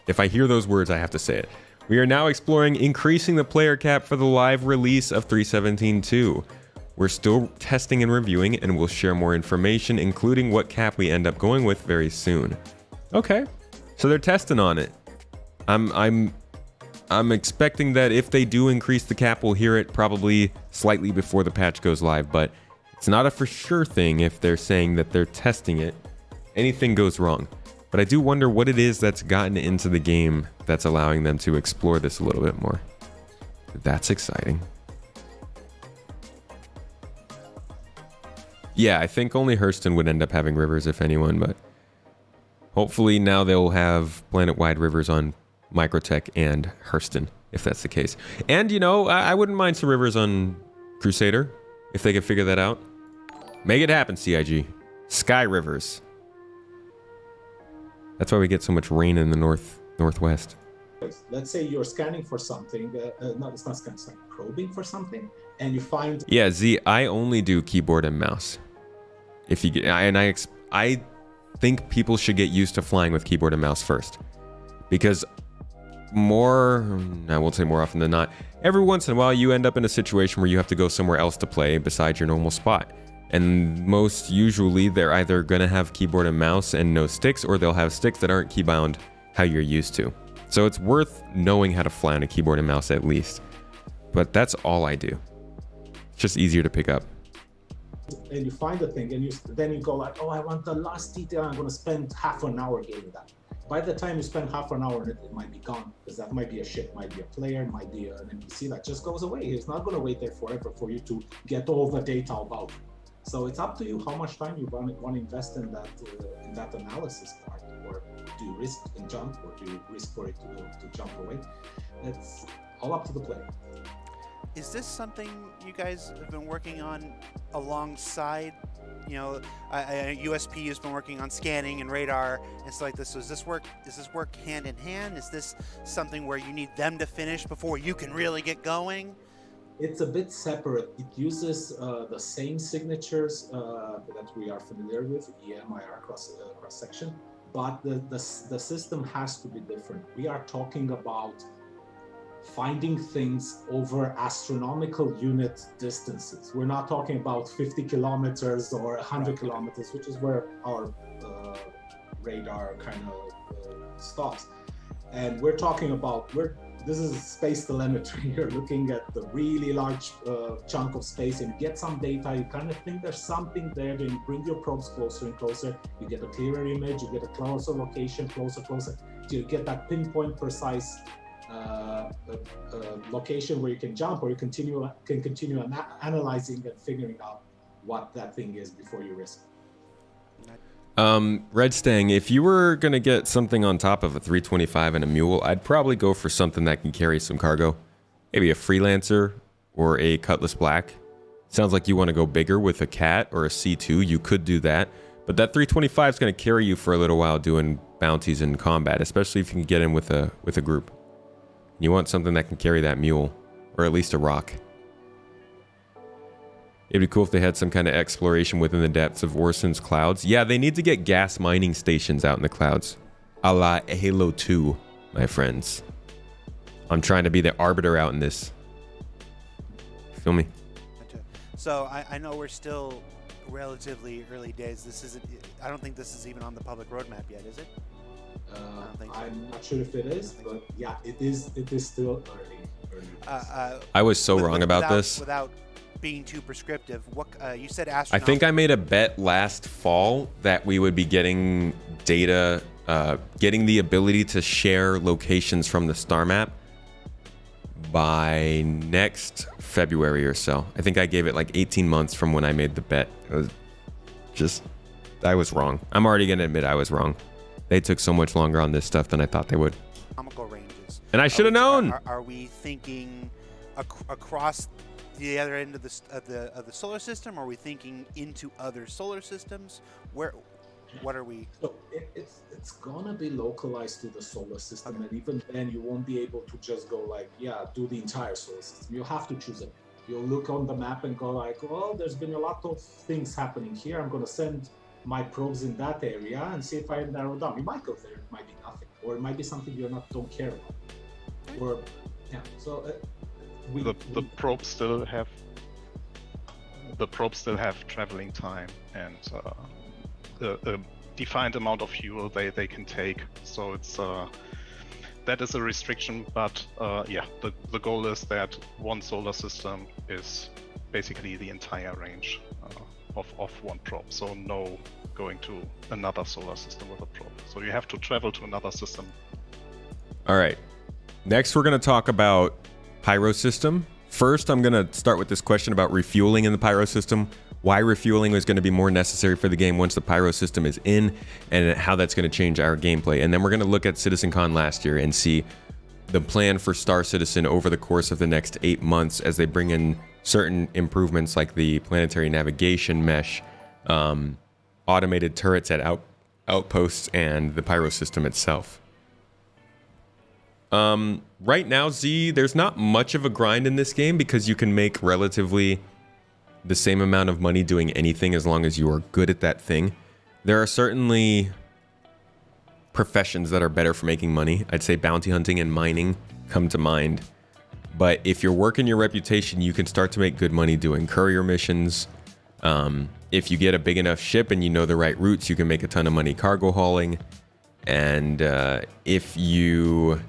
If I hear those words, I have to say it. We are now exploring increasing the player cap for the live release of 317.2. We're still testing and reviewing, and we'll share more information, including what cap we end up going with very soon. Okay, so they're testing on it. I'm expecting that if they do increase the cap, we'll hear it probably slightly before the patch goes live, but it's not a for sure thing if they're saying that they're testing it. Anything goes wrong. But I do wonder what it is that's gotten into the game that's allowing them to explore this a little bit more. That's exciting. Yeah, I think only Hurston would end up having rivers, if anyone, but hopefully now they'll have planet-wide rivers on Microtech and Hurston, if that's the case. And, you know, I wouldn't mind some rivers on Crusader, if they could figure that out. Make it happen, CIG. Sky rivers. That's why we get so much rain in the northwest. Let's say you're scanning for something, no, it's not scanning, sorry, probing for something, and you find... Yeah, Z, I only do keyboard and mouse. If you get, I think people should get used to flying with keyboard and mouse first. Because I won't say more often than not, every once in a while you end up in a situation where you have to go somewhere else to play besides your normal spot. And most usually they're either gonna have keyboard and mouse and no sticks, or they'll have sticks that aren't keybound how you're used to. So it's worth knowing how to fly on a keyboard and mouse at least. But that's all I do. It's just easier to pick up. And you find the thing, and then you go like, oh, I want the last detail, I'm gonna spend half an hour getting that. By the time you spend half an hour, it might be gone, because that might be a ship, might be a player, might be an NPC that just goes away. It's not gonna wait there forever for you to get all the data about. So it's up to you how much time you want to invest in that analysis part, or do you risk and jump, or do you risk for it to jump away? It's all up to the player. Is this something you guys have been working on alongside? You know, USP has been working on scanning and radar and stuff like this. So does this work hand in hand? Is this something where you need them to finish before you can really get going? It's a bit separate. It uses the same signatures that we are familiar with, EMIR cross-section, but the system has to be different. We are talking about finding things over astronomical unit distances. We're not talking about 50 kilometers or 100 kilometers, which is where our radar kind of stops. And we're talking about, this is space telemetry. You're looking at the really large chunk of space and you get some data, you kind of think there's something there, then you bring your probes closer and closer, you get a clearer image, you get a closer location, closer, you get that pinpoint precise location where you can jump, or you can continue analyzing and figuring out what that thing is before you risk. Red Stang, if you were going to get something on top of a 325 and a mule, I'd probably go for something that can carry some cargo. Maybe a Freelancer or a Cutlass Black. Sounds like you want to go bigger with a Cat or a C2. You could do that. But that 325 is going to carry you for a little while doing bounties in combat, especially if you can get in with a group. You want something that can carry that mule, or at least a rock. It'd be cool if they had some kind of exploration within the depths of Orson's clouds. Yeah, they need to get gas mining stations out in the clouds. A la Halo 2, my friends. I'm trying to be the arbiter out in this. Feel me? So I know we're still relatively early days. I don't think this is even on the public roadmap yet, is it? I'm not sure if it is, but yeah, it is still early. I was so wrong about this. Without being too prescriptive, what you said astronauts. I think I made a bet last fall that we would be getting data, getting the ability to share locations from the star map by next February or so. I think I gave it like 18 months from when I made the bet. It was just, I was wrong. I'm already gonna admit I was wrong. They took so much longer on this stuff than I thought they would. Astronomical ranges. And I should have known. Are we thinking across the other end of the solar system? Or are we thinking into other solar systems? What are we? So it's gonna be localized to the solar system, and even then you won't be able to just go like, yeah, do the entire solar system. You'll have to choose it. You'll look on the map and go like, well, there's been a lot of things happening here. I'm gonna send my probes in that area and see if I narrow down. You might go there, it might be nothing, or it might be something you don't care about. Or yeah, so the probes still have traveling time and a defined amount of fuel they can take. So it's that is a restriction, but yeah, the goal is that one solar system is basically the entire range of one probe. So no going to another solar system with a probe. So you have to travel to another system. All right. Next, we're going to talk about Pyro System. First, I'm going to start with this question about refueling in the Pyro System. Why refueling is going to be more necessary for the game once the Pyro System is in, and how that's going to change our gameplay. And then we're going to look at CitizenCon last year and see the plan for Star Citizen over the course of the next 8 months as they bring in certain improvements like the planetary navigation mesh, automated turrets at outposts, and the Pyro System itself. Right now, Z, there's not much of a grind in this game because you can make relatively the same amount of money doing anything as long as you are good at that thing. There are certainly professions that are better for making money. I'd say bounty hunting and mining come to mind. But if you're working your reputation, you can start to make good money doing courier missions. If you get a big enough ship and you know the right routes, you can make a ton of money cargo hauling. And if you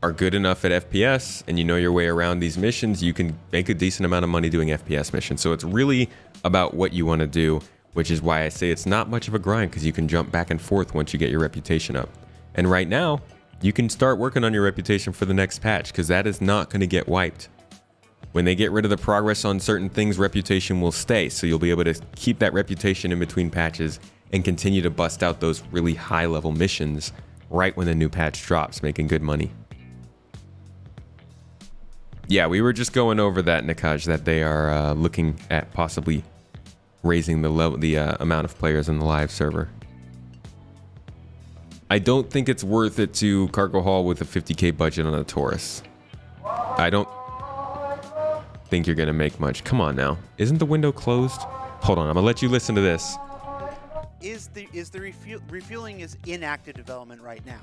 are good enough at FPS and you know your way around these missions, you can make a decent amount of money doing FPS missions. So it's really about what you want to do, which is why I say it's not much of a grind, because you can jump back and forth once you get your reputation up. And right now, you can start working on your reputation for the next patch, because that is not going to get wiped. When they get rid of the progress on certain things, reputation will stay. So you'll be able to keep that reputation in between patches and continue to bust out those really high level missions right when the new patch drops, making good money. Yeah, we were just going over that, Nikaj, that they are looking at possibly raising the amount of players in the live server. I don't think it's worth it to cargo haul with a 50k budget on a Taurus. I don't think you're gonna make much. Come on now, isn't the window closed? Hold on, I'm gonna let you listen to this. Is the refueling is in active development right now?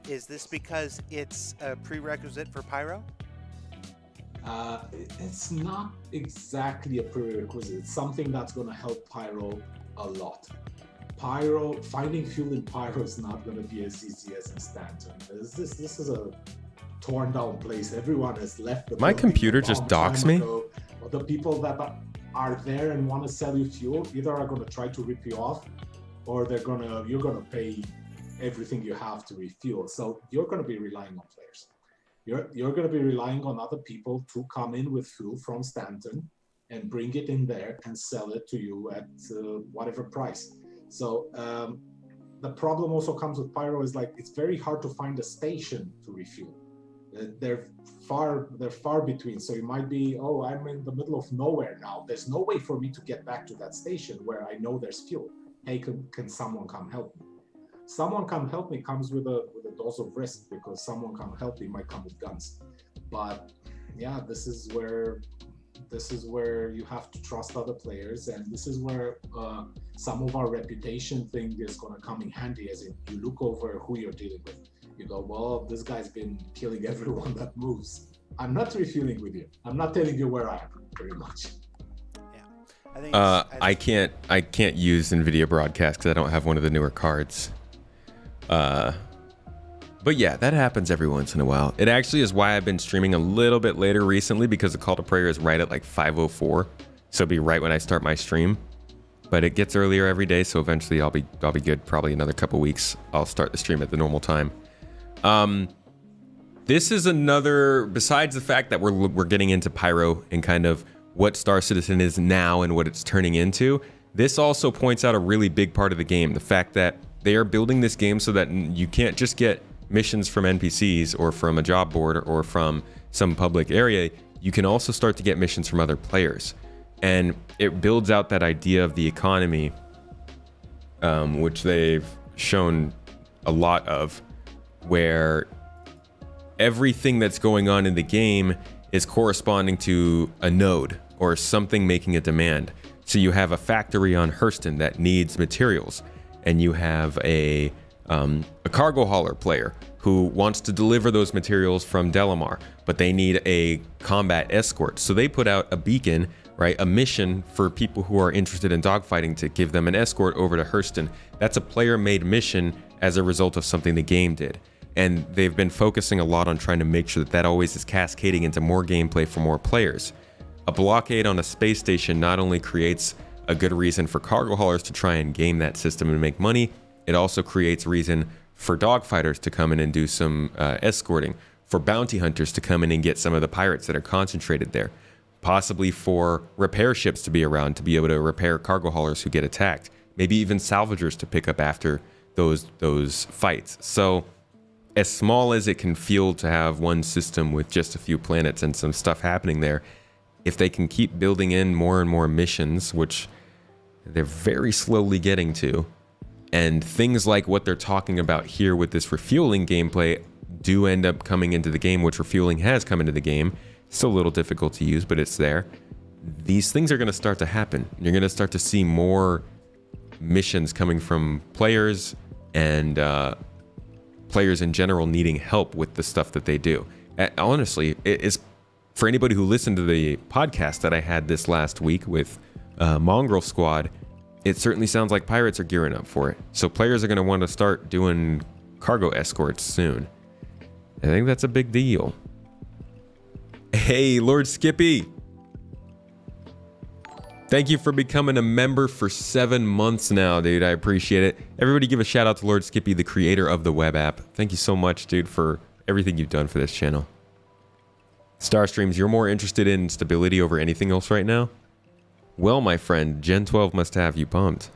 Is this because it's a prerequisite for Pyro? It's not exactly a prerequisite. It's something that's going to help Pyro a lot. Pyro, finding fuel in Pyro is not going to be as easy as in Stanton. This is a torn down place. Everyone has left the My building computer a just long docks time me. ago. The people that are there and want to sell you fuel either are going to try to rip you off, or you're going to pay everything you have to refuel. So you're going to be relying on players. You're going to be relying on other people to come in with fuel from Stanton and bring it in there and sell it to you at whatever price. So the problem also comes with Pyro is like it's very hard to find a station to refuel. They're far between. So you might be, oh, I'm in the middle of nowhere now. There's no way for me to get back to that station where I know there's fuel. Hey, can someone come help me? Someone come help me comes with a dose of risk, because someone come help me might come with guns. But yeah, this is where you have to trust other players, and this is where some of our reputation thing is going to come in handy. As in, you look over who you're dealing with. You go, well, this guy's been killing everyone that moves. I'm not refueling with you. I'm not telling you where I am, pretty much. I can't use NVIDIA Broadcast because I don't have one of the newer cards. But yeah, that happens every once in a while. It actually is why I've been streaming a little bit later recently, because the call to prayer is right at like 5:04, so it'll be right when I start my stream. But it gets earlier every day, so eventually I'll be good. Probably another couple weeks, I'll start the stream at the normal time. This is another, besides the fact that we're getting into Pyro and kind of what Star Citizen is now and what it's turning into. This also points out a really big part of the game, the fact that they are building this game so that you can't just get missions from NPCs or from a job board or from some public area. You can also start to get missions from other players. And it builds out that idea of the economy, which they've shown a lot of, where everything that's going on in the game is corresponding to a node or something making a demand. So you have a factory on Hurston that needs materials, and you have a cargo hauler player who wants to deliver those materials from Delamar, but they need a combat escort. So they put out a beacon, right? A mission for people who are interested in dogfighting to give them an escort over to Hurston. That's a player-made mission as a result of something the game did. And they've been focusing a lot on trying to make sure that that always is cascading into more gameplay for more players. A blockade on a space station not only creates a good reason for cargo haulers to try and game that system and make money, it also creates reason for dogfighters to come in and do some escorting, for bounty hunters to come in and get some of the pirates that are concentrated there, possibly for repair ships to be around to be able to repair cargo haulers who get attacked, maybe even salvagers to pick up after those fights. So as small as it can feel to have one system with just a few planets and some stuff happening there, if they can keep building in more and more missions, which they're very slowly getting to, and things like what they're talking about here with this refueling gameplay do end up coming into the game, which refueling has come into the game. It's still a little difficult to use, but it's there. These things are going to start to happen. You're going to start to see more missions coming from players and players in general needing help with the stuff that they do. Honestly, it is for anybody who listened to the podcast that I had this last week with Mongrel Squad. It certainly sounds like pirates are gearing up for it. So players are going to want to start doing cargo escorts soon. I think that's a big deal. Hey, Lord Skippy. Thank you for becoming a member for 7 months now, dude. I appreciate it. Everybody give a shout out to Lord Skippy, the creator of the web app. Thank you so much, dude, for everything you've done for this channel. Starstreams, you're more interested in stability over anything else right now? Well, my friend, Gen 12 must have you pumped.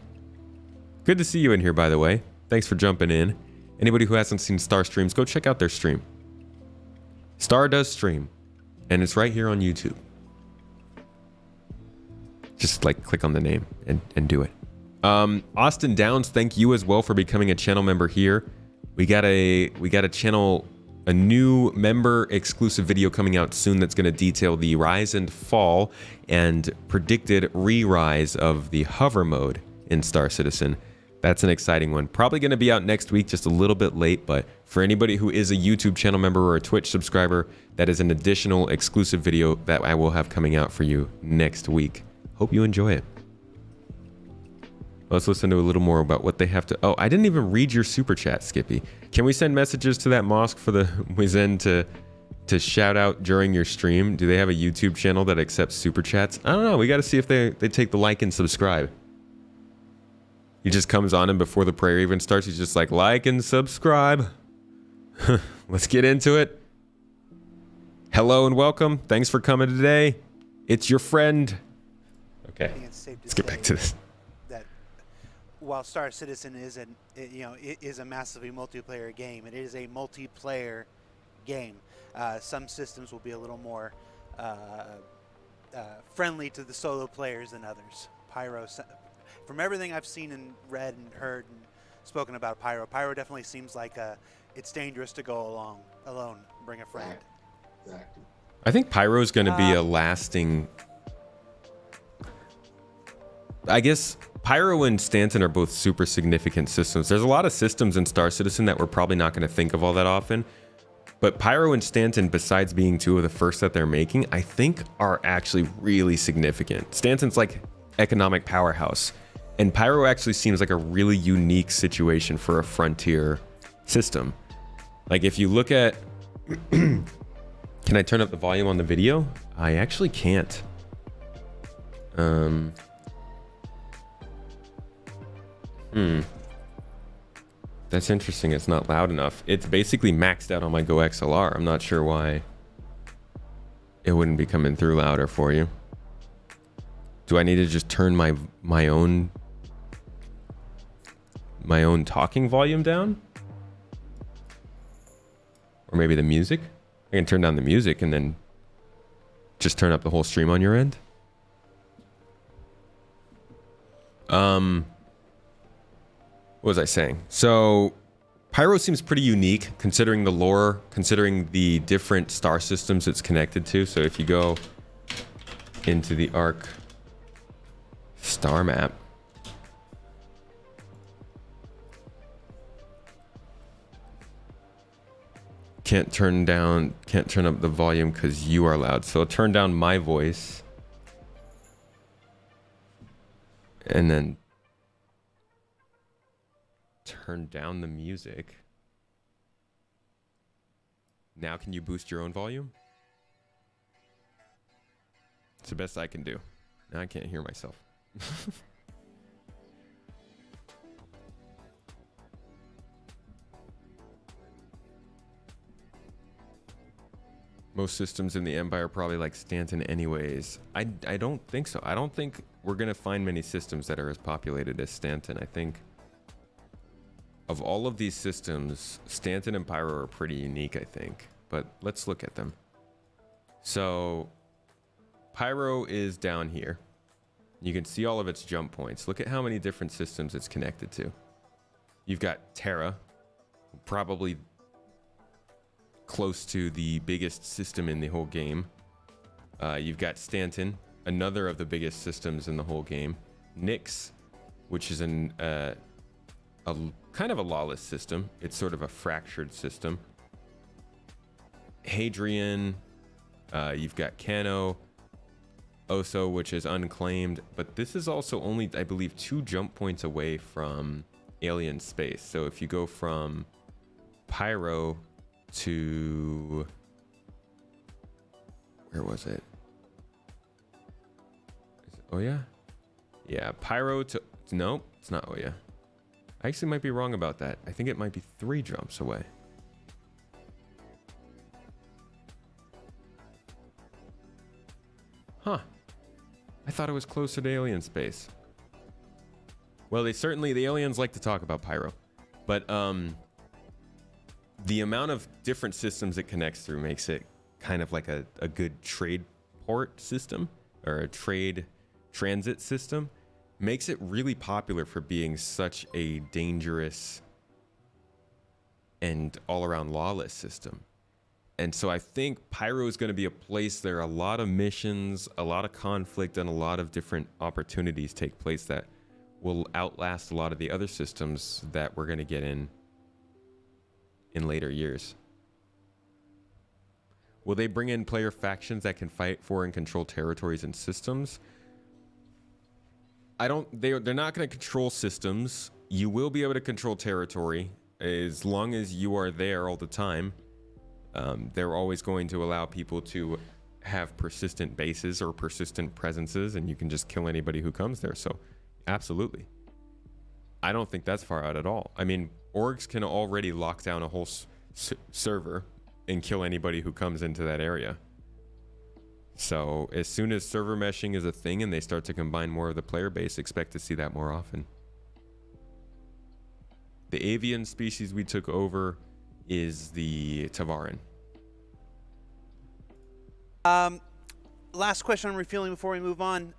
Good to see you in here, by the way. Thanks for jumping in. Anybody who hasn't seen Starstreams, go check out their stream. Star does stream, and it's right here on YouTube. Just like click on the name and do it. Austin Downs, thank you as well for becoming a channel member here. We got a channel, a new member exclusive video coming out soon that's going to detail the rise and fall and predicted re-rise of the hover mode in Star Citizen. That's an exciting one. Probably going to be out next week, just a little bit late, but for anybody who is a YouTube channel member or a Twitch subscriber, that is an additional exclusive video that I will have coming out for you next week. Hope you enjoy it. Let's listen to a little more about what they have to... Oh, I didn't even read your super chat, Skippy. Can we send messages to that mosque for the Wizen to shout out during your stream? Do they have a YouTube channel that accepts super chats? I don't know. We got to see if they take the like and subscribe. He just comes on and before the prayer even starts, he's just like and subscribe. Let's get into it. Hello and welcome. Thanks for coming today. It's your friend. Okay, let's get back to this. That while Star Citizen is is a massively multiplayer game, it is a multiplayer game. Some systems will be a little more friendly to the solo players than others. Pyro, from everything I've seen and read and heard and spoken about Pyro definitely seems like it's dangerous to go alone. Bring a friend. Exactly. I think Pyro is going to be a lasting... I guess Pyro and Stanton are both super significant systems. There's a lot of systems in Star Citizen that we're probably not going to think of all that often. But Pyro and Stanton, besides being two of the first that they're making, I think are actually really significant. Stanton's like economic powerhouse. And Pyro actually seems like a really unique situation for a frontier system. Like if you look at... Can I turn up the volume on the video? I actually can't. That's interesting. It's not loud enough. It's basically maxed out on my Go XLR. I'm not sure why it wouldn't be coming through louder for you. Do I need to just turn my own talking volume down? Or maybe the music? I can turn down the music and then just turn up the whole stream on your end. What was I saying? So Pyro seems pretty unique considering the lore, considering the different star systems it's connected to. So if you go into the Arc star map, can't turn up the volume because you are loud. So I'll turn down my voice and then turn down the music. Now can you boost your own volume? It's the best I can do. Now I can't hear myself. Most systems in the Empire are probably like Stanton anyways. I don't think so. I don't think we're going to find many systems that are as populated as Stanton. I think of all of these systems, Stanton and Pyro are pretty unique, I think. But let's look at them. So Pyro is down here. You can see all of its jump points. Look at how many different systems it's connected to. You've got Terra, probably close to the biggest system in the whole game. You've got Stanton, another of the biggest systems in the whole game. Nyx, which is a kind of a lawless system. It's sort of a fractured system. Hadrian, you've got Cano, Oso, which is unclaimed, but this is also only, I believe, 2 jump points away from alien space. So if you go from Pyro to, where was it? Oya? Yeah, Pyro to, no, it's not Oya. I actually might be wrong about that. I think it might be 3 jumps away. Huh. I thought it was closer to alien space. Well, the aliens like to talk about Pyro. But the amount of different systems it connects through makes it kind of like a good trade port system, or a trade transit system. Makes it really popular for being such a dangerous and all-around lawless system. And so I think Pyro is going to be a place there. A lot of missions, a lot of conflict, and a lot of different opportunities take place that will outlast a lot of the other systems that we're going to get in later years. Will they bring in player factions that can fight for and control territories and systems? They're not going to control systems. You will be able to control territory as long as you are there all the time. They're always going to allow people to have persistent bases or persistent presences, and you can just kill anybody who comes there. So absolutely. I don't think that's far out at all. I mean, orgs can already lock down a whole server and kill anybody who comes into that area. So as soon as server meshing is a thing and they start to combine more of the player base, expect to see that more often. The avian species we took over is the Tavaran. Last question on refueling before we move on.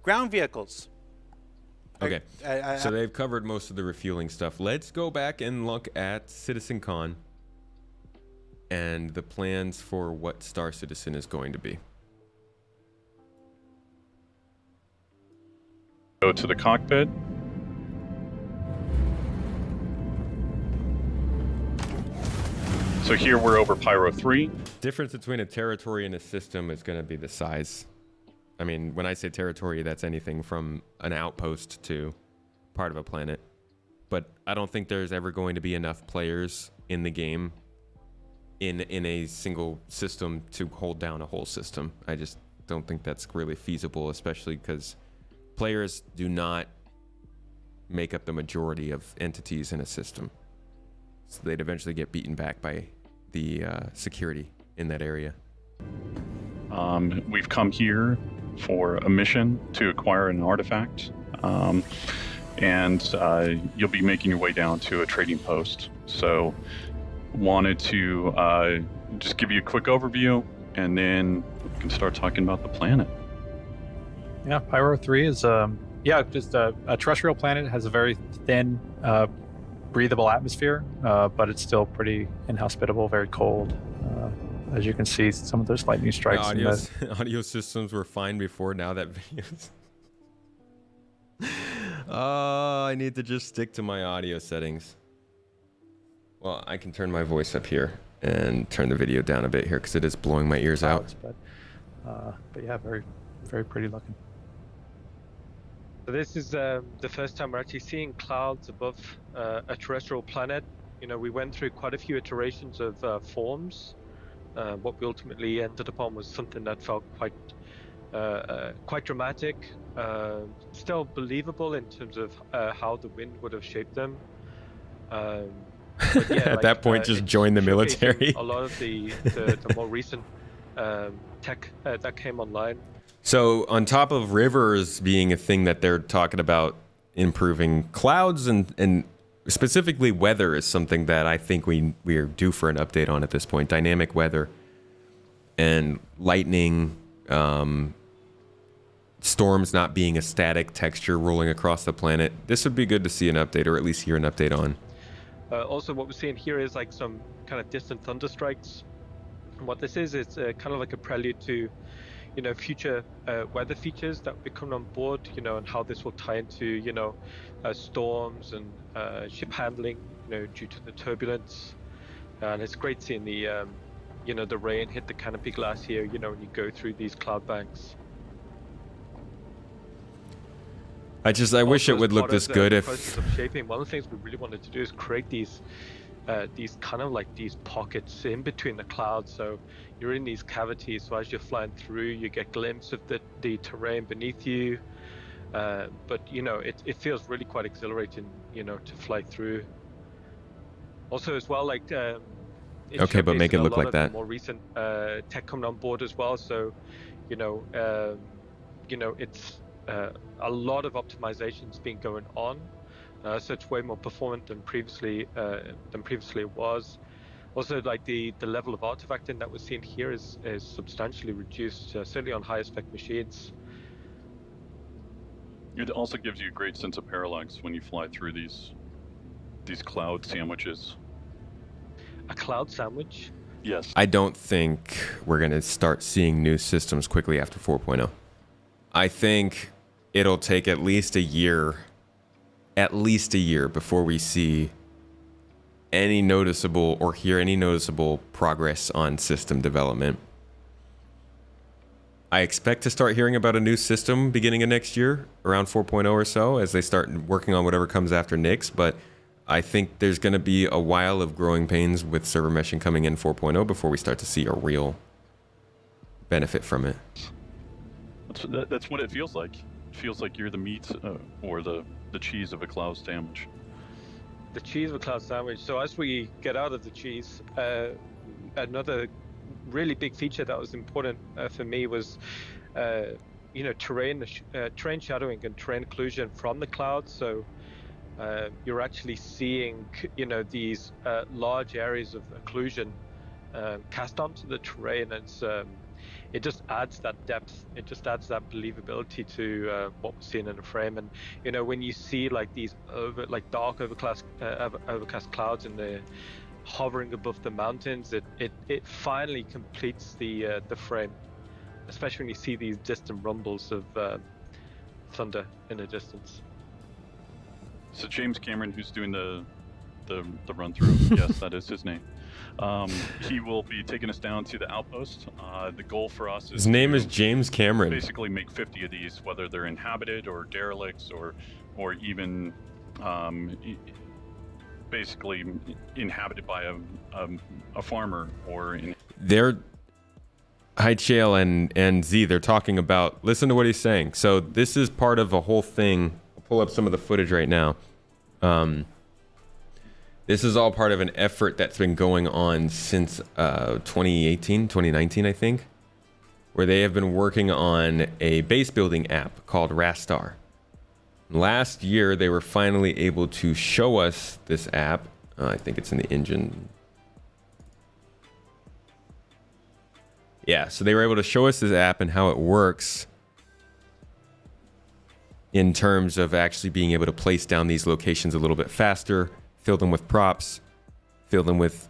Ground vehicles. Okay, so they've covered most of the refueling stuff. Let's go back and look at Citizen Con and the plans for what Star Citizen is going to be. Go to the cockpit. So here we're over Pyro 3. Difference between a territory and a system is going to be the size. I mean, when I say territory, that's anything from an outpost to part of a planet. But I don't think there's ever going to be enough players in the game in a single system to hold down a whole system. I just don't think that's really feasible, especially because players do not make up the majority of entities in a system. So they'd eventually get beaten back by the security in that area. We've come here for a mission to acquire an artifact, and you'll be making your way down to a trading post. So wanted to just give you a quick overview, and then we can start talking about the planet. Yeah, Pyro 3 is just a terrestrial planet. It has a very thin, breathable atmosphere, but it's still pretty inhospitable, very cold. As you can see, some of those lightning strikes. Audio systems were fine before. Now that videos. Oh, I need to just stick to my audio settings. Well, I can turn my voice up here and turn the video down a bit here because it is blowing my ears out. But yeah, very, very pretty looking. So this is the first time we're actually seeing clouds above a terrestrial planet. You know, we went through quite a few iterations of forms. What we ultimately ended upon was something that felt quite dramatic, still believable in terms of how the wind would have shaped them. But yeah, at that point, just join the military. A lot of the more recent tech that came online. So on top of rivers being a thing that they're talking about improving, clouds and specifically weather is something that I think we are due for an update on at this point. Dynamic weather and lightning, storms not being a static texture rolling across the planet. This would be good to see an update, or at least hear an update on. Also, what we're seeing here is like some kind of distant thunder strikes. And what this is, it's kind of like a prelude to, future weather features that will be coming on board, and how this will tie into, storms and ship handling, due to the turbulence. And it's great seeing the, the rain hit the canopy glass here, when you go through these cloud banks. I wish it would look this good if. Process of shaping, one of the things we really wanted to do is create these kind of like these pockets in between the clouds. So you're in these cavities. So as you're flying through, you get a glimpse of the terrain beneath you. But it feels really quite exhilarating, to fly through. Also, as well, like okay, but make it look like that. More recent tech coming on board as well. So, it's a lot of optimizations been going on. So it's way more performant than previously it was. Also, like the level of artifacting that we're seeing here is substantially reduced, certainly on higher spec machines. It also gives you a great sense of parallax when you fly through these cloud sandwiches. A cloud sandwich? Yes. I don't think we're going to start seeing new systems quickly after 4.0. I think it'll take at least a year before we see any noticeable or hear any noticeable progress on system development. I expect to start hearing about a new system beginning of next year, around 4.0 or so, as they start working on whatever comes after Nix, but I think there's going to be a while of growing pains with server meshing coming in 4.0 before we start to see a real benefit from it. That's what it feels like. It feels like you're the meat or the cheese of a cloud sandwich. The cheese of a cloud sandwich. So as we get out of the cheese, another really big feature that was important for me was, terrain shadowing and terrain occlusion from the cloud. So you're actually seeing, these large areas of occlusion cast onto the terrain, and it just adds that depth. It just adds that believability to what we're seeing in the frame. And when you see like these dark overcast clouds and they're hovering above the mountains, it finally completes the frame. Especially when you see these distant rumbles of thunder in the distance. So James Cameron, who's doing the run through, yes, that is his name. He will be taking us down to the outpost. The goal for us is his name is James Cameron. Basically, make 50 of these, whether they're inhabited or derelicts or even basically inhabited by a farmer or. They're Hi Chael and Z. They're talking about. Listen to what he's saying. So this is part of a whole thing. I'll pull up some of the footage right now. This is all part of an effort that's been going on since 2018, 2019, I think, where they have been working on a base building app called Rastar. Last year, they were finally able to show us this app. I think it's in the engine. Yeah, so they were able to show us this app and how it works in terms of actually being able to place down these locations a little bit faster, fill them with props, fill them with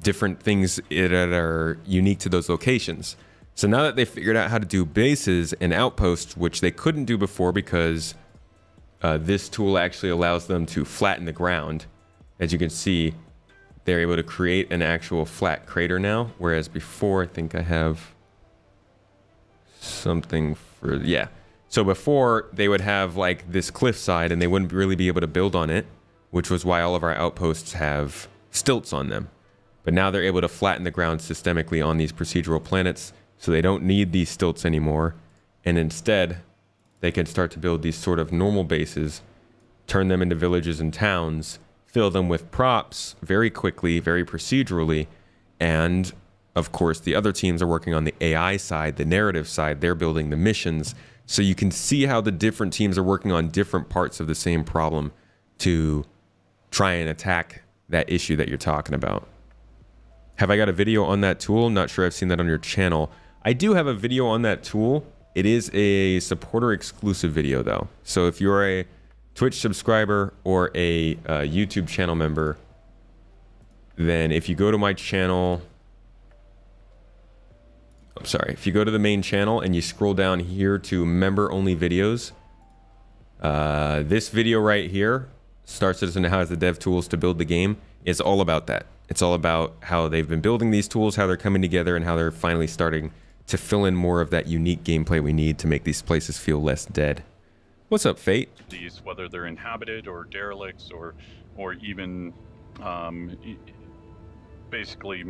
different things that are unique to those locations. So now that they figured out how to do bases and outposts, which they couldn't do before because this tool actually allows them to flatten the ground. As you can see, they're able to create an actual flat crater now, whereas before, I think I have something for, yeah. So before, they would have like this cliffside and they wouldn't really be able to build on it, which was why all of our outposts have stilts on them. But now they're able to flatten the ground systemically on these procedural planets, so they don't need these stilts anymore. And instead, they can start to build these sort of normal bases, turn them into villages and towns, fill them with props very quickly, very procedurally. And of course, the other teams are working on the AI side, the narrative side. They're building the missions. So you can see how the different teams are working on different parts of the same problem to try and attack that issue that you're talking about. Have I got a video on that tool? I'm not sure I've seen that on your channel. I do have a video on that tool. It is a supporter exclusive video though. So if you're a Twitch subscriber or a YouTube channel member, then if you go to my channel, I'm sorry. If you go to the main channel and you scroll down here to member-only videos, this video right here, Star Citizen has the dev tools to build the game, is all about that. It's all about how they've been building these tools, how they're coming together, and how they're finally starting to fill in more of that unique gameplay we need to make these places feel less dead. What's up, Fate? These, whether they're inhabited or derelicts or even basically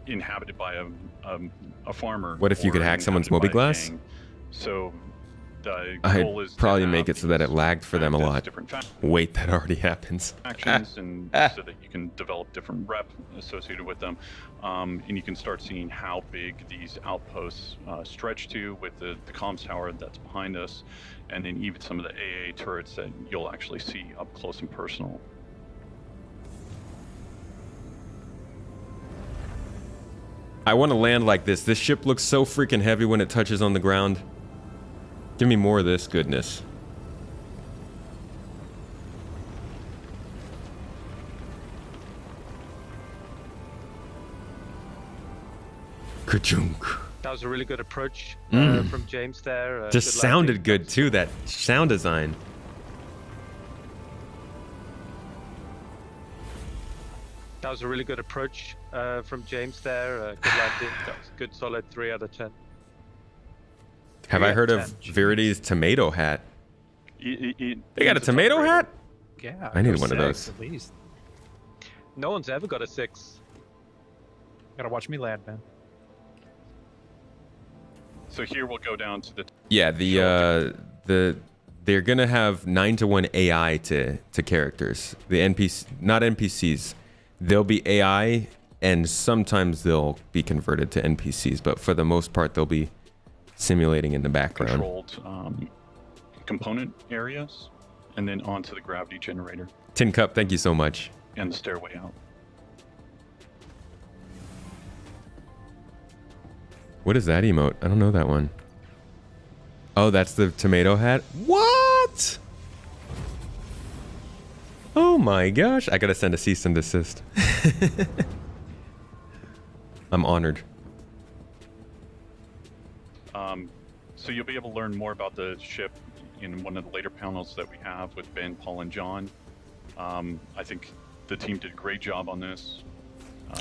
inhabited by a farmer. What if you could hack someone's Moby-Glass? So the goal I'd is probably make it so that it lagged for them a lot. Wait, that already happens. Actions and so that you can develop different rep associated with them, and you can start seeing how big these outposts stretch to with the comms tower that's behind us, and then even some of the AA turrets that you'll actually see up close and personal. I want to land like this. This ship looks so freaking heavy when it touches on the ground. Give me more of this goodness. Ka-chunk. That was a really good approach from James there. Just sounded good too, that sound design. That was a really good approach from James there. Good landing. That was a good solid 3 out of 10. Have I heard of Verity's tomato hat? They got a tomato hat? Yeah. I need one of those. At least. No one's ever got a 6. Gotta watch me land, man. So here we'll go down to the... Yeah, they're gonna have 9-to-1 AI to characters. The NPC, not NPCs. They'll be AI, and sometimes they'll be converted to NPCs, but for the most part, they'll be simulating in the background. Controlled component areas, and then onto the gravity generator. Tin Cup, thank you so much. And the stairway out. What is that emote? I don't know that one. Oh, that's the tomato hat? What? Oh my gosh. I gotta send a cease and desist. I'm honored. So you'll be able to learn more about the ship in one of the later panels that we have with Ben, Paul, and John. I think the team did a great job on this.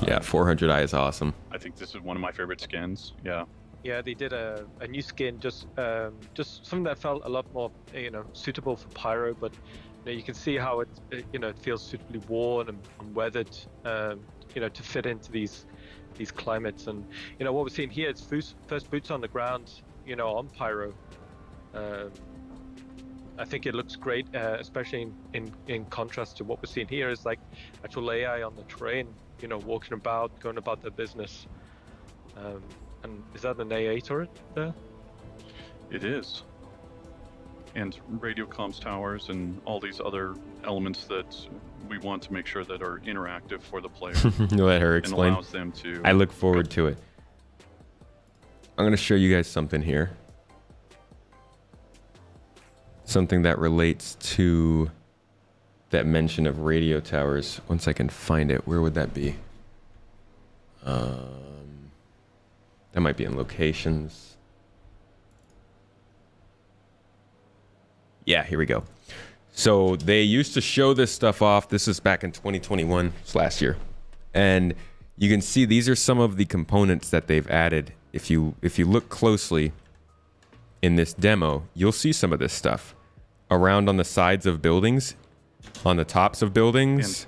Yeah, 400i is awesome. I think this is one of my favorite skins. Yeah. Yeah, they did a new skin, just something that felt a lot more, suitable for Pyro. But you can see how it feels suitably worn and weathered, to fit into these climates. And what we're seeing here is first boots on the ground, on Pyro. I think it looks great, especially in contrast to what we're seeing here is like actual AI on the terrain, walking about, going about their business. And is that an AA turret there? It is. And radio comms towers and all these other elements that we want to make sure that are interactive for the player. Let her explain. And allows them to... I look forward to it. I'm going to show you guys something here. Something that relates to that mention of radio towers. Once I can find it, where would that be? That might be in locations. Yeah, here we go. So they used to show this stuff off. This is back in 2021, last year. And you can see these are some of the components that they've added. If you look closely in this demo, you'll see some of this stuff around on the sides of buildings, on the tops of buildings,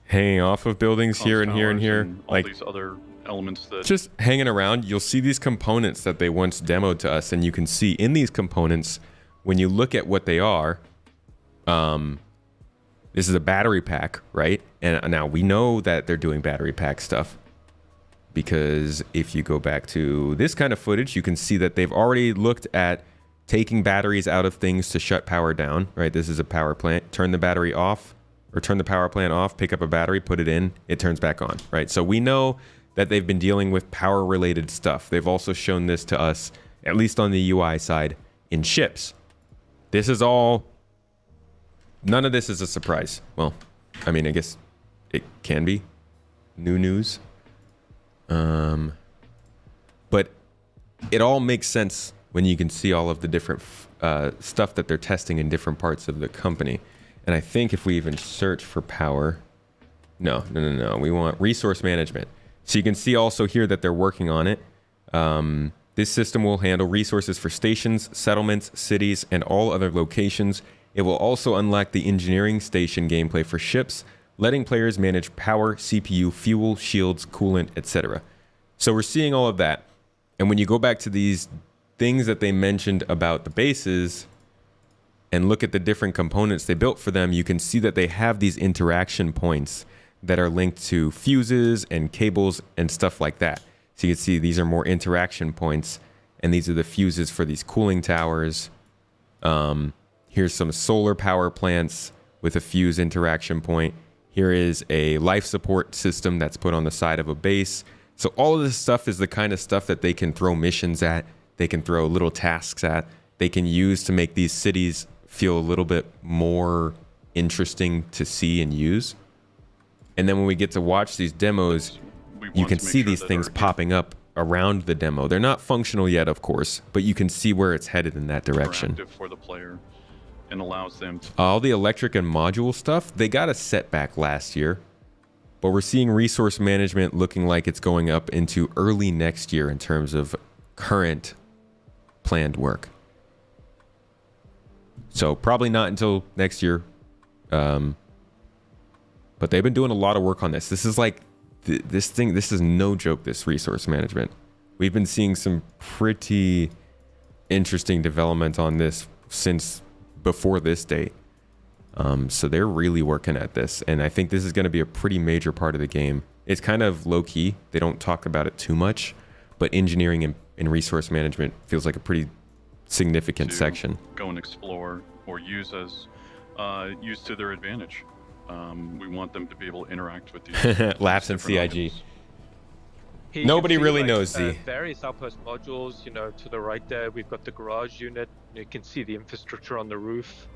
hanging off of buildings here and here and here. And all these other elements that... Just hanging around, you'll see these components that they once demoed to us, and you can see in these components, when you look at what they are, this is a battery pack, right? And now we know that they're doing battery pack stuff, because if you go back to this kind of footage, you can see that they've already looked at taking batteries out of things to shut power down, right? This is a power plant. Turn the battery off, or turn the power plant off, pick up a battery, put it in, it turns back on, right? So we know that they've been dealing with power-related stuff. They've also shown this to us, at least on the UI side, in ships. This is all... None of this is a surprise. Well, I mean, I guess it can be new news. But it all makes sense when you can see all of the different stuff that they're testing in different parts of the company. And I think if we even search for power, no, we want resource management. So you can see also here that they're working on it. This system will handle resources for stations, settlements, cities, and all other locations. It will also unlock the engineering station gameplay for ships, letting players manage power, CPU, fuel, shields, coolant, etc. So we're seeing all of that. And when you go back to these things that they mentioned about the bases and look at the different components they built for them, you can see that they have these interaction points that are linked to fuses and cables and stuff like that. So you can see these are more interaction points, and these are the fuses for these cooling towers. Here's some solar power plants with a fuse interaction point. Here is a life support system that's put on the side of a base. So all of this stuff is the kind of stuff that they can throw missions at, they can throw little tasks at, they can use to make these cities feel a little bit more interesting to see and use. And then when we get to watch these demos, you can see these things popping up around the demo. They're not functional yet, of course, but you can see where it's headed in that direction. For the player and allows them to... All the electric and module stuff, they got a setback last year, but we're seeing resource management looking like it's going up into early next year in terms of current planned work. So probably not until next year. But they've been doing a lot of work on this. This is like this is no joke, this resource management. We've been seeing some pretty interesting development on this since before this date. So they're really working at this. And I think this is going to be a pretty major part of the game. It's kind of low key. They don't talk about it too much, but engineering and resource management feels like a pretty significant section. Go and explore or use to their advantage. We want them to be able to interact with these. Laughs in CIG. Here Nobody you can see, really like, knows Z. Various outpost modules, to the right there, we've got the garage unit. You can see the infrastructure on the roof.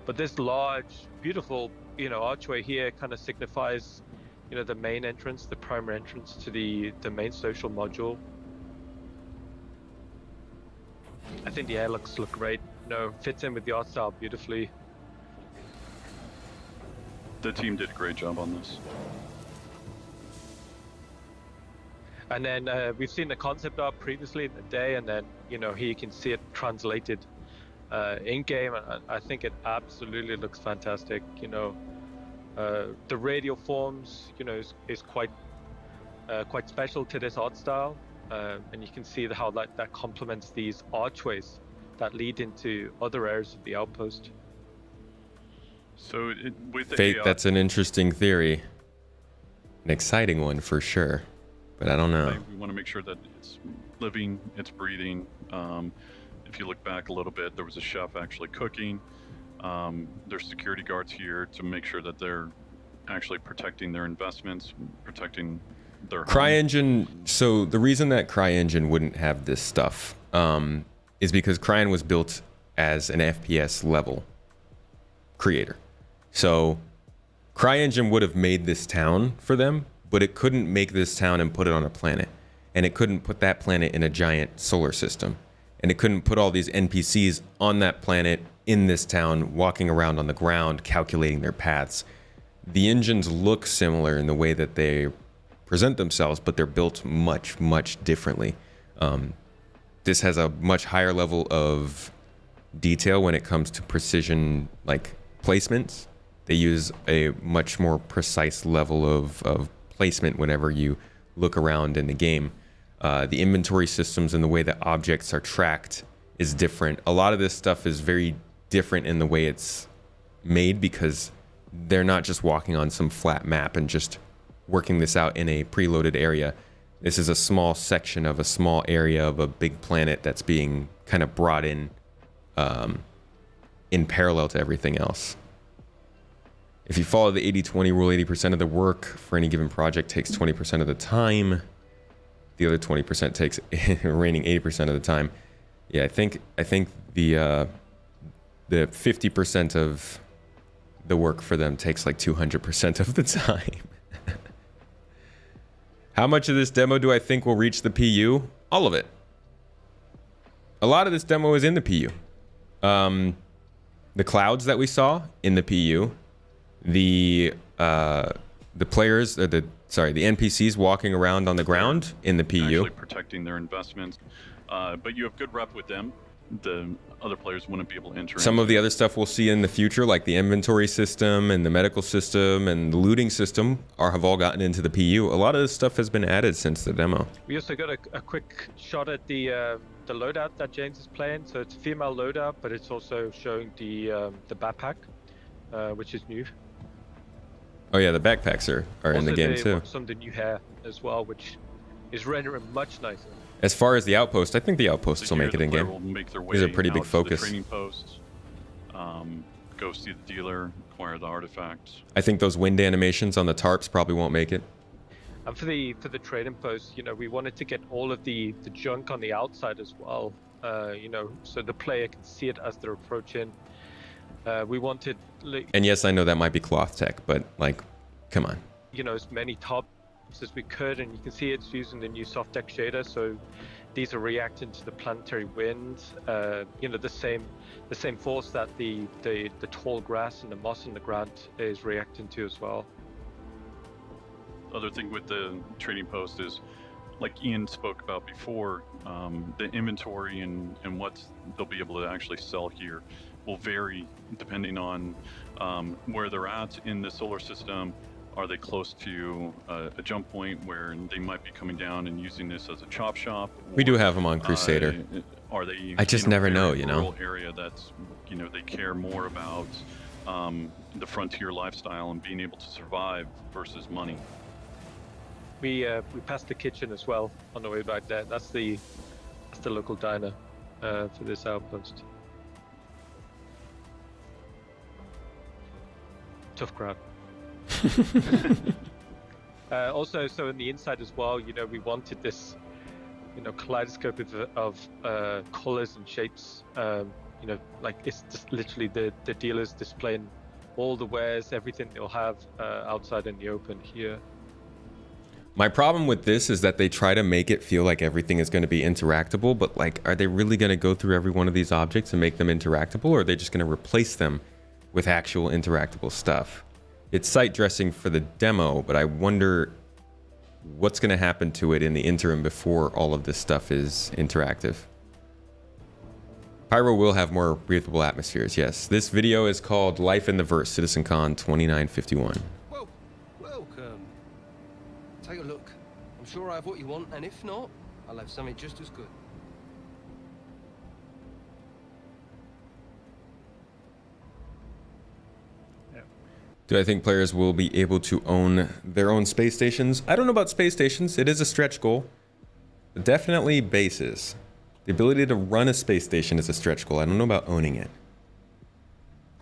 But this large, beautiful, archway here kind of signifies, the main entrance, the primary entrance to the main social module. I think the airlocks look great. Fits in with the art style beautifully. The team did a great job on this. And then we've seen the concept art previously in the day, and then here you can see it translated in game. I think it absolutely looks fantastic. The radial forms, is quite special to this art style, and you can see how that complements these archways that lead into other areas of the outpost. So with the Fate, AI, that's an interesting theory. An exciting one for sure. But I don't know. we want to make sure that it's living, it's breathing. If you look back a little bit, there was a chef actually cooking. There's security guards here to make sure that they're actually protecting their investments, protecting their CryEngine, so the reason that CryEngine wouldn't have this stuff is because Cryon was built as an FPS level creator. So CryEngine would have made this town for them, but it couldn't make this town and put it on a planet. And it couldn't put that planet in a giant solar system. And it couldn't put all these NPCs on that planet in this town, walking around on the ground, calculating their paths. The engines look similar in the way that they present themselves, but they're built much, much differently. This has a much higher level of detail when it comes to precision, like placements. They use a much more precise level of placement whenever you look around in the game. The inventory systems and the way that objects are tracked is different. A lot of this stuff is very different in the way it's made because they're not just walking on some flat map and just working this out in a preloaded area. This is a small section of a small area of a big planet that's being kind of brought in parallel to everything else. If you follow the 80-20 rule, 80% of the work for any given project takes 20% of the time. The other 20% takes remaining 80% of the time. Yeah, I think the 50% of the work for them takes like 200% of the time. How much of this demo do I think will reach the PU? All of it. a lot of this demo is in the PU. The clouds that we saw in the PU, the players, the NPCs walking around on the ground in the PU. Actually protecting their investments, but you have good rep with them. The other players wouldn't be able to enter. Some of the other stuff we'll see in the future, like the inventory system and the medical system and the looting system, have all gotten into the PU. A lot of this stuff has been added since the demo. We also got a quick shot at the loadout that James is playing. So it's a female loadout, but it's also showing the backpack, which is new. Oh yeah, the backpacks are in the game too. Some of the new hair as well, which is rendering much nicer. As far as the outpost, I think the outposts will make it in game. These are pretty big focus. The training post, go see the dealer, acquire the artifacts. I think those wind animations on the tarps probably won't make it. And for the trading post, you know, we wanted to get all of the junk on the outside as well, you know, so the player can see it as they're approaching. We wanted... And yes, I know that might be cloth tech, but like, come on. You know, as many tops as we could, and you can see it's using the new soft deck shader, so these are reacting to the planetary wind, you know, the same force that the tall grass and the moss on the ground is reacting to as well. Other thing with the trading post is, like Ian spoke about before, the inventory and what they'll be able to actually sell here will vary depending on where they're at in the solar system. Are they close to a jump point where they might be coming down and using this as a chop shop? Or, we do have them on Crusader. Are they? I just never know, you know. Rural area that's, you know, they care more about the frontier lifestyle and being able to survive versus money. We passed the kitchen as well on the way back there. That's the local diner for this outpost. Tough crowd. Also, so in the inside as well, you know, we wanted this, you know, kaleidoscope of colors and shapes. You know, like it's just literally the dealers displaying all the wares, everything they'll have outside in the open here. My problem with this is that they try to make it feel like everything is going to be interactable, but like, are they really going to go through every one of these objects and make them interactable, or are they just going to replace them with actual interactable stuff? It's site dressing for the demo, but I wonder what's going to happen to it in the interim before all of this stuff is interactive. Pyro will have more breathable atmospheres, yes. This video is called Life in the Verse, CitizenCon 2951. Well, welcome. Take a look. I'm sure I have what you want, and if not, I'll have something just as good. Do I think players will be able to own their own space stations? I don't know about space stations. It is a stretch goal. But definitely bases. The ability to run a space station is a stretch goal. I don't know about owning it.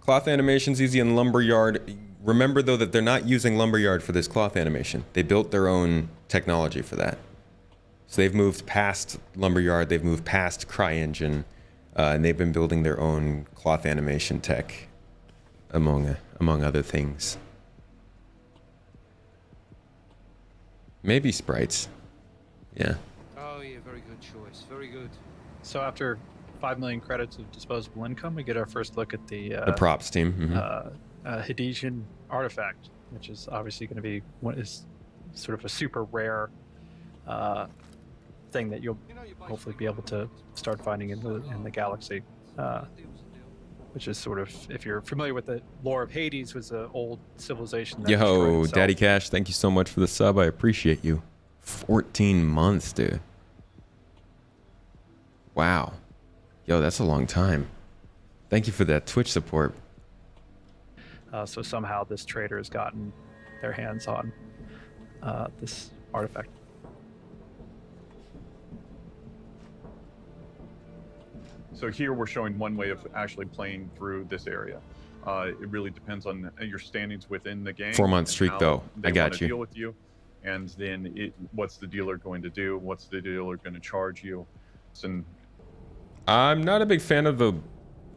Cloth animation's easy in Lumberyard. Remember though that they're not using Lumberyard for this cloth animation. They built their own technology for that. So they've moved past Lumberyard, they've moved past CryEngine, and they've been building their own cloth animation tech, among other things. Maybe sprites. Yeah. Oh yeah, very good choice. Very good. So after 5 million credits of disposable income, we get our first look at the props team. Hadesian artifact, which is obviously going to be what is sort of a super rare thing that you'll hopefully be able to start finding in the galaxy. Which is sort of, if you're familiar with the lore of Hades, was an old civilization that Yo, Daddy Cash, thank you so much for the sub. I appreciate you. 14 months, dude. Wow. Yo, that's a long time. Thank you for that Twitch support. So somehow this trader has gotten their hands on this artifact. So here we're showing one way of actually playing through this area. It really depends on your standings within the game. 4-month streak though. I got you. Deal with you, and then what's the dealer going to do? What's the dealer going to charge you? And I'm not a big fan of the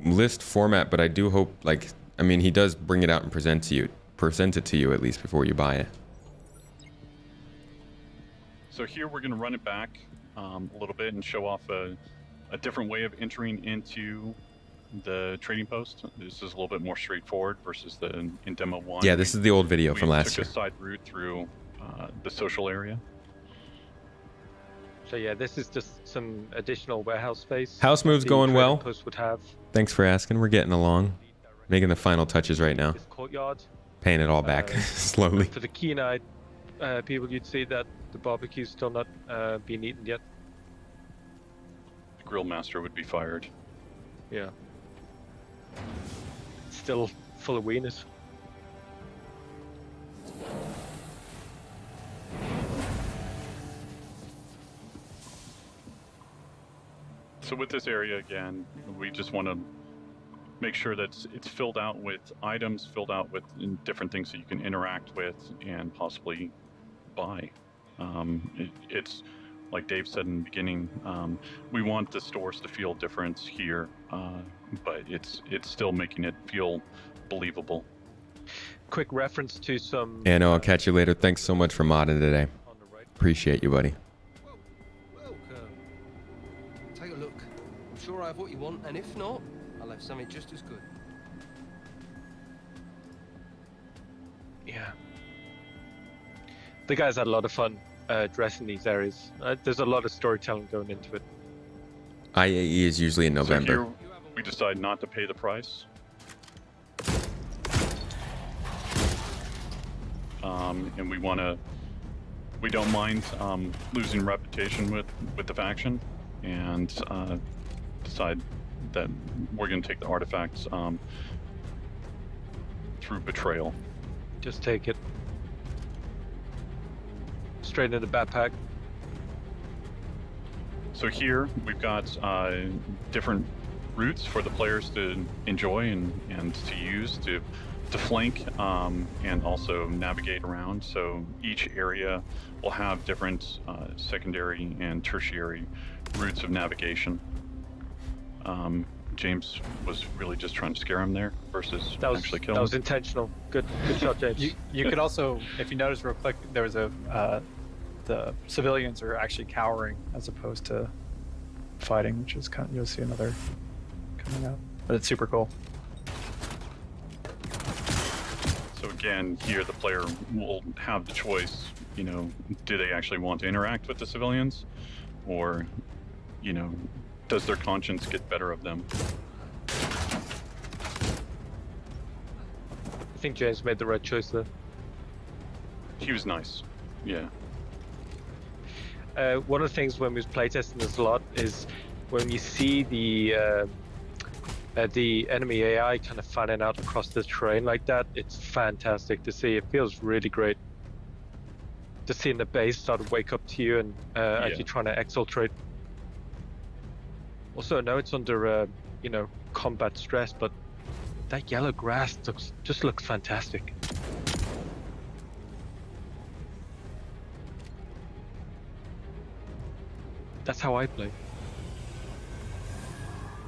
list format, but I do hope, like, I mean, he does bring it out and present it to you at least before you buy it. So here we're going to run it back a little bit and show off a different way of entering into the trading post. This is a little bit more straightforward versus the in demo 1. Yeah, this is the old video from last took year. a side route through the social area. So yeah, this is just some additional warehouse space. House move's the going trading well. post would have. Thanks for asking. We're getting along. Making the final touches right now. This courtyard. Paying it all back slowly. For the keen-eyed people, you'd see that the barbecue's still not been eaten yet. The grill master would be fired. Yeah. Still full of wieners. So with this area again, we just want to make sure that it's filled out with items, filled out with different things that you can interact with and possibly buy. It's like Dave said in the beginning, we want the stores to feel different here, but it's still making it feel believable. Quick reference to some... Yeah, no, I'll catch you later. Thanks so much for modding today. Appreciate you, buddy. Welcome. Take a look. I'm sure I have what you want, and if not, I'll have something just as good. Yeah. The guys had a lot of fun dressing these areas. There's a lot of storytelling going into it. IAE is usually in November. So here we decide not to pay the price. And we don't mind losing reputation with the faction, and decide that we're going to take the artifacts through betrayal. Just take it. Straight into the backpack. So here we've got different routes for the players to enjoy and to use to flank and also navigate around. So each area will have different secondary and tertiary routes of navigation. James was really just trying to scare him there versus actually kill him. That was intentional. Good shot, James. You could also, if you notice real quick, there was the civilians are actually cowering as opposed to fighting, which is kind of, you'll see another coming out, but it's super cool. So again, here the player will have the choice, you know, do they actually want to interact with the civilians, or, you know, does their conscience get better of them? I think James made the right choice there. He was nice, yeah. One of the things when we was playtesting this a lot is when you see the enemy AI kind of fanning out across the terrain like that, it's fantastic to see. It feels really great. Just seeing the base start to wake up to you and as you're trying to exfiltrate. Also, I know it's under you know, combat stress, but that yellow grass just looks fantastic. That's how I play.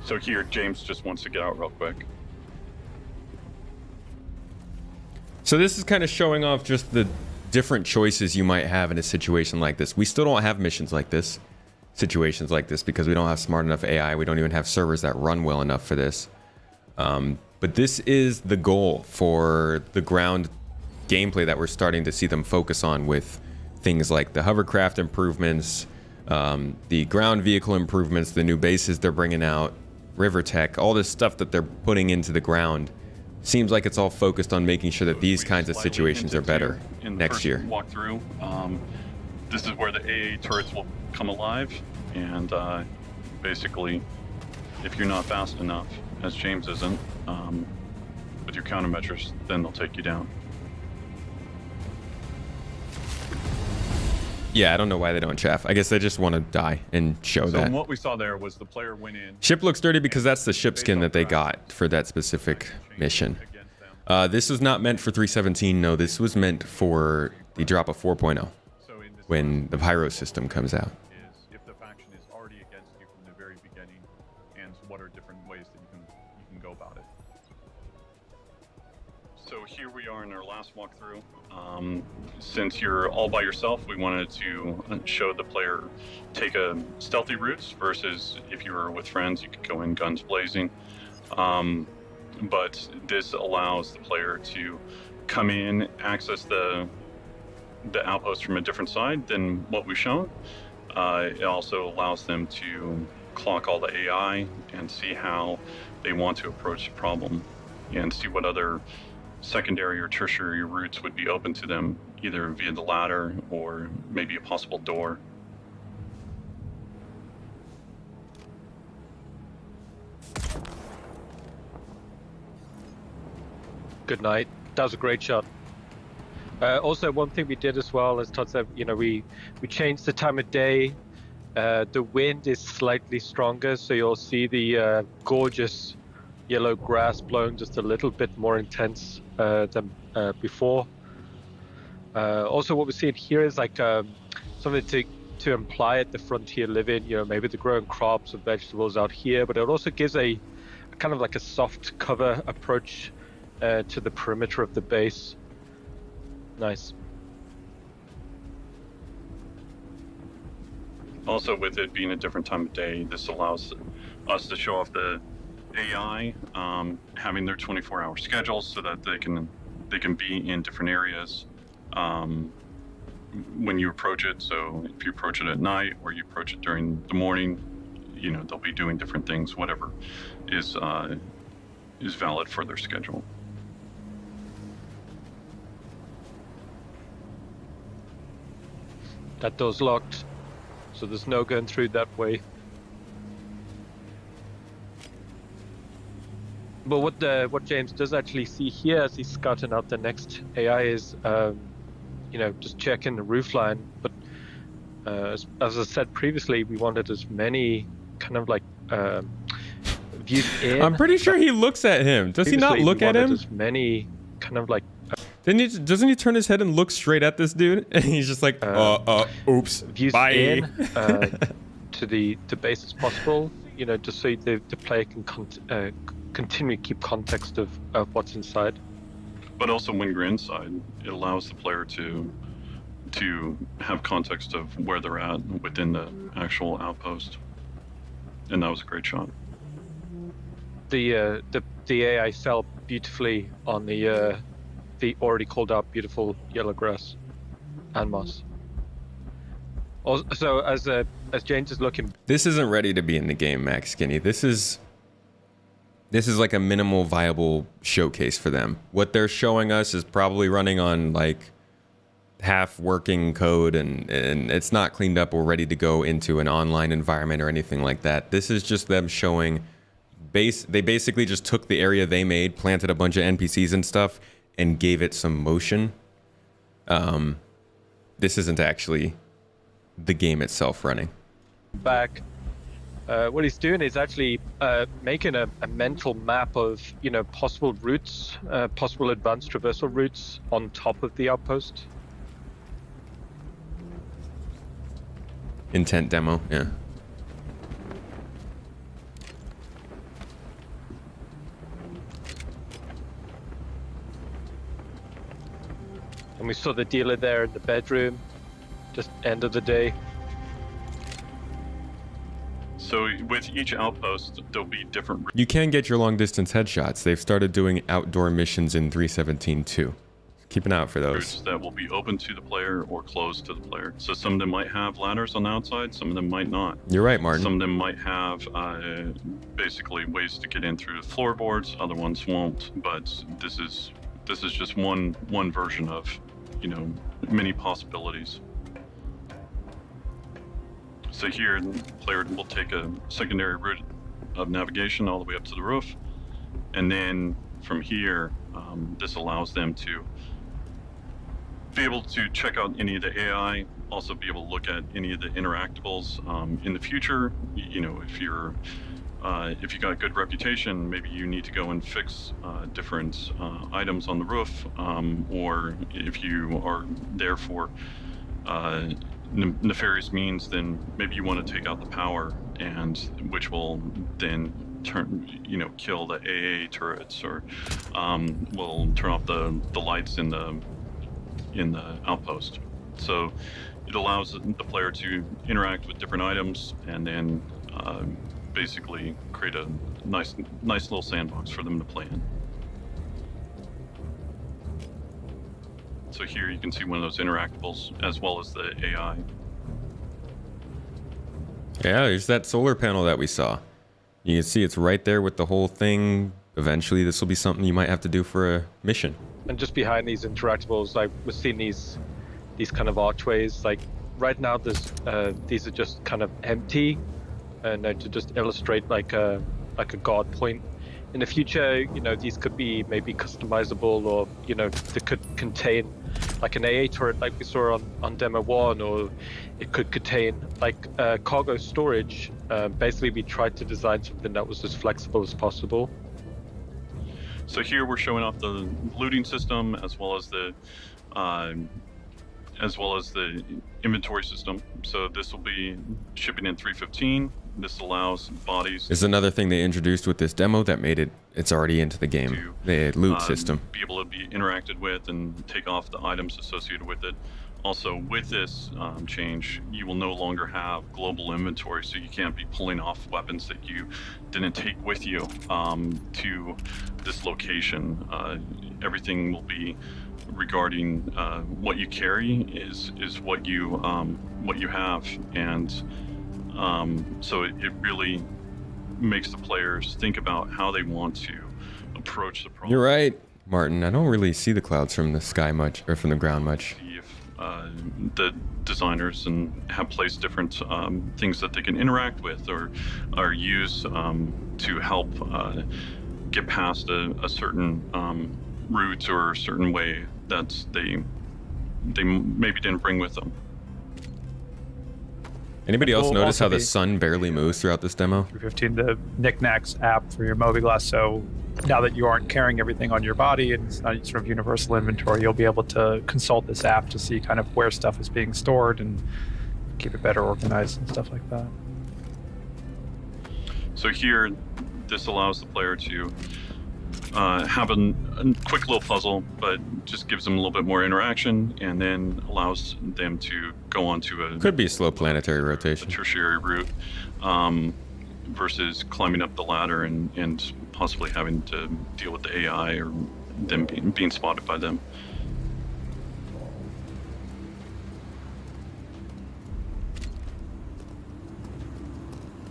So here, James just wants to get out real quick. So this is kind of showing off just the different choices you might have in a situation like this. We still don't have missions like this, situations like this, because we don't have smart enough AI. We don't even have servers that run well enough for this. But this is the goal for the ground gameplay that we're starting to see them focus on with things like the hovercraft improvements, the ground vehicle improvements, the new bases they're bringing out, river tech, all this stuff that they're putting into the ground. Seems like it's all focused on making sure that these kinds of situations are better next year. Walkthrough. This is where the AA turrets will come alive, and basically, if you're not fast enough, as James isn't, with your countermeasures, then they'll take you down. Yeah, I don't know why they don't chaff. I guess they just want to die and show that. So what we saw there was the player went in. Ship looks dirty because that's the ship skin that they got for that specific mission. This was not meant for 3.17. No, this was meant for the drop of 4.0 when the pyro system comes out. If the faction is already against you from the very beginning, and what are different ways that you can go about it. So here we are in our last walkthrough. Since you're all by yourself, we wanted to show the player take a stealthy routes versus if you were with friends, you could go in guns blazing. But this allows the player to come in, access the outpost from a different side than what we've shown. It also allows them to clock all the AI and see how they want to approach the problem and see what other secondary or tertiary routes would be open to them, either via the ladder or maybe a possible door. Good night. That was a great shot. Also, one thing we did as well, as Todd said, we changed the time of day. The wind is slightly stronger, so you'll see the gorgeous yellow grass blowing just a little bit more intense than before. Also, what we're seeing here is like something to imply at the frontier living. Maybe they're growing crops or vegetables out here, but it also gives a kind of like a soft cover approach to the perimeter of the base. Nice. Also, with it being a different time of day, this allows us to show off the AI having their 24-hour schedules so that they can be in different areas when you approach it. So if you approach it at night or you approach it during the morning, they'll be doing different things, whatever is valid for their schedule. That door's locked, so there's no going through that way. But what James does actually see here as he's scouting out the next AI is, just checking the roofline. But as I said previously, we wanted as many kind of like views in. I'm pretty sure he looks at him. Does he not look at him? As many kind of like. Doesn't he turn his head and look straight at this dude? And he's just like, oops, views bye. In to the base as possible, just so the player can continue to keep context of what's inside. But also when you're inside, it allows the player to have context of where they're at within the actual outpost. And that was a great shot. The AI fell beautifully on the already called out beautiful yellow grass and moss. Also, as James is looking, this isn't ready to be in the game, Max Skinny. This is like a minimal viable showcase for them. What they're showing us is probably running on like half working code and it's not cleaned up or ready to go into an online environment or anything like that. This is just them showing they basically just took the area they made, planted a bunch of NPCs and stuff, and gave it some motion. This isn't actually the game itself running. Back. What he's doing is actually making a mental map of possible routes, possible advanced traversal routes on top of the outpost. Intent demo, yeah. And we saw the dealer there in the bedroom, just end of the day. So with each outpost, there'll be different... You can get your long distance headshots. They've started doing outdoor missions in 3.17 too. Keep an eye out for those. Routes that will be open to the player or closed to the player. So some of them might have ladders on the outside, some of them might not. You're right, Martin. Some of them might have basically ways to get in through the floorboards, other ones won't. But this is just one version of, many possibilities. So here, the player will take a secondary route of navigation all the way up to the roof. And then from here, this allows them to be able to check out any of the AI, also be able to look at any of the interactables in the future. If you got a good reputation, maybe you need to go and fix different items on the roof, or if you are there for nefarious means, then maybe you want to take out the power, and which will then kill the AA turrets, or will turn off the lights in the in the outpost. So it allows the player to interact with different items and then basically create a nice little sandbox for them to play in. So here you can see one of those interactables as well as the AI. Yeah, there's that solar panel that we saw. You can see it's right there with the whole thing. Eventually, this will be something you might have to do for a mission. And just behind these interactables, like we're seeing these kind of archways. Like right now, these are just kind of empty, and to just illustrate like a guard point. In the future, these could be maybe customizable, or they could contain like an AA turret like we saw on demo 1, or it could contain like cargo storage. Basically, we tried to design something that was as flexible as possible. So here we're showing off the looting system as well as the inventory system. So this will be shipping in 315. This allows bodies. This is another thing they introduced with this demo that made it's already into the game. The loot system. Be able to be interacted with and take off the items associated with it. Also, with this change, you will no longer have global inventory, so you can't be pulling off weapons that you didn't take with you to this location. Everything will be regarding what you carry is what you have, and so it really makes the players think about how they want to approach the problem. You're right, Martin. I don't really see the clouds from the sky much, or from the ground much. The designers have placed different things that they can interact with or use to help get past a certain route or a certain way that they maybe didn't bring with them. Anybody else notice how the sun barely moves throughout this demo? 315, the Knickknacks app for your Mobiglass. So now that you aren't carrying everything on your body and it's not sort of universal inventory, you'll be able to consult this app to see kind of where stuff is being stored and keep it better organized and stuff like that. So here, this allows the player to have a quick little puzzle, but just gives them a little bit more interaction, and then allows them to go on to a... Could be a slow planetary rotation. A tertiary route, versus climbing up the ladder and possibly having to deal with the AI or them being spotted by them.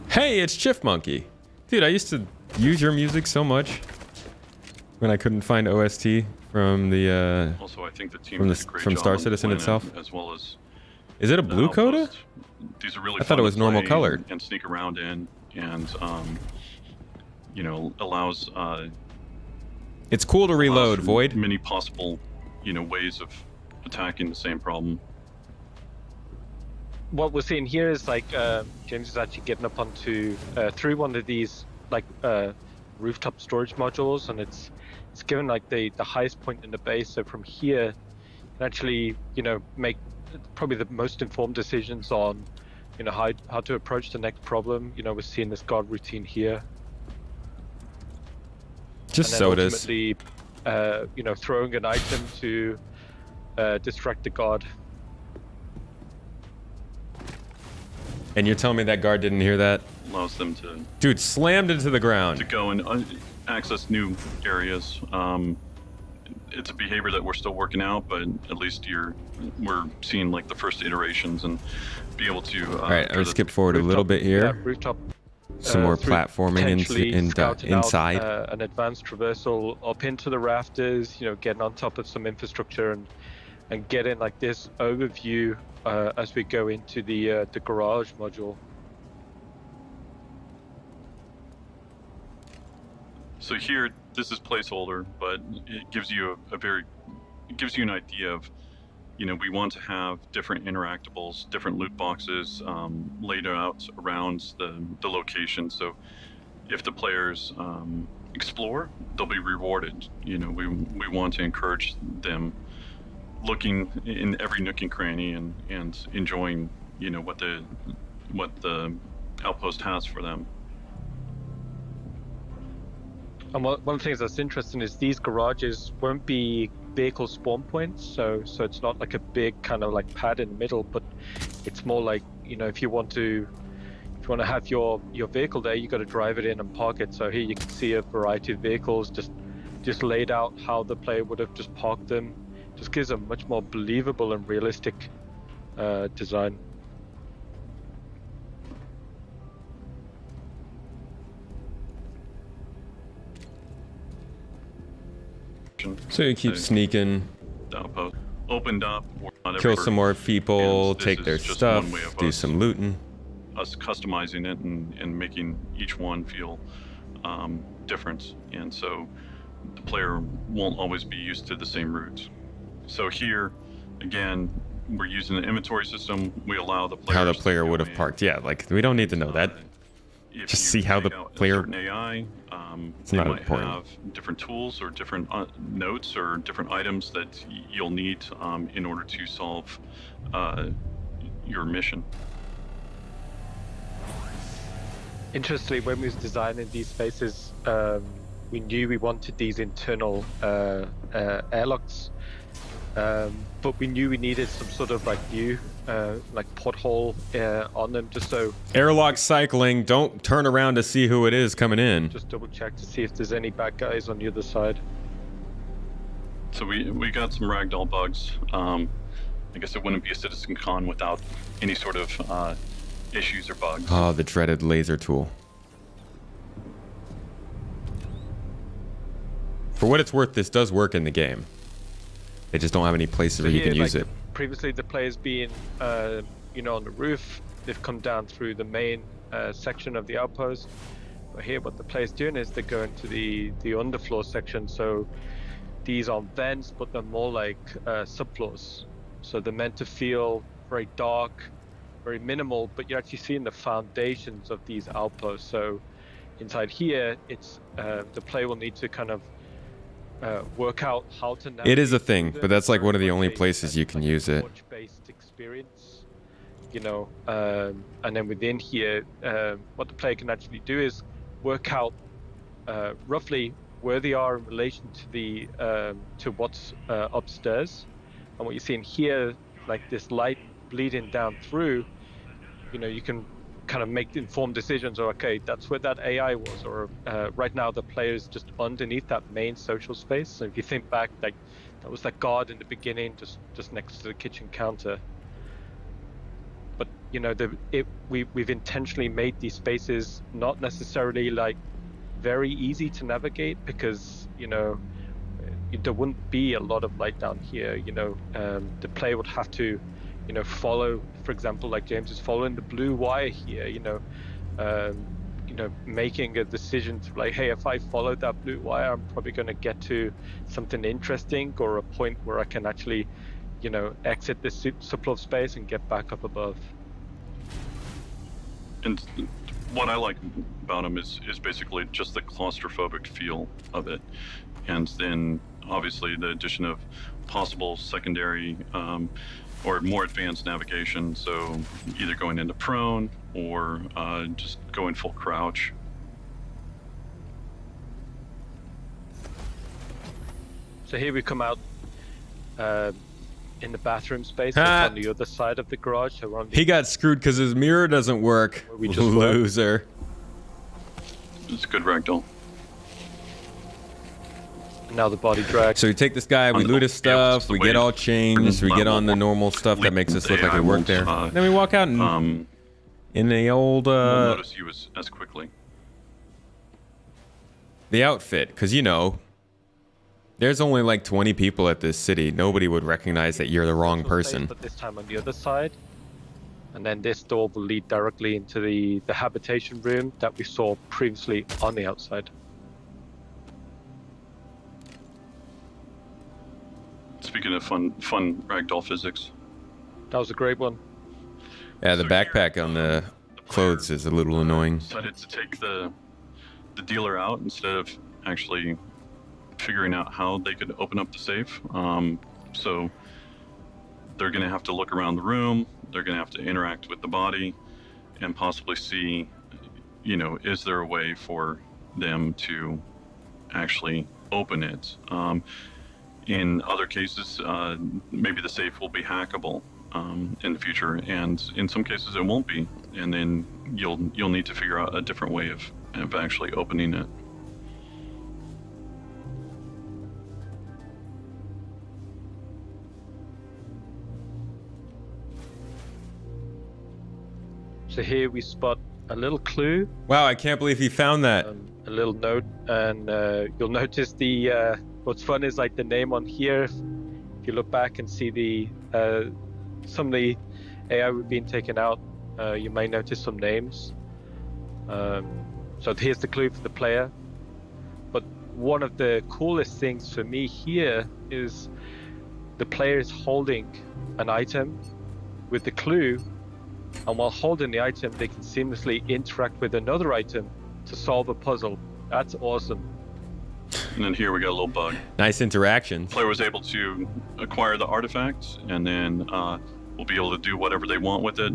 Hey, it's Chiff Monkey. Dude, I used to use your music so much when I couldn't find OST from the also, I think the team from Star Citizen itself. As well as is it a blue coda? These are really I thought it was normal colored. And sneak around in, and allows. It's cool to reload, Void. Many possible, ways of attacking the same problem. What we're seeing here is like James is actually getting up onto through one of these like rooftop storage modules, and it's given like the highest point in the base. So from here, you can actually make probably the most informed decisions on how to approach the next problem. We're seeing this guard routine here. Just and sodas. Ultimately, throwing an item to distract the guard. And you're telling me that guard didn't hear that? Allows them to... Dude, slammed into the ground. To go and access new areas. It's a behavior that we're still working out, but at least we're seeing like the first iterations and be able to... Alright, I'm going to skip forward a little bit here. Yeah, rooftop, some more platforming inside. An advanced traversal up into the rafters, getting on top of some infrastructure and getting like this overview as we go into the garage module. So here, this is placeholder, but it gives you an idea of, we want to have different interactables, different loot boxes laid out around the location. So if the players explore, they'll be rewarded. We want to encourage them looking in every nook and cranny and enjoying, what the outpost has for them. And one of the things that's interesting is these garages won't be vehicle spawn points, so it's not like a big kind of like pad in the middle, but it's more like, you know, if you want to have your vehicle there, you got to drive it in and park it. So here you can see a variety of vehicles just laid out how the player would have just parked them. Just gives a much more believable and realistic design. So you keep sneaking, Outpost opened up, kill some more people, take their stuff, do some looting. Us customizing it and making each one feel different, and so the player won't always be used to the same routes. So here, again, we're using the inventory system. We allow the player how the player would have parked. Yeah, like we don't need to know that. Just see how the player. AI, it's they not might important. have different tools or different notes or different items that you'll need in order to solve your mission. Interestingly, when we was designing these spaces, we knew we wanted these internal airlocks, but we knew we needed some sort of like view, like porthole on them, just so. Airlock cycling. Don't turn around to see who it is coming in. Just double check to see if there's any bad guys on the other side. So we got some ragdoll bugs. I guess it wouldn't be a Citizen Con without any sort of issues or bugs. Oh, the dreaded laser tool. For what it's worth, this does work in the game. They just don't have any places where you can use it. Previously, the players being, you know, on the roof, they've come down through the main section of the outpost. But here, what the players doing is they're going to the underfloor section. So these aren't vents, but they're more like subfloors. So they're meant to feel very dark, very minimal, but you're actually seeing the foundations of these outposts. So inside here, it's the player will need to kind of work out how to navigate. It is a thing, but that's like one of the only places you can use it. Watch-based experience, you know, and then within here, what the player can actually do is work out roughly where they are in relation to the to what's upstairs. And what you're seeing here, like this light bleeding down through, you know, you can kind of make informed decisions, or okay, that's where that AI was, or right now the player is just underneath that main social space. So if you think back, like that was that guard in the beginning, just next to the kitchen counter. But you know, we've intentionally made these spaces not necessarily like very easy to navigate, because you know there wouldn't be a lot of light down here. You know, the player would have to, you know, follow, for example, like James is following the blue wire here, you know, making a decision to like, hey, if I follow that blue wire, I'm probably going to get to something interesting, or a point where I can actually, you know, exit this subfloor space and get back up above. And what I like about them is basically just the claustrophobic feel of it. And then obviously the addition of possible secondary or more advanced navigation, so either going into prone or just going full crouch. So here we come out in the bathroom space. That's on the other side of the garage. So we're on the He got screwed because his mirror doesn't work. Loser. It's a good ragdoll. Now the body drag. So we take this guy, we loot his stuff, we get all changed, we get on the normal stuff that makes us look like we work there. Then we walk out and in the old notice you as quickly. The outfit, because you know, there's only like 20 people at this city. Nobody would recognize that you're the wrong person. But this time on the other side. And then this door will lead directly into the habitation room that we saw previously on the outside. Speaking of fun ragdoll physics. That was a great one. Yeah, the backpack on the clothes is a little annoying. Decided to take the dealer out instead of actually figuring out how they could open up the safe. So they're going to have to look around the room. They're going to have to interact with the body and possibly see, you know, is there a way for them to actually open it? In other cases, maybe the safe will be hackable in the future, and in some cases it won't be, and then you'll need to figure out a different way of actually opening it. So here we spot a little clue. Wow, I can't believe he found that. A little note, and you'll notice the what's fun is like the name on here. If you look back and see the some of the AI being taken out, you may notice some names. So here's the clue for the player. But one of the coolest things for me here is the player is holding an item with the clue, and while holding the item, they can seamlessly interact with another item to solve a puzzle. That's awesome. And then here we got a little bug. Nice interaction. Player was able to acquire the artifact, and then we'll be able to do whatever they want with it,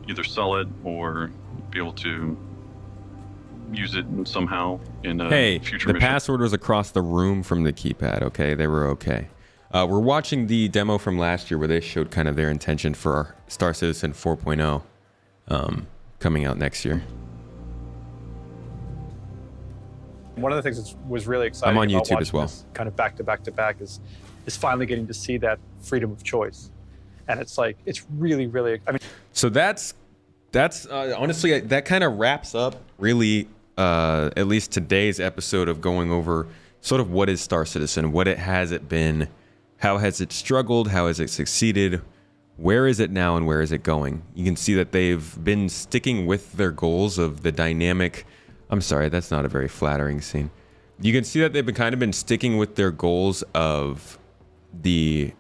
either sell it or be able to use it somehow in a future the mission. password was across the room from the keypad. Okay, they were okay. We're watching the demo from last year where they showed kind of their intention for our Star Citizen 4.0 coming out next year. One of the things that was really exciting I'm on about YouTube as watching well. this kind of back to back to back is finally getting to see that freedom of choice. And it's like, it's really, really, I mean. So that's honestly, that kind of wraps up really at least today's episode of going over sort of what is Star Citizen, what has it been, how has it struggled, how has it succeeded, where is it now, and where is it going. You can see that they've been sticking with their goals of the dynamic. I'm sorry, that's not a very flattering scene. You can see that they've been sticking with their goals of the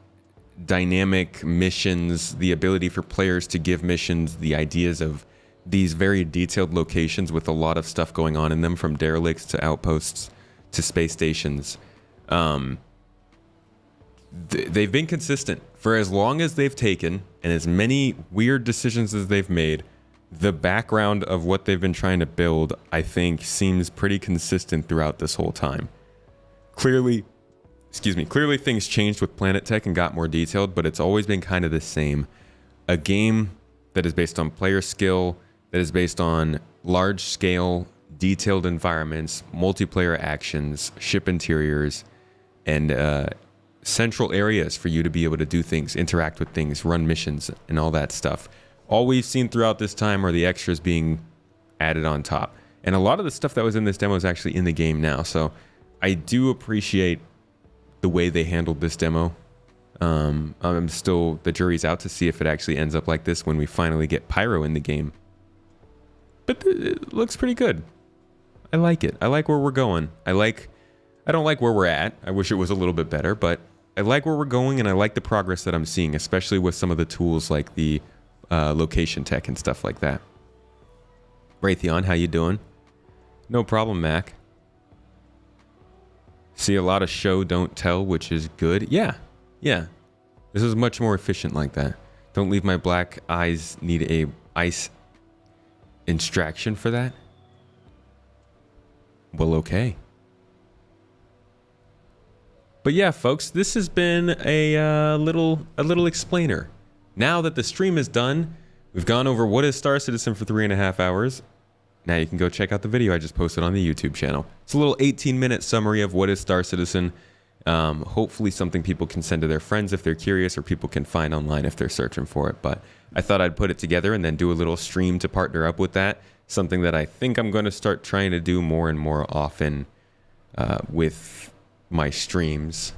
dynamic missions, the ability for players to give missions, the ideas of these very detailed locations with a lot of stuff going on in them, from derelicts to outposts to space stations. They've been consistent for as long as they've taken, and as many weird decisions as they've made. The background of what they've been trying to build, I think, seems pretty consistent throughout this whole time. Clearly things changed with Planet Tech and got more detailed, but it's always been kind of the same. A game that is based on player skill, that is based on large-scale, detailed environments, multiplayer actions, ship interiors, and central areas for you to be able to do things, interact with things, run missions, and all that stuff. All we've seen throughout this time are the extras being added on top. And a lot of the stuff that was in this demo is actually in the game now. So I do appreciate the way they handled this demo. I'm still, the jury's out to see if it actually ends up like this when we finally get Pyro in the game. But it looks pretty good. I like it. I like where we're going. I don't like where we're at. I wish it was a little bit better, but I like where we're going, and I like the progress that I'm seeing, especially with some of the tools like the location tech and stuff like that. Raytheon, how you doing? No problem, Mac. See a lot of show, don't tell, which is good. Yeah. This is much more efficient like that. Don't leave my black eyes need a ice extraction for that. Well, okay. But yeah, folks, this has been a little explainer. Now that the stream is done, we've gone over what is Star Citizen for 3.5 hours. Now you can go check out the video I just posted on the YouTube channel. It's a little 18-minute summary of what is Star Citizen. Hopefully something people can send to their friends if they're curious, or people can find online if they're searching for it. But I thought I'd put it together and then do a little stream to partner up with that. Something that I think I'm going to start trying to do more and more often with my streams.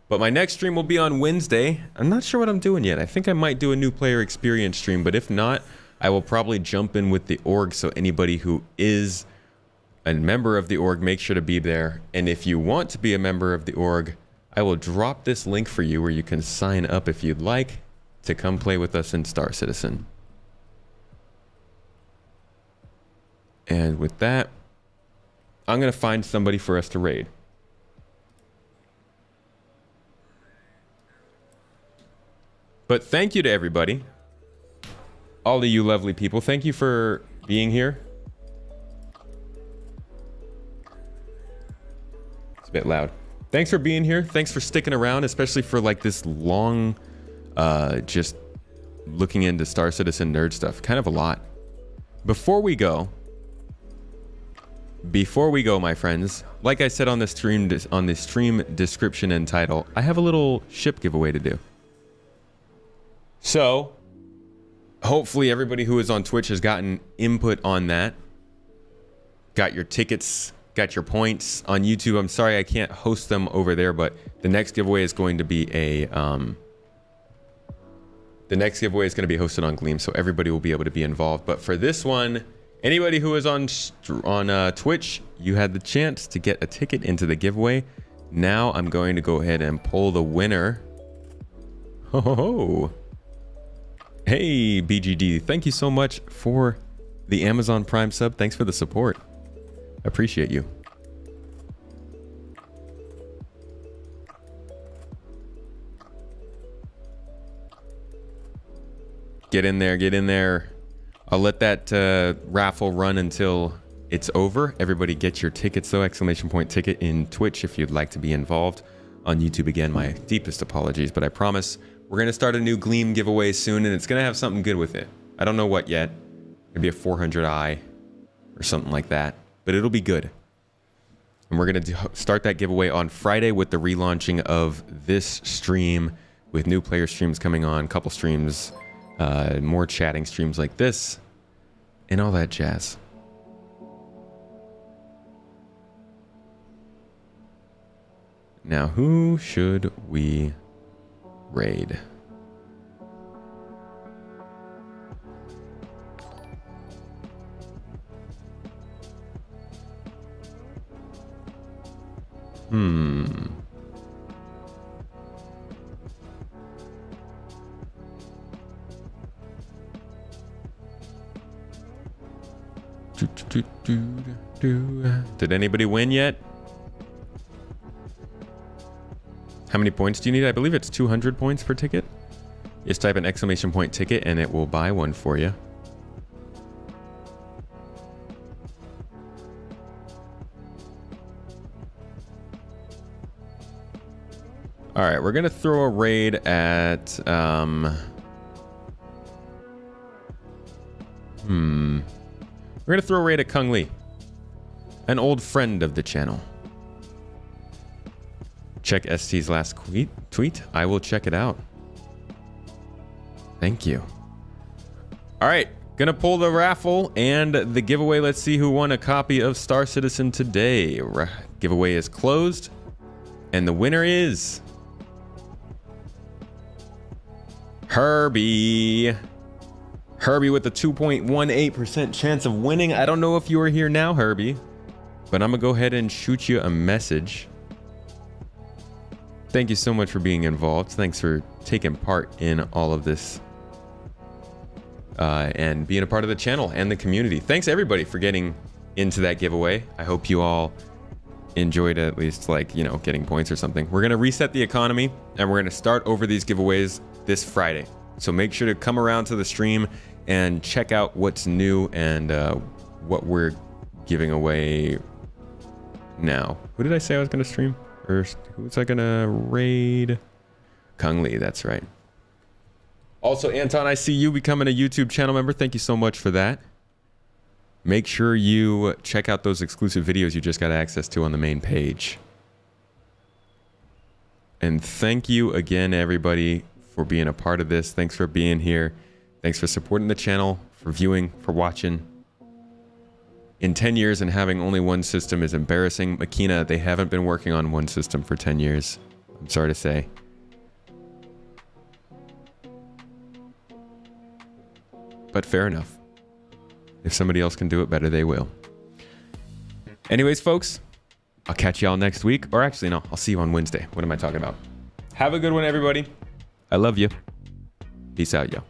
But my next stream will be on Wednesday. I'm not sure what I'm doing yet. I think I might do a new player experience stream, but if not, I will probably jump in with the org, so anybody who is a member of the org, make sure to be there. And if you want to be a member of the org, I will drop this link for you where you can sign up if you'd like to come play with us in Star Citizen. And with that, I'm going to find somebody for us to raid. But thank you to everybody. All of you lovely people. Thank you for being here. bit loud. Thanks for being here. Thanks for sticking around, especially for like this long, just looking into Star Citizen nerd stuff. Kind of a lot. Before we go, my friends, like I said on the stream description and title, I have a little ship giveaway to do. So, hopefully everybody who is on Twitch has gotten input on that. Got your tickets, got your points. On YouTube, I'm sorry I can't host them over there, but the next giveaway is going to be hosted on Gleam, so everybody will be able to be involved. But for this one, anybody who is on Twitch, you had the chance to get a ticket into the giveaway. Now I'm going to go ahead and pull the winner. Ho ho ho. Hey, BGD, thank you so much for the Amazon Prime sub. Thanks for the support. I appreciate you. Get in there, get in there. I'll let that raffle run until it's over. Everybody get your tickets though, exclamation point ticket in Twitch if you'd like to be involved. On YouTube, again, my deepest apologies, but I promise we're gonna start a new Gleam giveaway soon and it's gonna have something good with it. I don't know what yet. Maybe a 400i or something like that, but it'll be good. And we're gonna start that giveaway on Friday with the relaunching of this stream with new player streams coming on, couple streams, more chatting streams like this, and all that jazz. Now, who should we raid? Did anybody win yet? How many points do you need? I believe it's 200 points per ticket. Just type an exclamation point ticket and it will buy one for you. All right, we're gonna throw a raid at we're gonna throw a raid at Kung Lee, an old friend of the channel. Check ST's last tweet. I will check it out. Thank you. All right, gonna pull the raffle and the giveaway. Let's see who won a copy of Star Citizen today. Giveaway is closed, and the winner is Herbie. Herbie with a 2.18% chance of winning. I don't know if you are here now, Herbie, but I'm gonna go ahead and shoot you a message. Thank you so much for being involved. Thanks for taking part in all of this and being a part of the channel and the community. Thanks everybody for getting into that giveaway. I hope you all enjoyed at least, like, you know, getting points or something. We're gonna reset the economy and we're gonna start over these giveaways this Friday. So make sure to come around to the stream and check out what's new and what we're giving away now. Who did I say I was gonna stream? Or who was I gonna raid? Kung Lee, that's right. Also, Anton, I see you becoming a YouTube channel member. Thank you so much for that. Make sure you check out those exclusive videos you just got access to on the main page. And thank you again, everybody, for being a part of this. Thanks for being here. Thanks for supporting the channel, for viewing, for watching. In 10 years and having only one system is embarrassing. Makina, they haven't been working on one system for 10 years. I'm sorry to say. But fair enough. If somebody else can do it better, they will. Anyways, folks, I'll catch y'all next week. Or actually, no, I'll see you on Wednesday. What am I talking about? Have a good one, everybody. I love you. Peace out, yo.